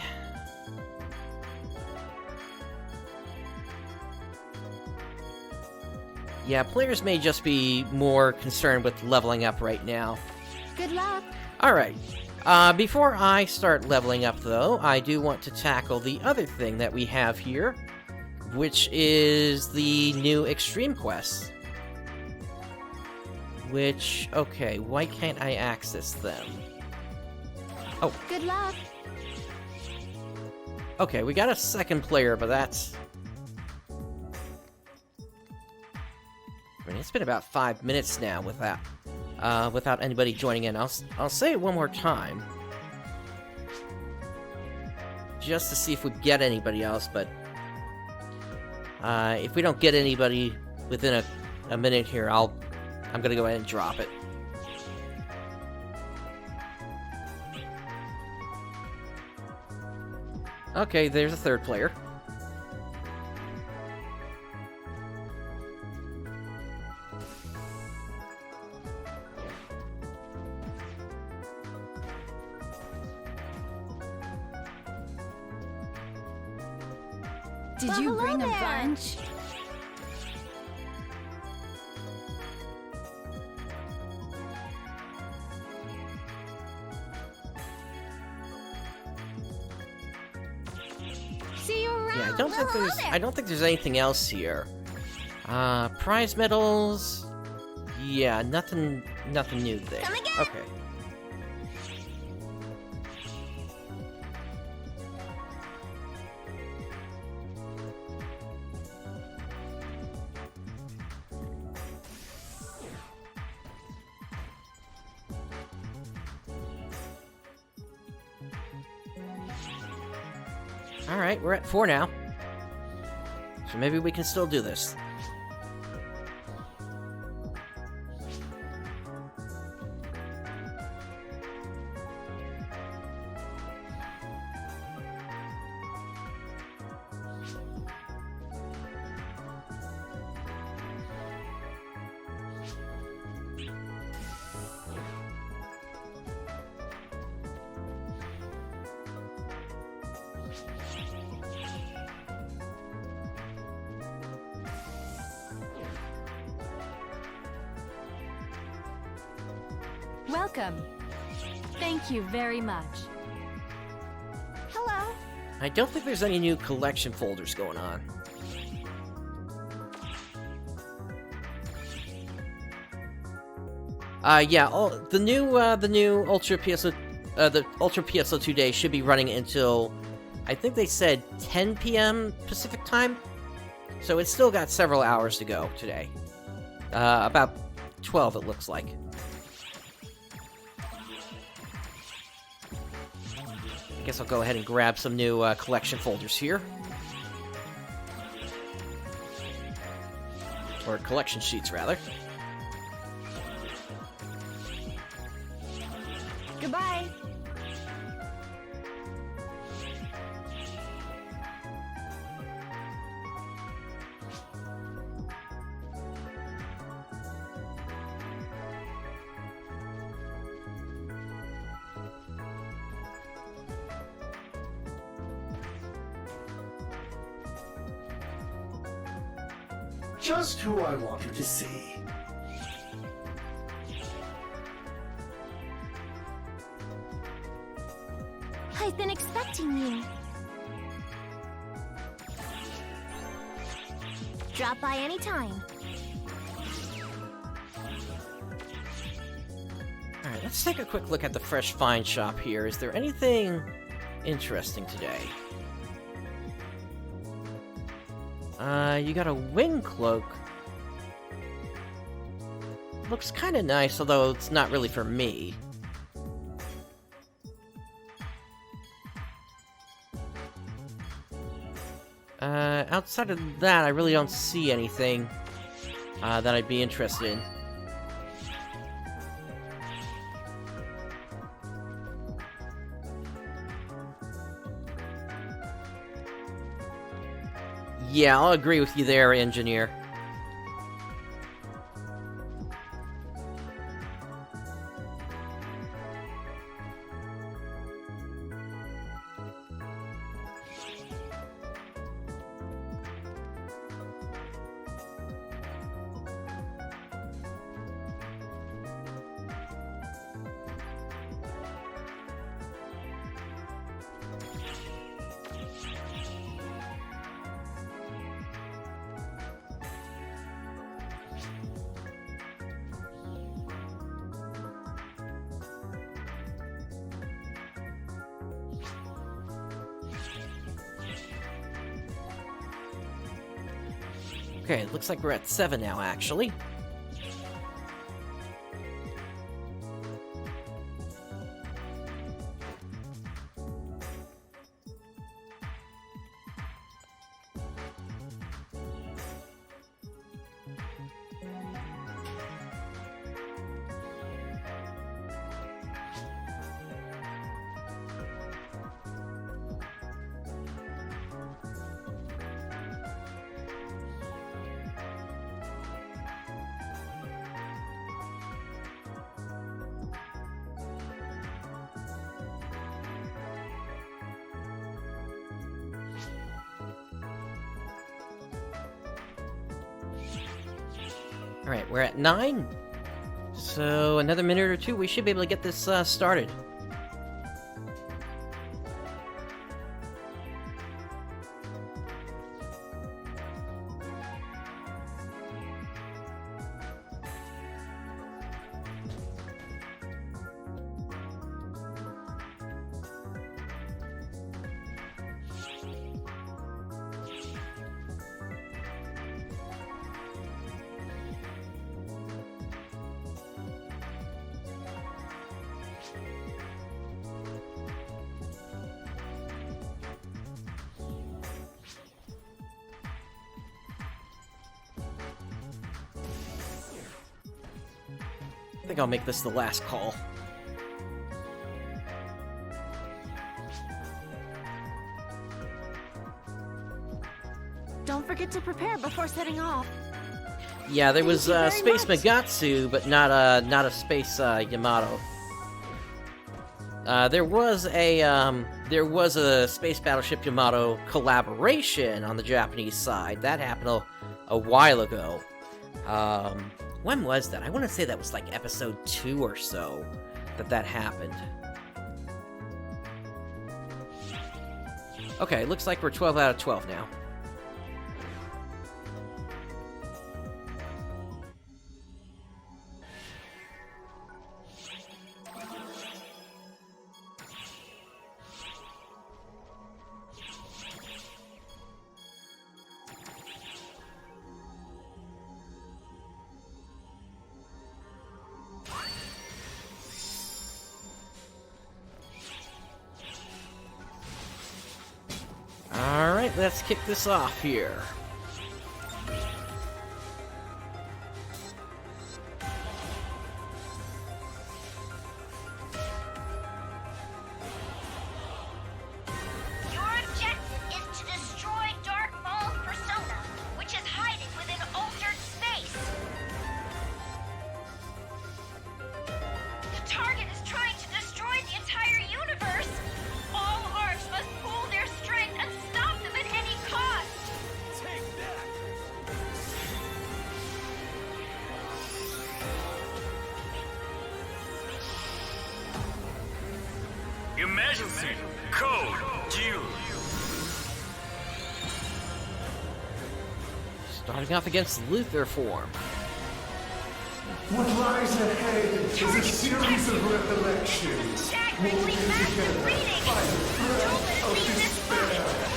Yeah, players may just be more concerned with leveling up right now. Good luck. Alright, before I start leveling up though, I do want to tackle the other thing that we have here, which is the new Extreme Quests. Which, okay, why can't I access them? Oh. Good luck. Okay, we got a second player, but that's... I mean, it's been about 5 minutes now without anybody joining in. I'll say it one more time. Just to see if we get anybody else, but... if we don't get anybody within a minute here, I'm gonna go ahead and drop it. Okay, there's a third player. Did you bring a bunch? See you around. Yeah, I don't think there's anything else here. Prize medals. Yeah, nothing new there. Come again. Okay. Alright, we're at 4 now. So maybe we can still do this. Welcome. Thank you very much. Hello. I don't think there's any new collection folders going on. Yeah, the new Ultra PSO, the Ultra PSO2 day should be running until, I think they said 10 p.m. Pacific time. So it's still got several hours to go today. About 12, it looks like. I guess I'll go ahead and grab some new collection folders here. Or collection sheets, rather. Goodbye. Just who I wanted to see. I've been expecting you. Drop by anytime. Alright, let's take a quick look at the Fresh Find shop here. Is there anything interesting today? You got a wing cloak. Looks kind of nice, although it's not really for me. Outside of that, I really don't see anything that I'd be interested in. Yeah, I'll agree with you there, Engineer. Okay, it looks like we're at 7 now, actually. Alright, we're at 9. So, another minute or two, we should be able to get this started. I think I'll make this the last call. Don't forget to prepare before setting off. Yeah, there was Space Megatsu, but not a Space Yamato. There was a Space Battleship Yamato collaboration on the Japanese side. That happened a while ago. When was that? I want to say that was like episode 2 or so that happened. Okay, looks like we're 12 out of 12 now. Alright, let's kick this off here. Your objective is to destroy Dark Falz Persona, which is hiding within altered space. The target is trying to destroy the entire universe. All arcs must pool their strength and stop them at any cost. Take that! Emergency! Code! Duel! Starting off against Luther form. What lies ahead is a series of recollections. Staggeringly massive reading! Don't let it be this fight!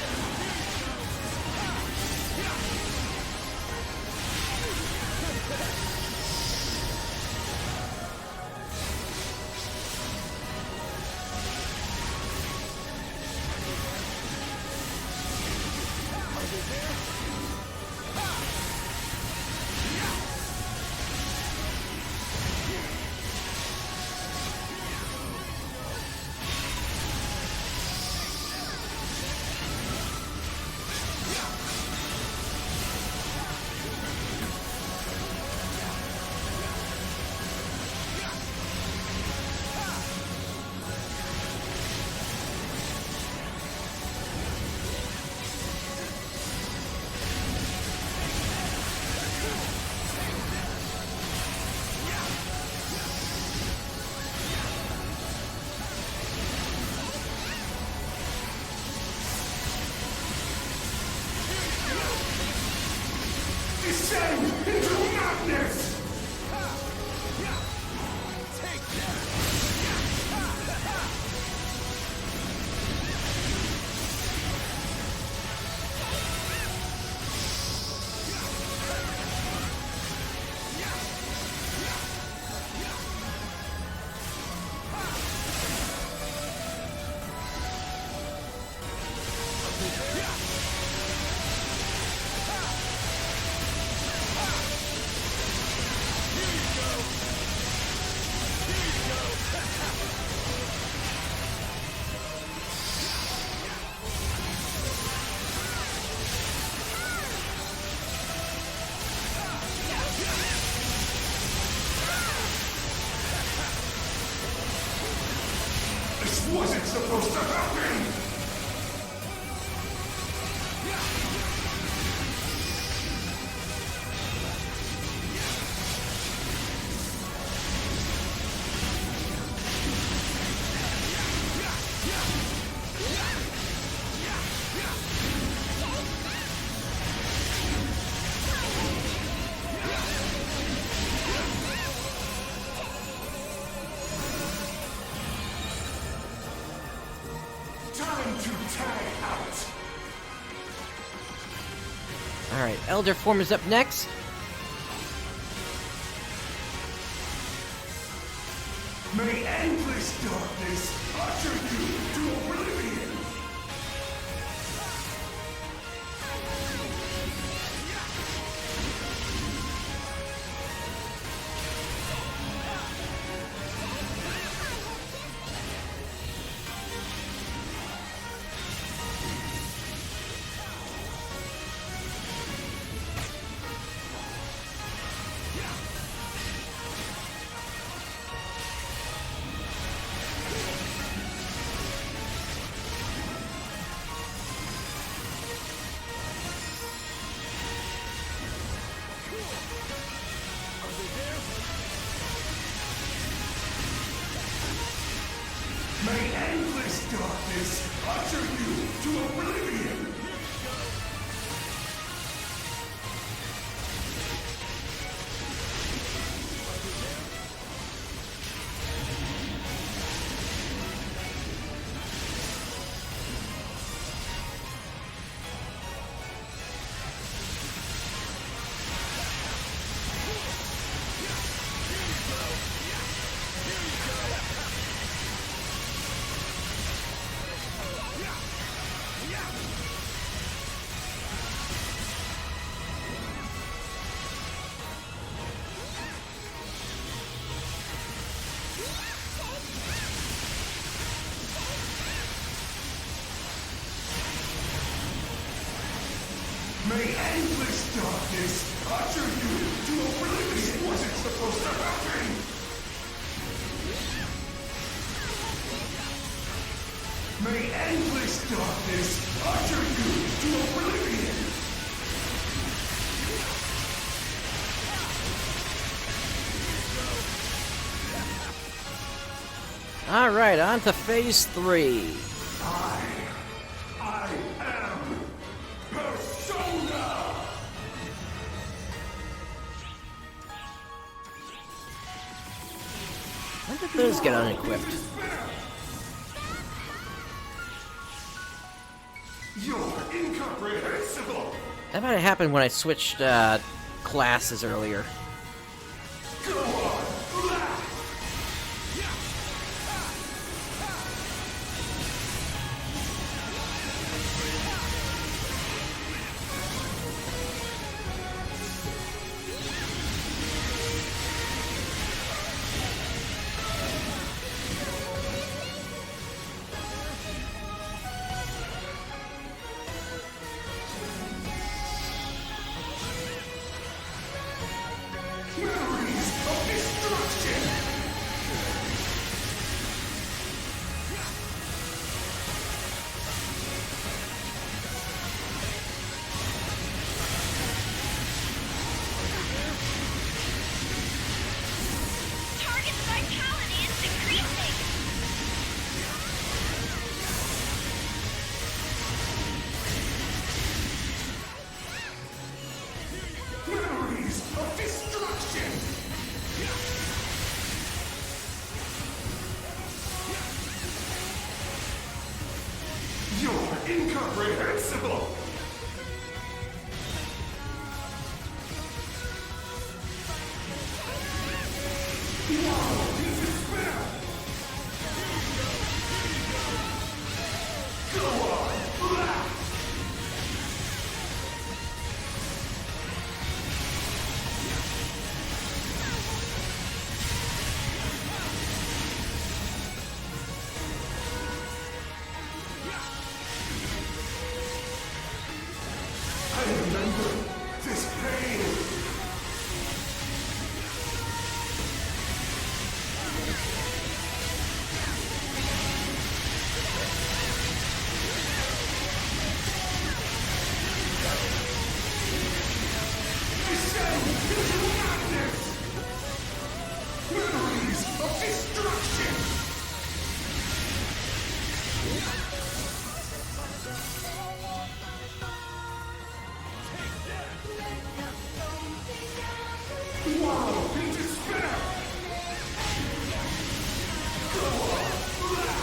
Descend into madness! This wasn't supposed to happen! Time to tag out! Alright, Elder form is up next. May endless darkness usher you to oblivion! darkness usher you to oblivion! May endless darkness usher you to oblivion! This wasn't supposed to happen! May endless darkness usher you to oblivion! Alright, on to phase 3. I am Persona! When did those get unequipped? You're incomprehensible! That might have happened when I switched classes earlier. Go on! You're incomprehensible! Wow, this is bad! Go on! Blah! I remember this pain! Descend into madness! Memories of destruction! Wow, in despair! Go on! Blah!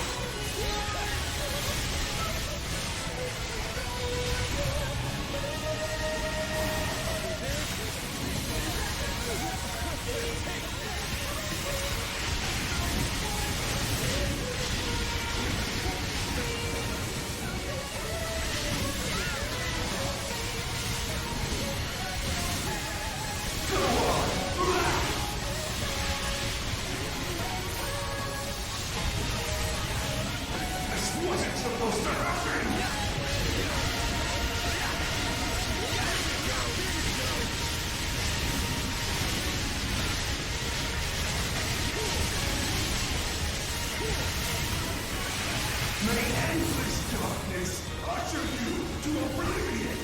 Go on! Blah! This wasn't supposed to happen! May endless darkness usher you to oblivion!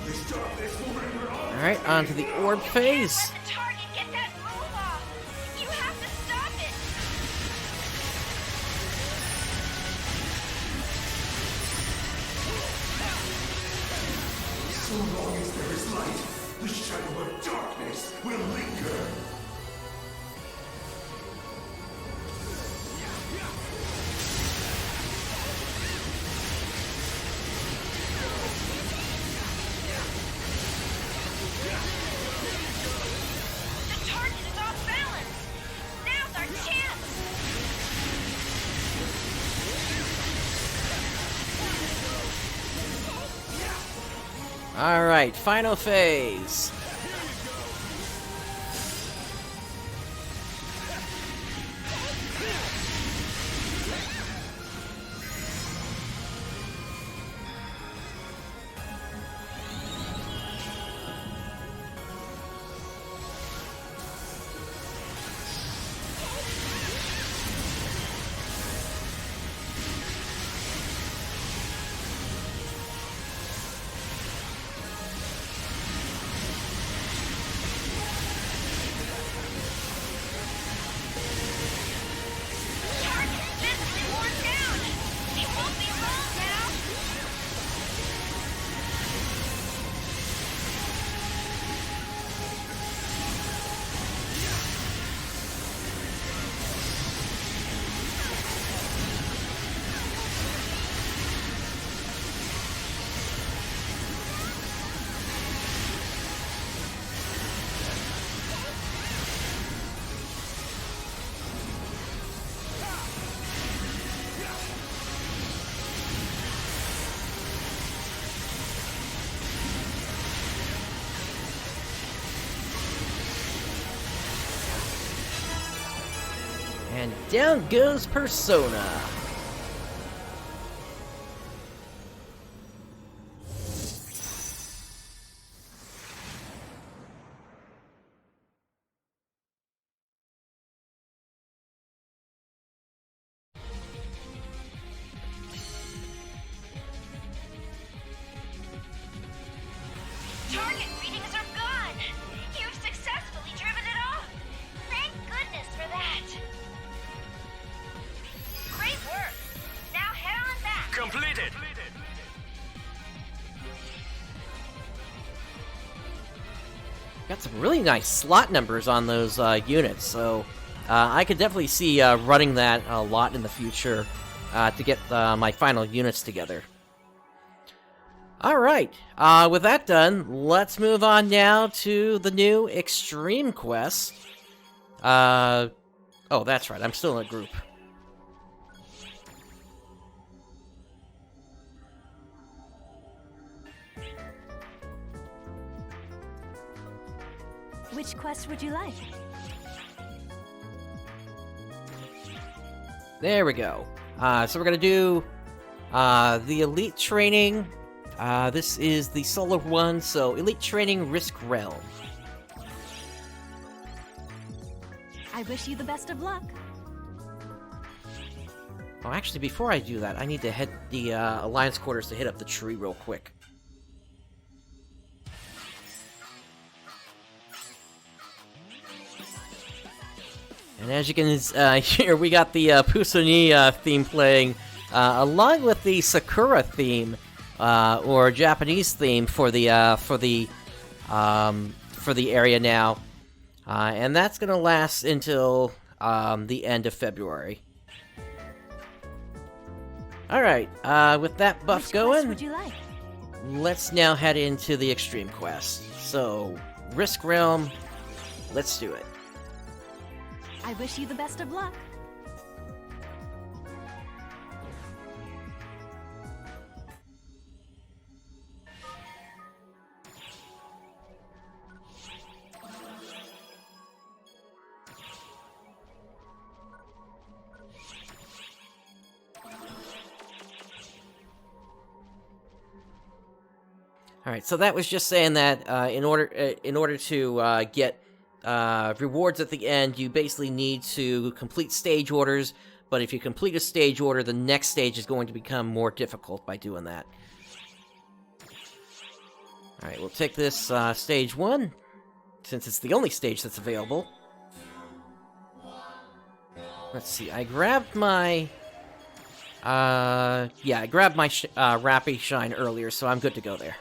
This darkness will render all Alright, on to the orb phase. Target, get that move off! You So long as there is light, the shadow of darkness will linger. The target is off balance. Now's our chance. Alright, final phase. And down goes Persona. Target readings are gone. You've successfully driven it off. Thank goodness for that. Great work. Now head on back. Completed. Got some really nice slot numbers on those units, so I could definitely see running that a lot in the future to get my final units together. Alright, with that done, let's move on now to the new Extreme Quest. Oh, that's right, I'm still in a group. Which quest would you like? There we go. So we're gonna do the Elite Training. This is the solo one, so Elite Training Risk Realm. I wish you the best of luck. Oh, actually, before I do that, I need to head the Alliance Quarters to hit up the tree real quick. And as you can hear, we got the Pusoni theme playing, along with the Sakura theme, or Japanese theme for the area now, and that's gonna last until the end of February. All right, with that buff going, would you like? Let's now head into the Extreme Quest. So, Risk Realm, let's do it. I wish you the best of luck. All right, so that was just saying that in order to get rewards at the end, you basically need to complete stage orders, but if you complete a stage order, the next stage is going to become more difficult by doing that. Alright, we'll take this stage 1, since it's the only stage that's available. Let's see, I grabbed my... I grabbed my Rappy Shine earlier, so I'm good to go there.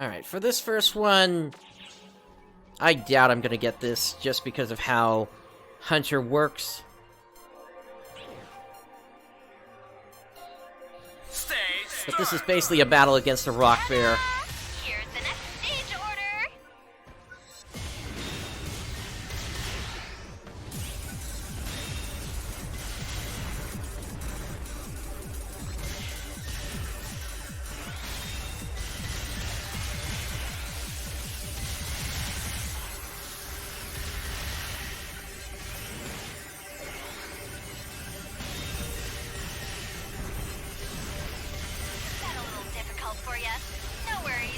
Alright, for this first one, I doubt I'm gonna get this just because of how Hunter works. But this is basically a battle against a rock bear. Here's the next stage order. For you. No worries.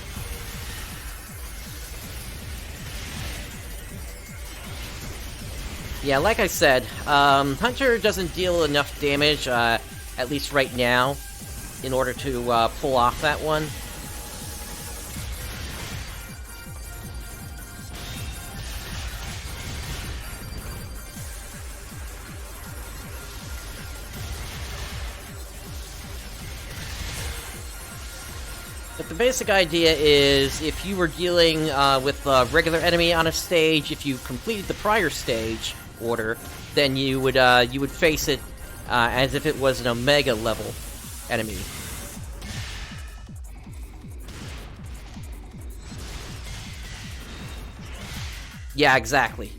Yeah, like I said, Hunter doesn't deal enough damage, at least right now, in order to pull off that one. But the basic idea is, if you were dealing with a regular enemy on a stage, if you completed the prior stage order, then you would face it as if it was an Omega level enemy. Yeah, exactly.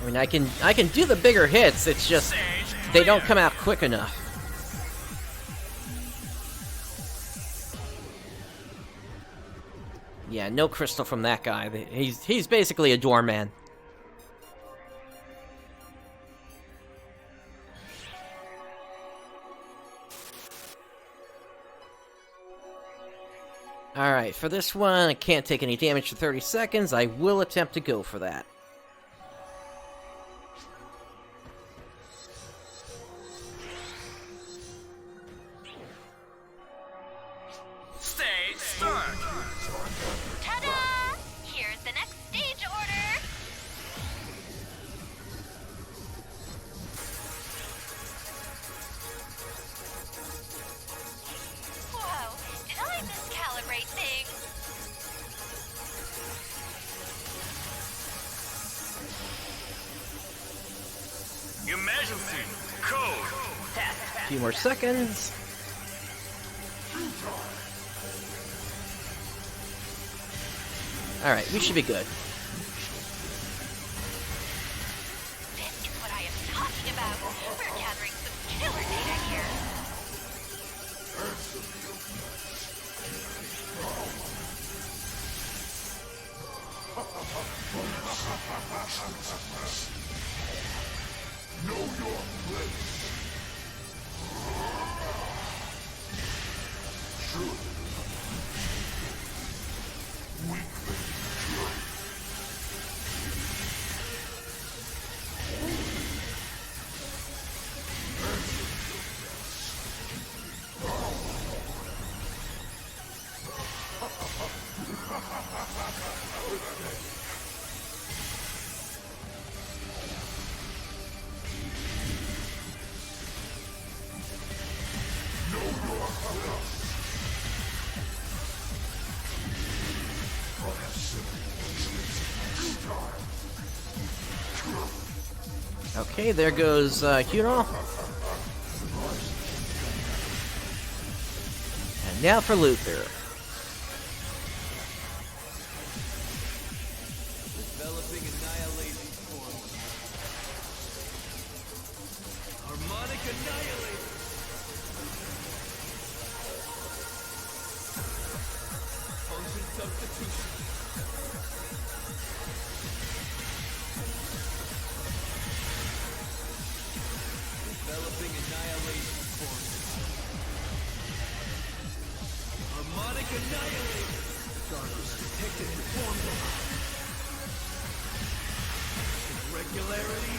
I mean, I can do the bigger hits, it's just they don't come out quick enough. Yeah, no crystal from that guy. He's basically a doorman. Alright, for this one, I can't take any damage for 30 seconds. I will attempt to go for that. Ta-da! Here's the next stage order. Whoa, did I miscalibrate things? Emergency code. A few more seconds. Alright, we should be good. This is what I am talking about. We're gathering some killer data here. Know your place. Sure. Okay, there goes Etoile. And now for Luther. Developing annihilation form. Harmonic annihilation. Function substitution. Developing annihilation form. Harmonic annihilation. Darkness detected in formula. Irregularity.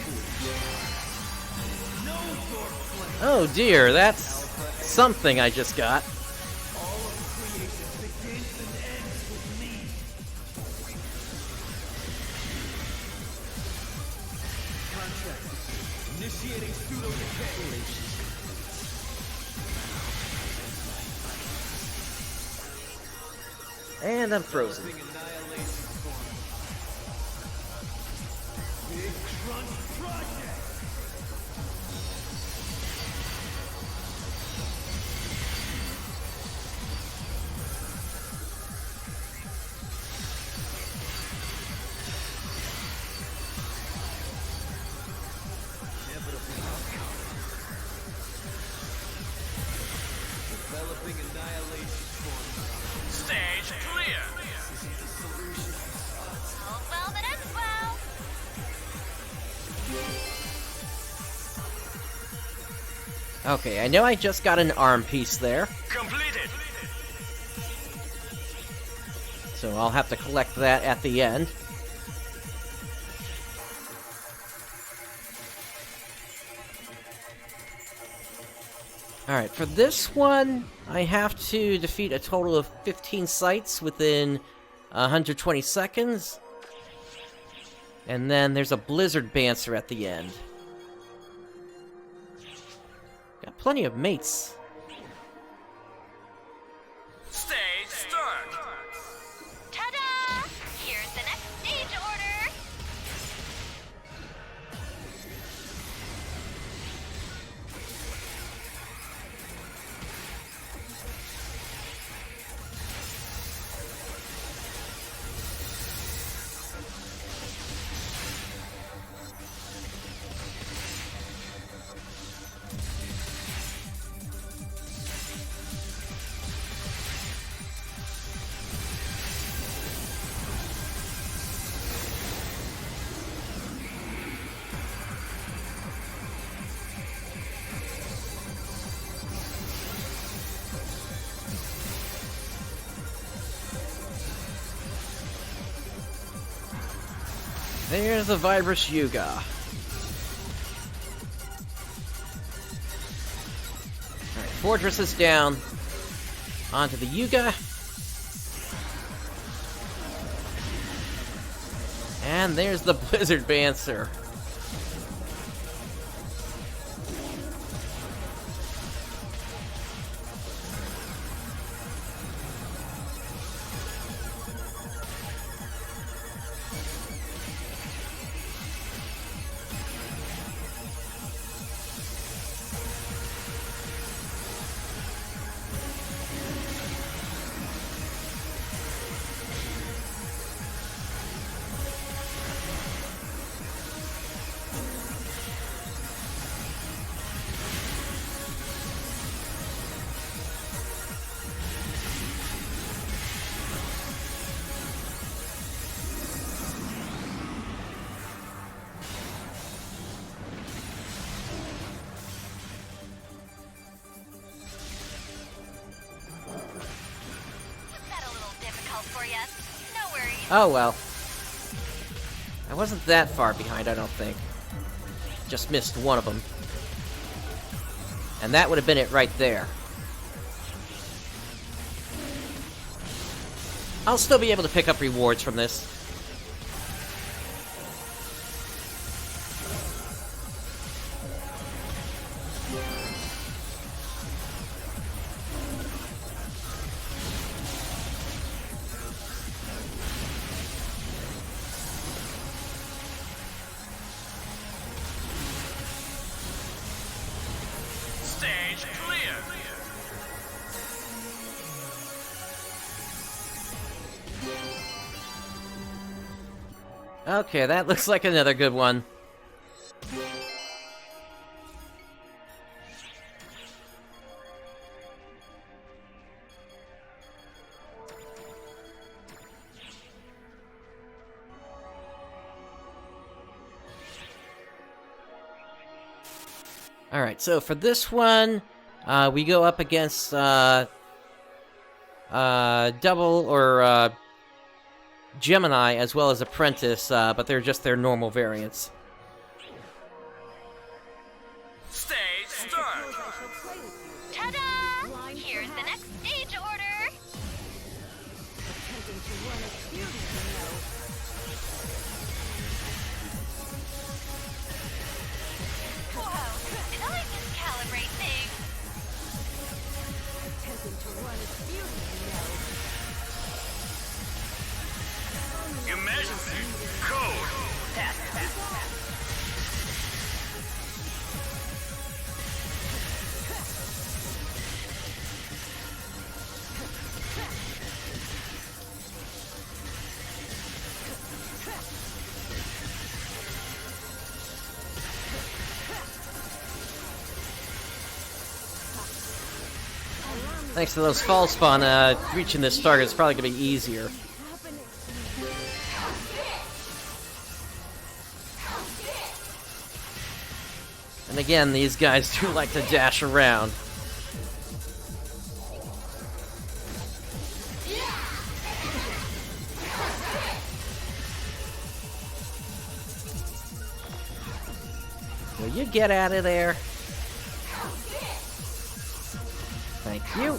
No door flame. Oh dear, that's something I just got. And I'm frozen. Stage clear. All's well that ends well. Okay, I know I just got an arm piece there. Completed. So I'll have to collect that at the end. Alright, for this one, I have to defeat a total of 15 sites within 120 seconds. And then there's a Blizzard Bancer at the end. Got plenty of mates. Stage start. Ta-da! Here's the next stage order. There's the Virus Yuga. Alright, Fortress is down. Onto the Yuga. And there's the Blizzard Bancer. Oh well. I wasn't that far behind, I don't think. Just missed one of them. And that would have been it right there. I'll still be able to pick up rewards from this. Stage clear. Okay, that looks like another good one. Alright, so for this one, we go up against Double or Gemini as well as Apprentice, but they're just their normal variants. Stage start. Ta-da! Thanks to those false spawn, reaching this target is probably going to be easier. And again, these guys do like to dash around. Will you get out of there? Thank you.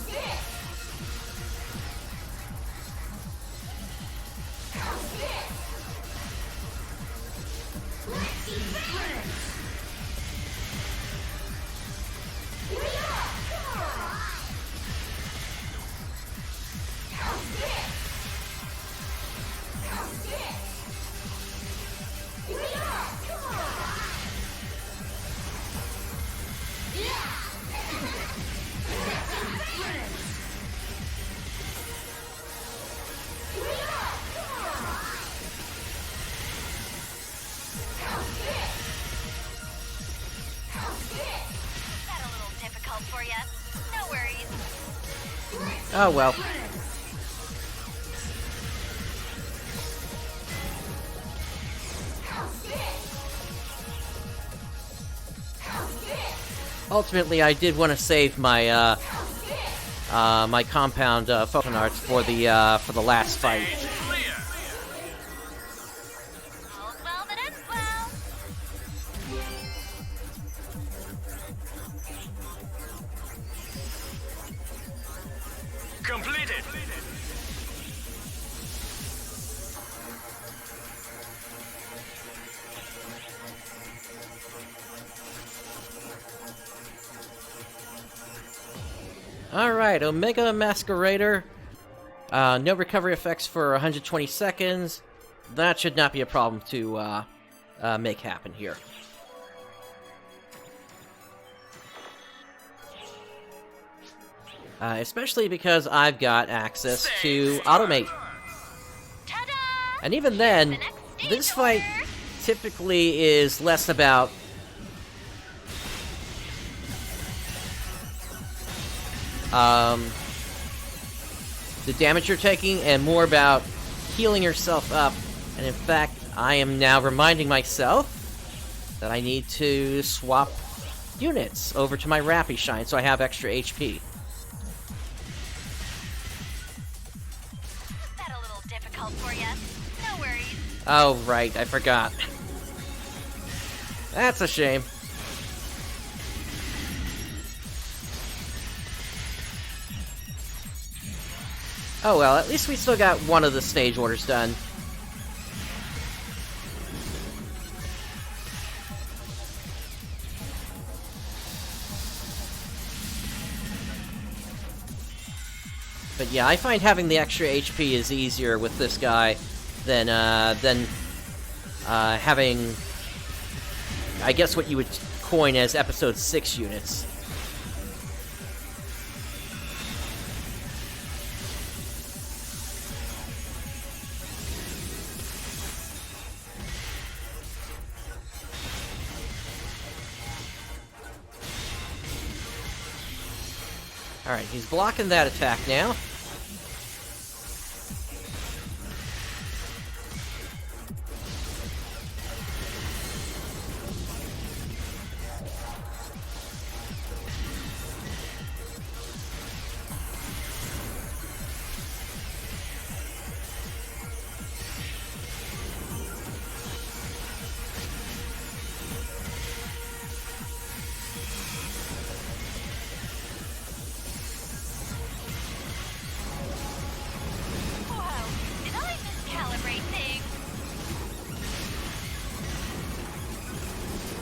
Oh well. Ultimately, I did want to save my my compound photon arts for the last fight. Completed. Alright, Omega Masquerader. No recovery effects for 120 seconds. That should not be a problem to make happen here. Especially because I've got access to Automate. And even then, this fight typically is less about the damage you're taking and more about healing yourself up. And in fact, I am now reminding myself that I need to swap units over to my Rappy Shine so I have extra HP. Oh, right, I forgot. That's a shame. Oh well, at least we still got one of the stage orders done. But yeah, I find having the extra HP is easier with this guy than having, I guess, what you would coin as episode 6 units. Alright, he's blocking that attack now.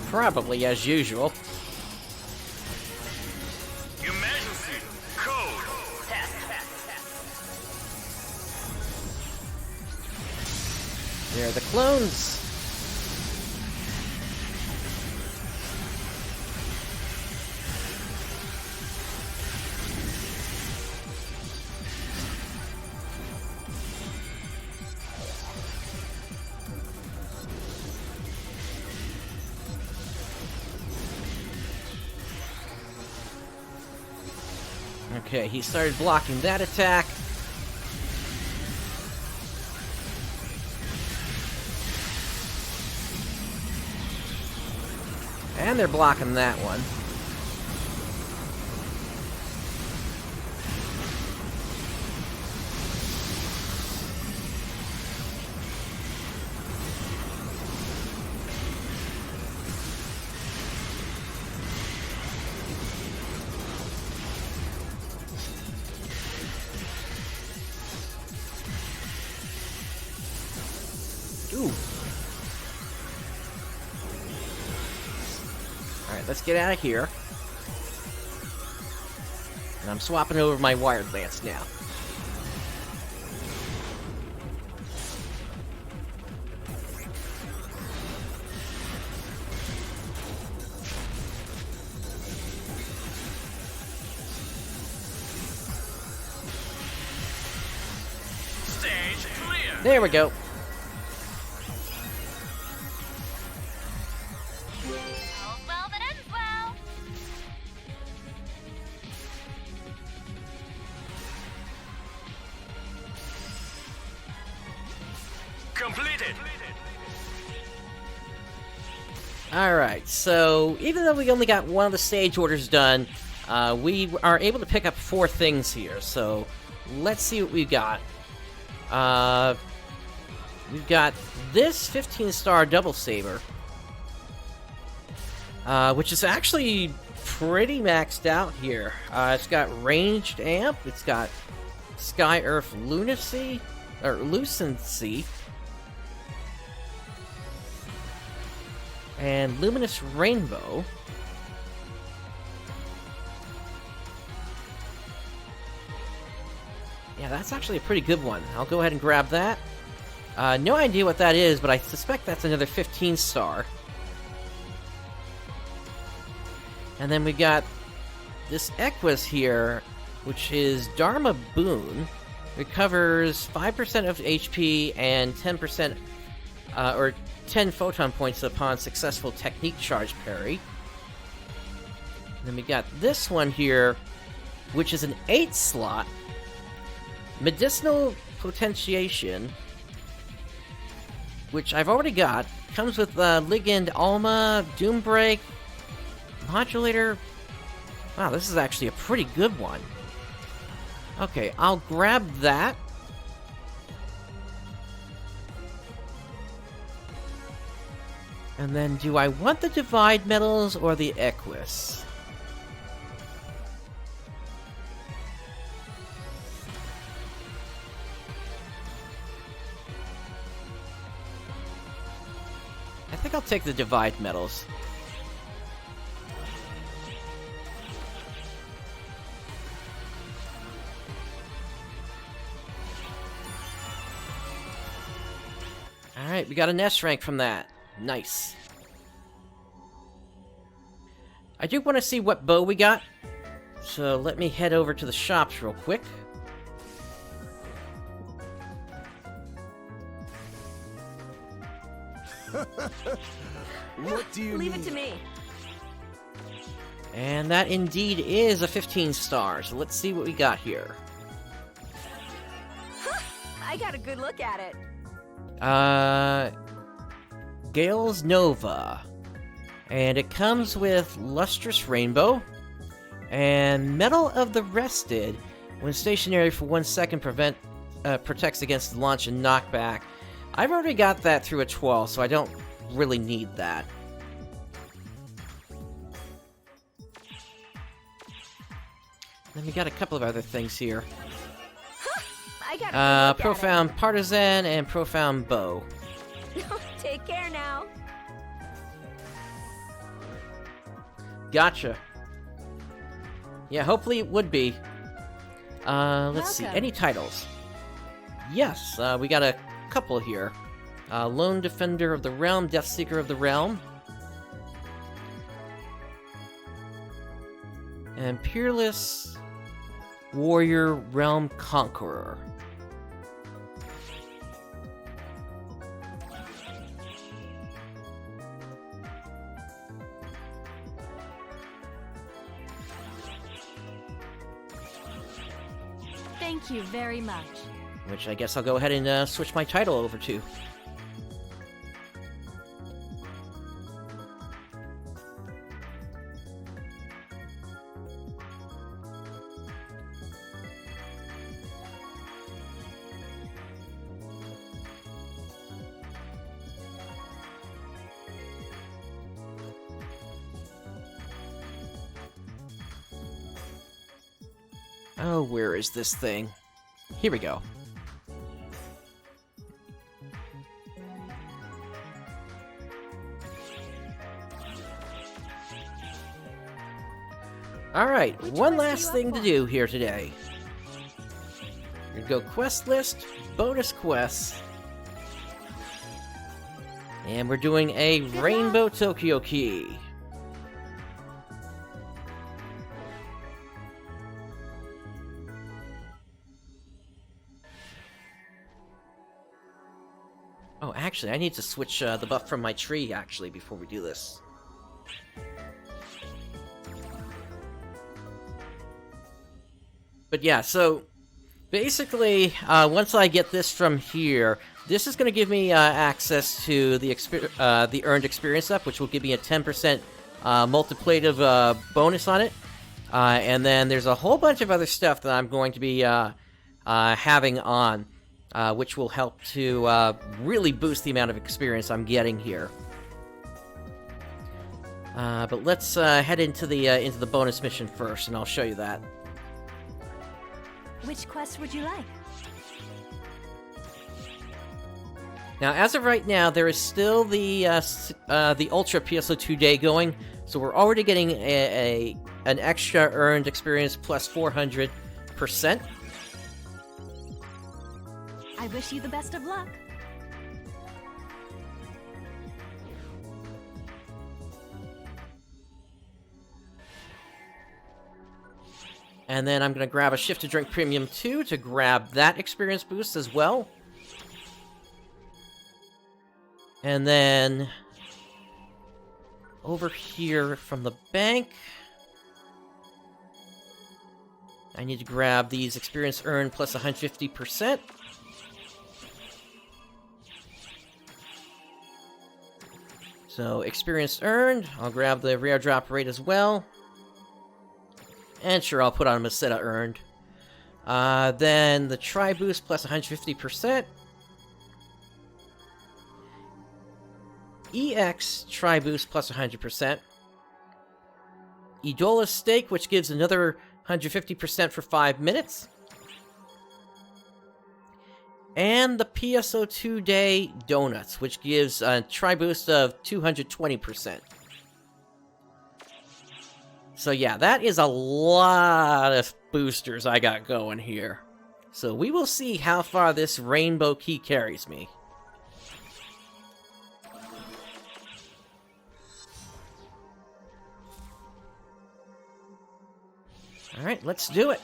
Probably as usual. Your Majesty, code. There are the clones. Okay, he started blocking that attack. And they're blocking that one. Ooh. Alright, let's get out of here. And I'm swapping over my wired lance now. Stage clear. There we go. Well, that ends well. Completed. Alright, so even though we only got one of the stage orders done, we are able to pick up 4 things here. So let's see what we got. We've got this 15-star double saber, which is actually pretty maxed out here. It's got ranged amp, it's got Sky Earth Lunacy, or Lucency, and Luminous Rainbow. Yeah, that's actually a pretty good one. I'll go ahead and grab that. No idea what that is, but I suspect that's another 15-star. And then we got this Equus here, which is Dharma Boon. Recovers 5% of HP and 10%, or 10 photon points upon successful technique charge parry. And then we got this one here, which is an 8-slot. Medicinal Potentiation, which I've already got. Comes with Ligand Alma, Doombreak, Modulator. Wow, this is actually a pretty good one. Okay, I'll grab that. And then, do I want the Divide Metals or the Equus? I think I'll take the Divide Metals. Alright, we got an S rank from that. Nice. I do want to see what bow we got, so let me head over to the shops real quick. What do you Leave it to me. And that indeed is a 15-star, so let's see what we got here. I got a good look at it. Gale's Nova. And it comes with Lustrous Rainbow. And Metal of the Rested. When stationary for 1 second, protects against launch and knockback. I've already got that through Etoile, so I don't really need that. Then we got a couple of other things here. I got a good look at Profound Partisan and Profound Bow. Take care now. Gotcha. Yeah, hopefully it would be. Let's see. Any titles? Yes, we got a couple here. Lone Defender of the Realm, Deathseeker of the Realm. And Peerless Warrior Realm Conqueror. Thank you very much. Which I guess I'll go ahead and switch my title over to. Oh, where is this thing? Here we go. Alright, one last thing to do here today. We're gonna go quest list, bonus quests. And we're doing a Rainbow Tokyo Key. Oh, actually, I need to switch the buff from my tree, actually, before we do this. But yeah, so basically, once I get this from here, this is going to give me access to the earned experience up, which will give me a 10% multiplicative bonus on it. And then there's a whole bunch of other stuff that I'm going to be having on, which will help to really boost the amount of experience I'm getting here. But let's head into the bonus mission first, and I'll show you that. Which quest would you like? Now, as of right now, there is still the Ultra PSO2 day going, so we're already getting an extra earned experience plus 400%. I wish you the best of luck. And then I'm going to grab a Shift to Drink Premium 2 to grab that experience boost as well. And then over here from the bank, I need to grab these experience earned plus 150%. So experience earned, I'll grab the rare drop rate as well. And sure, I'll put on Masquerader earned. Then the Tri Boost plus 150%. EX Tri Boost plus 100%. Etoile Steak, which gives another 150% for 5 minutes. And the PSO2 Day Donuts, which gives a Tri Boost of 220%. So yeah, that is a lot of boosters I got going here. So we will see how far this Rainbow Key carries me. Alright, let's do it.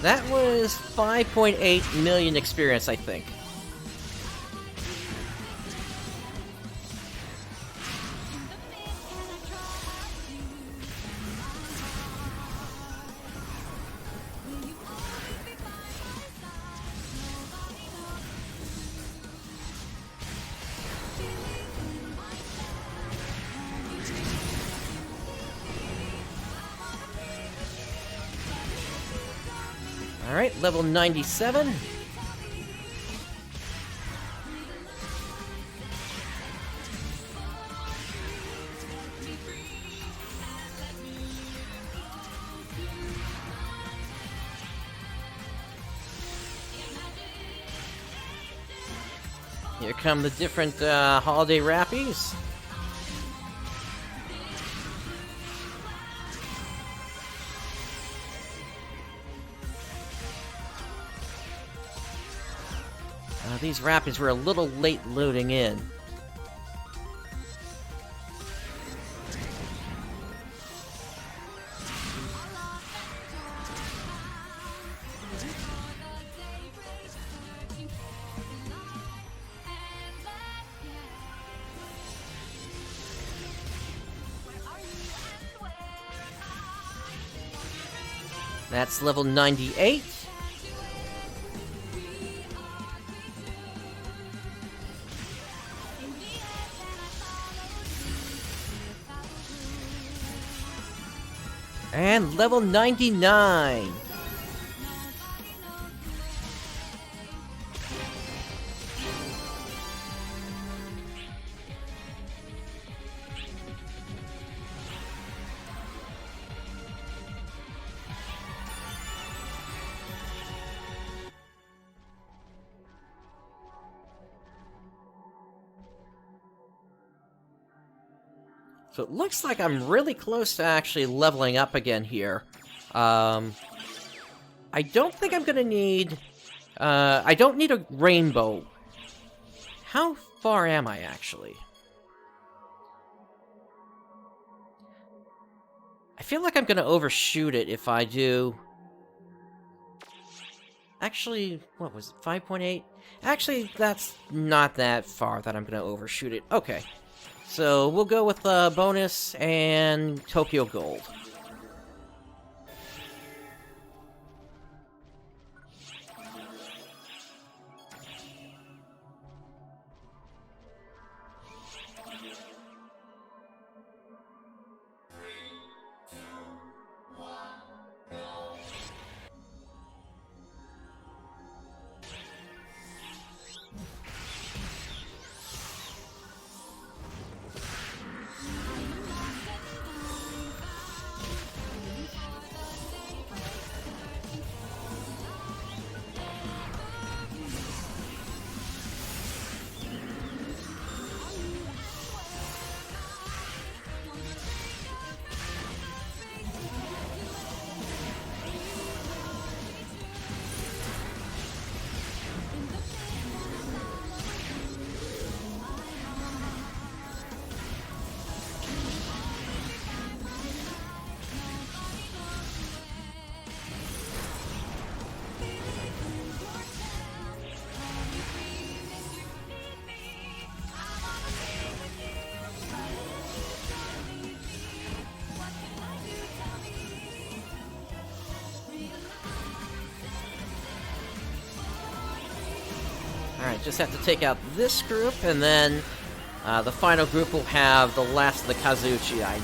That was 5.8 million experience, I think. Alright, level 97. Here come the different holiday wrappies. These wrappies were a little late loading in. That's level 98. And level 99. So it looks like I'm really close to actually leveling up again here. I don't think I'm gonna need... I don't need a rainbow. How far am I, actually? I feel like I'm gonna overshoot it if I do... Actually, what was it, 5.8? Actually, that's not that far that I'm gonna overshoot it. Okay. So, we'll go with bonus and Tokyo Gold. Alright, just have to take out this group, and then the final group will have the last of the Kazuchi I need.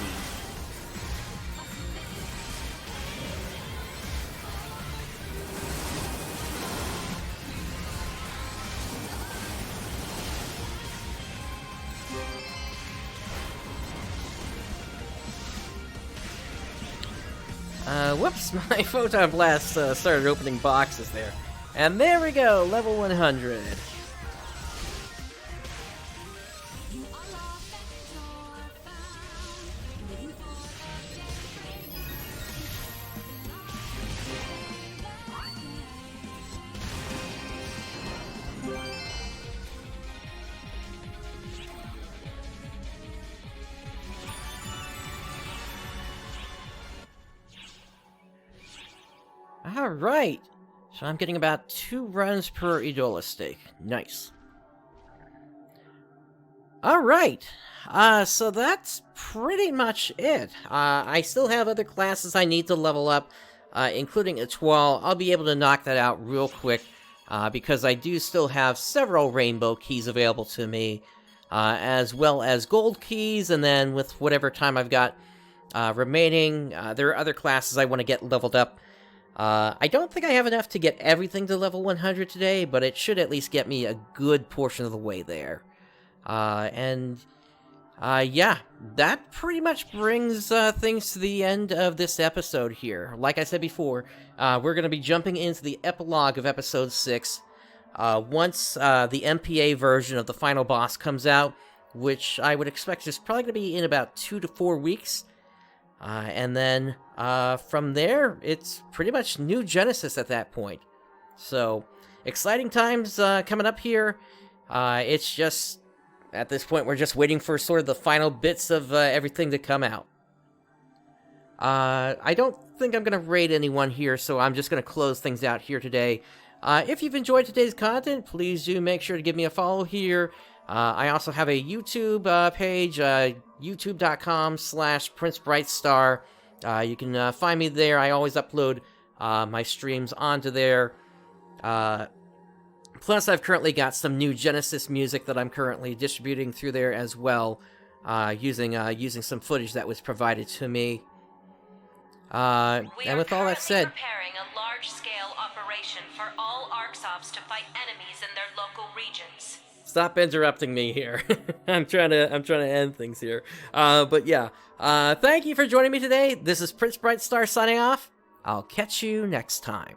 Whoops, my Photon Blast started opening boxes there. And there we go, level 100. Alright, so I'm getting about 2 runs per Etoile stake. Nice. Alright, so that's pretty much it. I still have other classes I need to level up, including Etoile. I'll be able to knock that out real quick, because I do still have several rainbow keys available to me, as well as gold keys, and then with whatever time I've got remaining, there are other classes I want to get leveled up. I don't think I have enough to get everything to level 100 today, but it should at least get me a good portion of the way there. Yeah, that pretty much brings things to the end of this episode here. Like I said before, we're going to be jumping into the epilogue of episode 6. once the MPA version of the final boss comes out, which I would expect is probably going to be in about 2 to 4 weeks. And then from there, it's pretty much new Genesis at that point. So, exciting times coming up here. It's just, at this point, we're just waiting for sort of the final bits of everything to come out. I don't think I'm going to raid anyone here, so I'm just going to close things out here today. If you've enjoyed today's content, please do make sure to give me a follow here. I also have a YouTube page, youtube.com/PrinceBrightstar. You can find me there. I always upload my streams onto there. Plus, I've currently got some new Genesis music that I'm currently distributing through there as well, using some footage that was provided to me. And with all that said, preparing a large-scale operation for all Arxovs to fight enemies in their local regions. Stop interrupting me here. I'm trying to end things here. But yeah, thank you for joining me today. This is PrinceBrightstar signing off. I'll catch you next time.